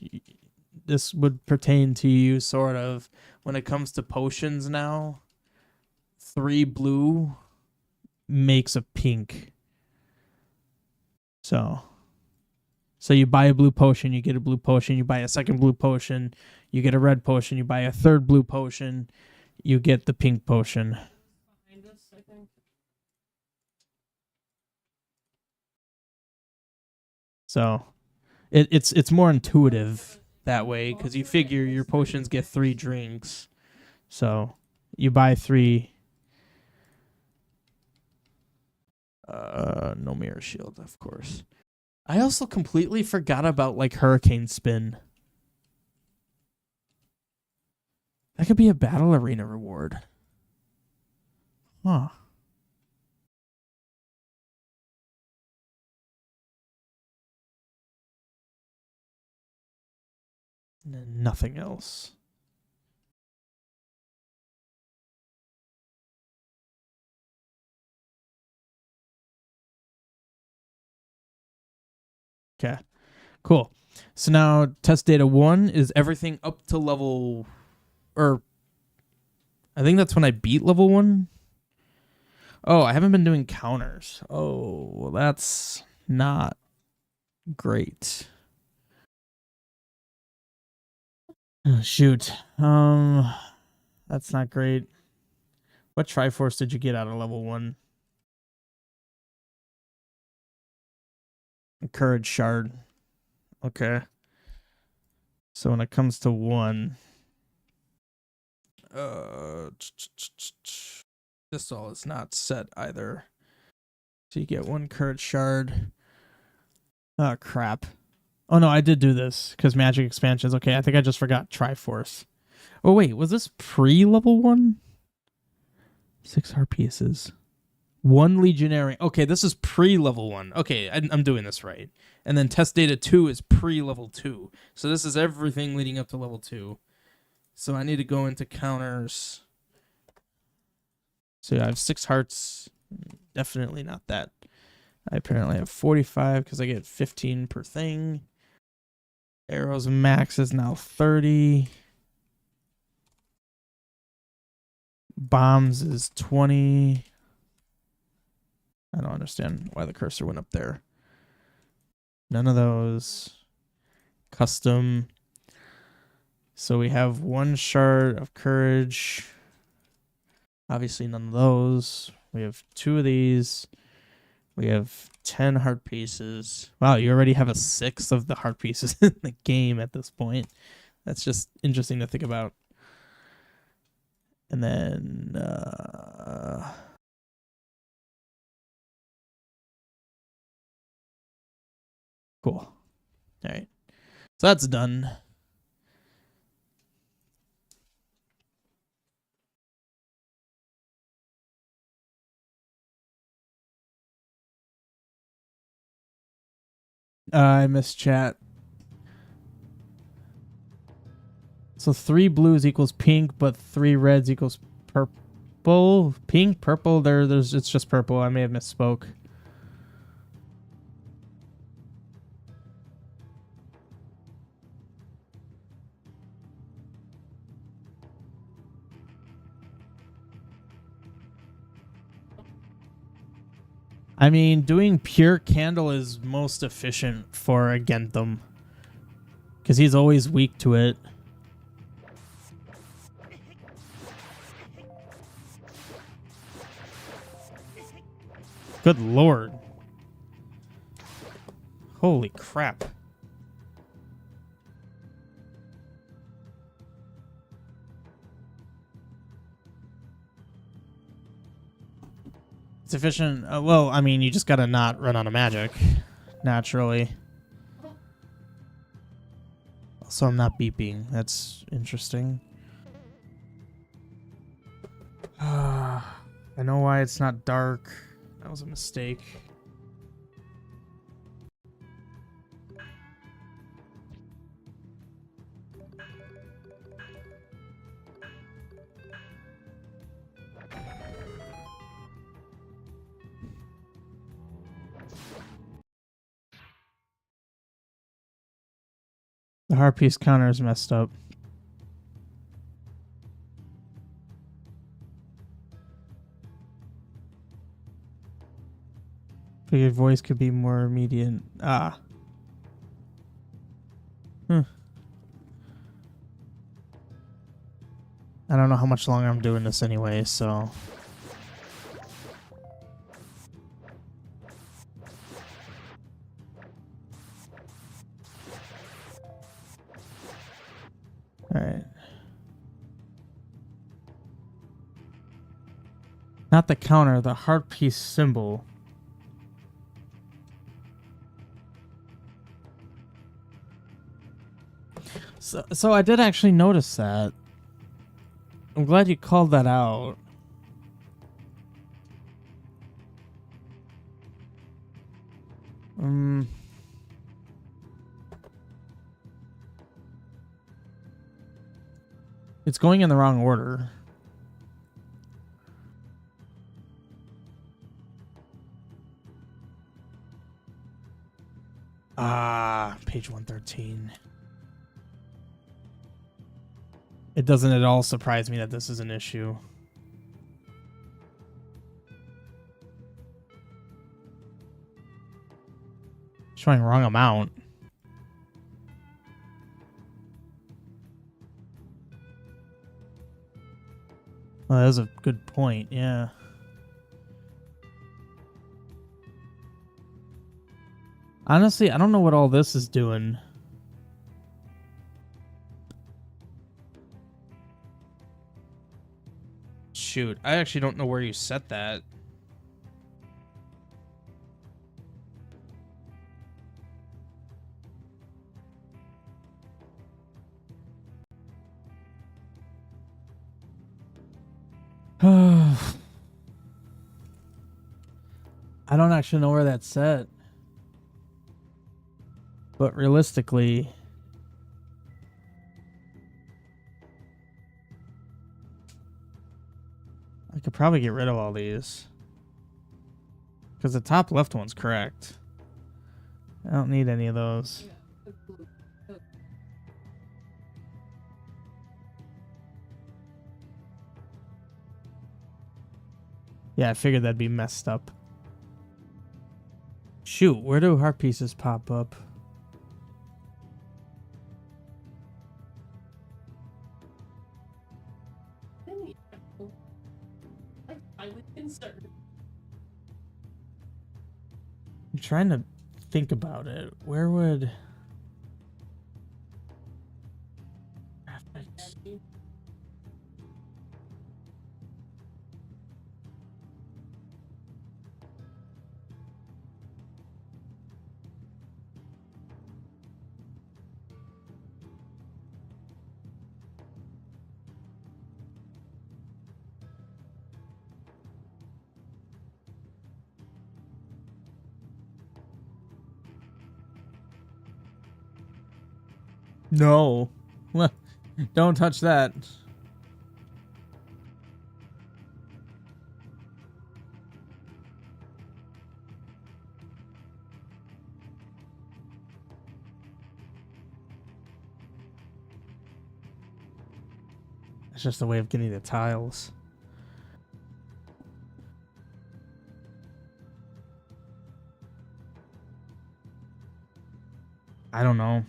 this would pertain to you, sort of, when it comes to potions now, 3 blue makes a pink. So you buy a blue potion, you get a blue potion. You buy a second blue potion, you get a red potion. You buy a third blue potion, you get the pink potion. Behind us, I think. So it's more intuitive that way because you figure your potions get 3 drinks. So you buy 3. No mirror shield, of course. I also completely forgot about like Hurricane Spin. That could be a battle arena reward. Huh. Nothing else. Okay. Cool. So now test data 1 is everything up to level, or I think that's when I beat level 1. Oh, I haven't been doing counters. Oh, well, that's not great. Oh, shoot. That's not great. What Triforce did you get out of level 1? Courage Shard. Okay. So when it comes to 1, this all is not set either. So you get 1 Courage Shard. Oh, crap. Oh, no, I did do this because magic expansions. Okay, I think I just forgot Triforce. Oh, wait, was this pre-level 1? 6 heart pieces. 1 Legionary. Okay, this is pre-level 1. Okay, I'm doing this right. And then test data 2 is pre-level 2. So this is everything leading up to level 2. So I need to go into counters. So yeah, I have 6 hearts. Definitely not that. I apparently have 45 because I get 15 per thing. Arrows max is now 30. Bombs is 20. I don't understand why the cursor went up there. None of those. Custom. So we have 1 shard of courage. Obviously none of those. We have 2 of these. We have 10 heart pieces. Wow, you already have a 6th of the heart pieces in the game at this point. That's just interesting to think about. And then cool. All right. So that's done. I missed chat. So 3 blues equals pink, but 3 reds equals purple. Pink, purple. There's it's just purple. I may have misspoke. I mean, doing pure candle is most efficient for a Gentham. Because he's always weak to it. Good lord. Holy crap. It's efficient. Well, I mean, you just gotta not run out of magic. Naturally. Also, I'm not beeping. That's interesting. I know why it's not dark. That was a mistake. The heart piece counter is messed up. Figured voice could be more immediate. Ah. I don't know how much longer I'm doing this anyway, so... Alright. Not the counter, the heart piece symbol. So I did actually notice that. I'm glad you called that out. It's going in the wrong order. Ah, page 113. It doesn't at all surprise me that this is an issue. Showing wrong amount. Well, that was a good point, yeah. Honestly, I don't know what all this is doing. Shoot, I actually don't know where you set that. I don't actually know where that's set. But realistically... I could probably get rid of all these. Because the top left one's correct. I don't need any of those. Yeah, I figured that'd be messed up. Shoot, where do heart pieces pop up? I'm trying to think about it. Where would... No. Don't touch that. It's just a way of getting the tiles. I don't know.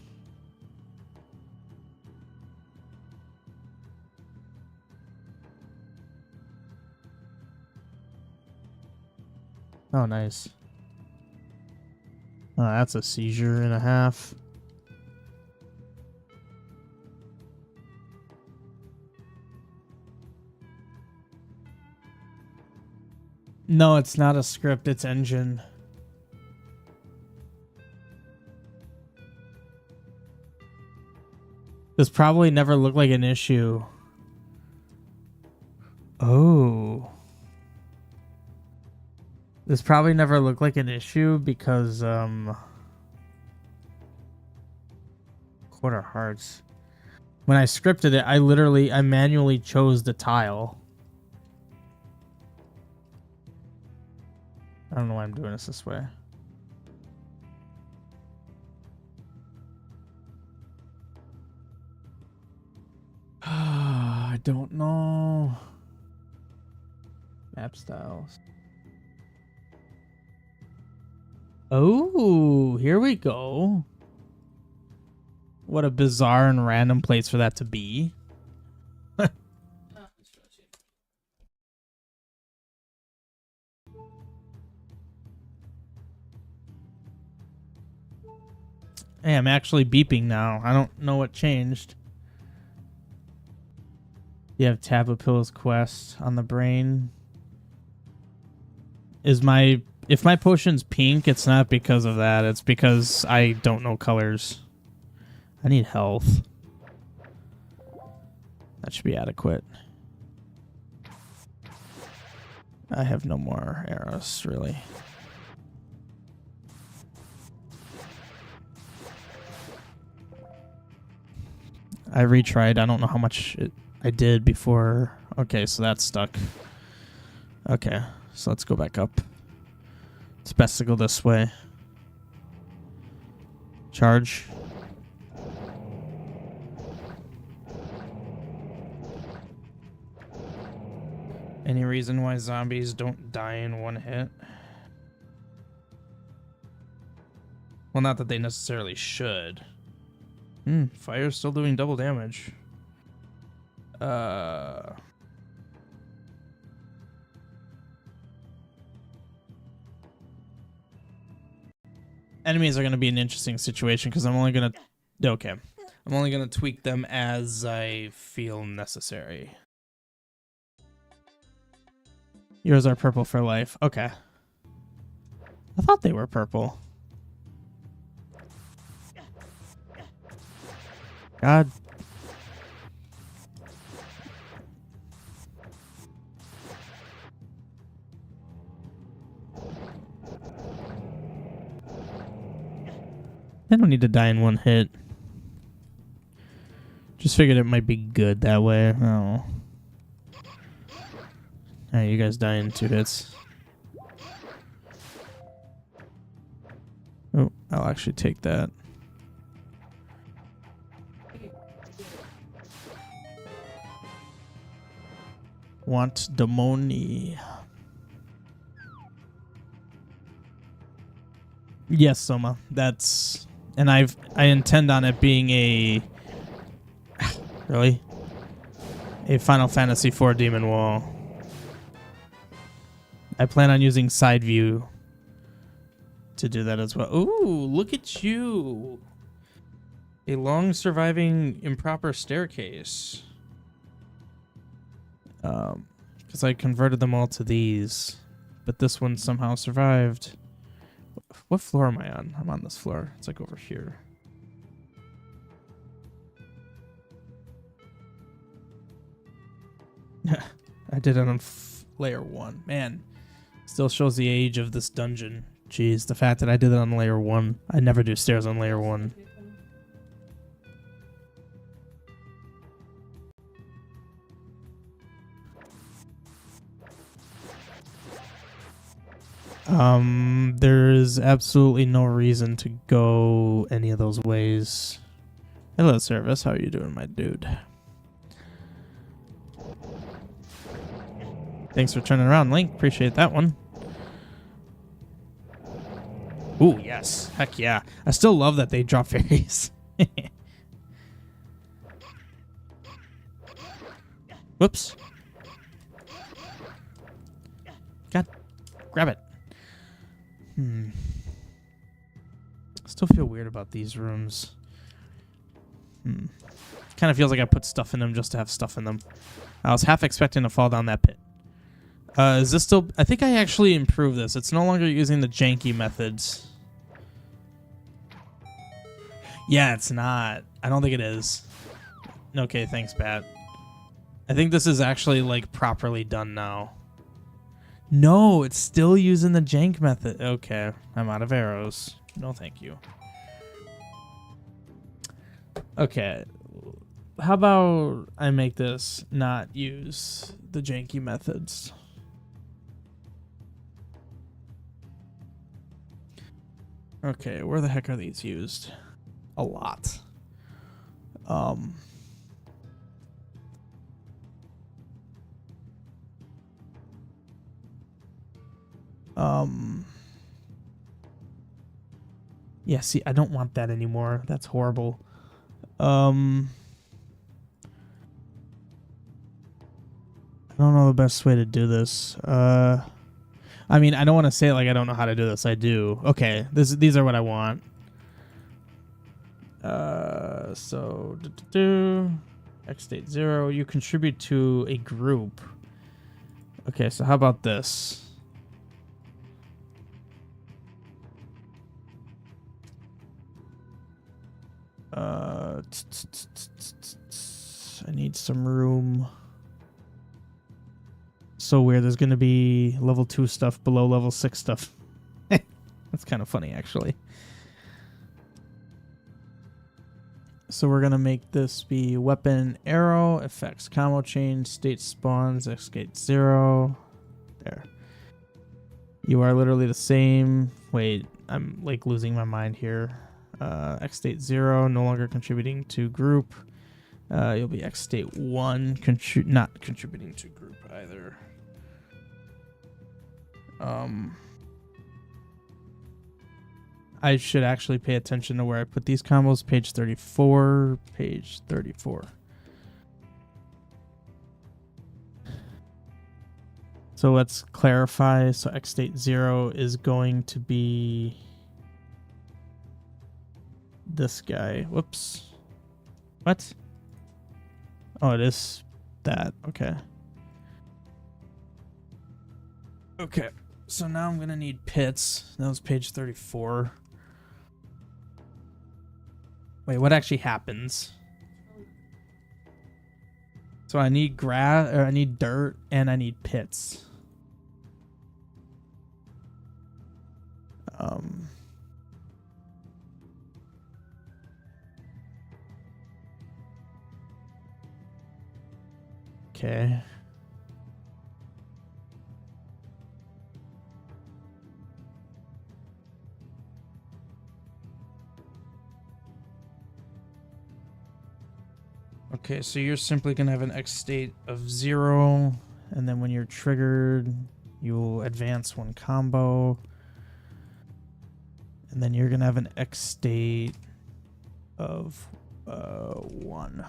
Oh, nice. Oh, that's a seizure and a half. No, it's not a script, it's engine. This probably never looked like an issue. Oh. This probably never looked like an issue because, quarter hearts. When I scripted it, I manually chose the tile. I don't know why I'm doing this way. I don't know. Map styles. Oh, here we go. What a bizarre and random place for that to be. Hey, I'm actually beeping now. I don't know what changed. You have Taboo Pillow's quest on the brain. If my potion's pink, it's not because of that. It's because I don't know colors. I need health. That should be adequate. I have no more arrows, really. I retried. I don't know how much I did before. Okay, so that's stuck. Okay, so let's go back up. It's best to go this way. Charge. Any reason why zombies don't die in one hit? Well, not that they necessarily should. Fire's still doing double damage. Enemies are going to be an interesting situation because I'm only going to... Okay. I'm only going to tweak them as I feel necessary. Yours are purple for life. Okay. I thought they were purple. God. I don't need to die in one hit. Just figured it might be good that way. Oh. Alright, you guys die in 2 hits. Oh, I'll actually take that. Want the money. Yes, Soma. That's... And I intend on it being a... Really? A Final Fantasy IV Demon Wall. I plan on using side view to do that as well. Ooh, look at you. A long surviving improper staircase. Because I converted them all to these, but this one somehow survived. What floor am I on? I'm on this floor. It's like over here. I did it on layer 1. Man, still shows the age of this dungeon. Jeez, the fact that I did it on layer 1. I never do stairs on layer 1. There's absolutely no reason to go any of those ways. Hello, Service. How are you doing, my dude? Thanks for turning around, Link. Appreciate that one. Ooh, yes. Heck yeah. I still love that they drop fairies. Whoops. God, grab it. Still feel weird about these rooms. Kind of feels like I put stuff in them just to have stuff in them. I was half expecting to fall down that pit. Is this still... I think I actually improved this. It's no longer using the janky methods. Yeah, it's not. I don't think it is. Okay, thanks, Pat. I think this is actually, like, properly done now. No, it's still using the jank method. Okay, I'm out of arrows. No, thank you. Okay, how about I make this not use the janky methods? Okay, where the heck are these used? A lot. Yeah, see, I don't want that anymore. That's horrible. I don't know the best way to do this. I mean, I don't want to say like I don't know how to do this. I do. Okay, these are what I want. So X state 0. You contribute to a group. Okay, so how about this? I need some room. So weird. There's going to be level 2 stuff below level 6 stuff. That's kind of funny, actually. So we're going to make this be weapon, arrow, effects, combo change, state spawns, X state 0. There. You are literally the same. Wait, I'm like losing my mind here. X state 0, no longer contributing to group. You'll be X state 1, not contributing to group either. I should actually pay attention to where I put these combos. Page 34, page 34. So let's clarify. So X state 0 is going to be this guy. Whoops. What? Oh, it is that. Okay. Okay. So now I'm going to need pits. That was page 34. Wait, what actually happens? So I need grass, or I need dirt, and I need pits. Okay. Okay, so you're simply going to have an X state of 0, and then when you're triggered, you'll advance 1 combo. And then you're going to have an X state of 1.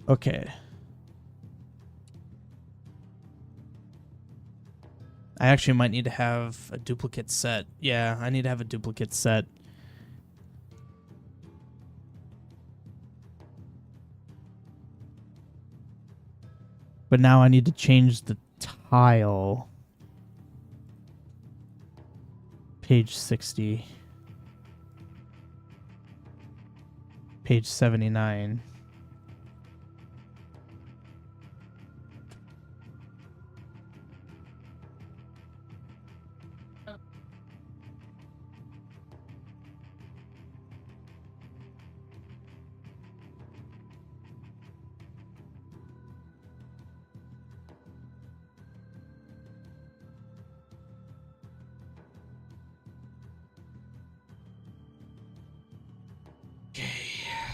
Okay. I actually might need to have a duplicate set. Yeah, I need to have a duplicate set. But now I need to change the tile. Page 60. Page 79.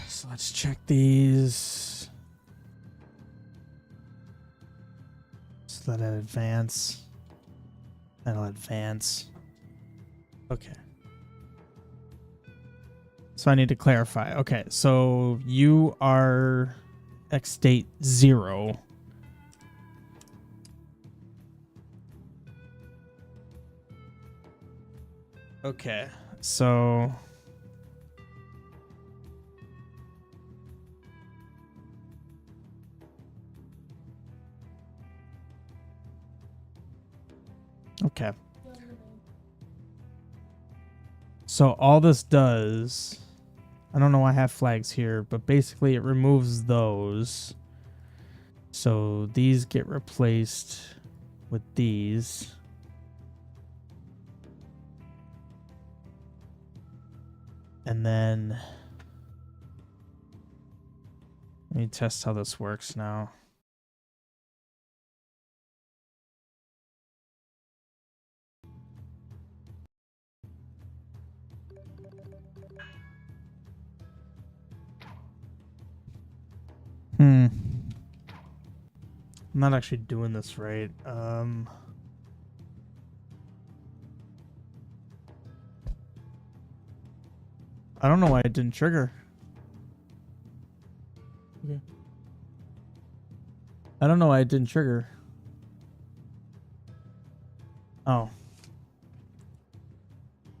So let's check these. So let it advance. That'll advance. Okay. So I need to clarify. Okay, so you are X state 0. Okay, so okay. So all this does, I don't know why I have flags here, but basically it removes those. So these get replaced with these. And then let me test how this works now. I'm not actually doing this right. I don't know why it didn't trigger. Okay. I don't know why it didn't trigger. Oh.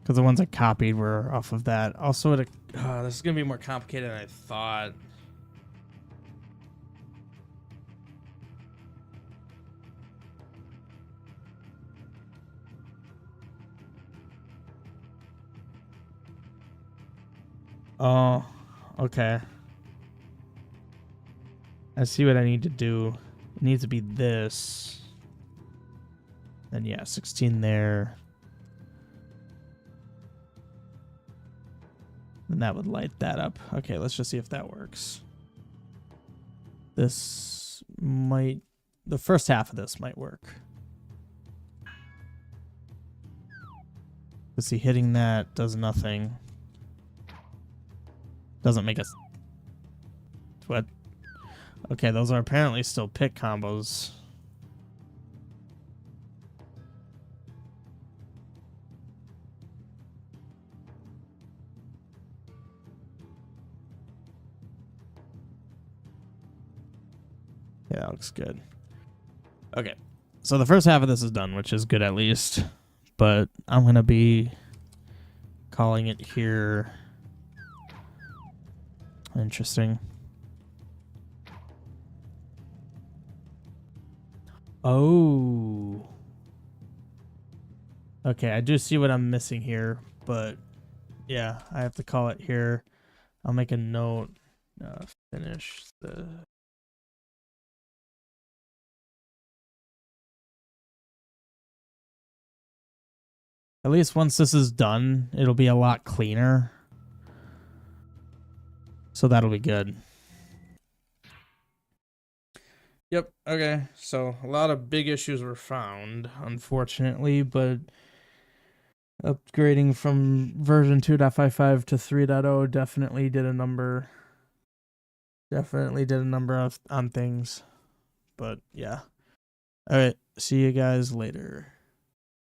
Because the ones I copied were off of that. Also, this is going to be more complicated than I thought. Oh, okay. I see what I need to do. It needs to be this. Then yeah, 16 there. And that would light that up. Okay, let's just see if that works. This might... The first half of this might work. Let's see, hitting that does nothing. Doesn't make us... What? Okay, those are apparently still pick combos. Yeah, that looks good. Okay, so the first half of this is done, which is good at least. But I'm going to be calling it here. Interesting. Oh. Okay, I do see what I'm missing here, but yeah, I have to call it here. I'll make a note. Finish the... At least once this is done, it'll be a lot cleaner. So that'll be good. Yep, okay. So a lot of big issues were found, unfortunately, but upgrading from version 2.55 to 3.0 definitely did a number. Definitely did a number on things. But yeah. All right, see you guys later.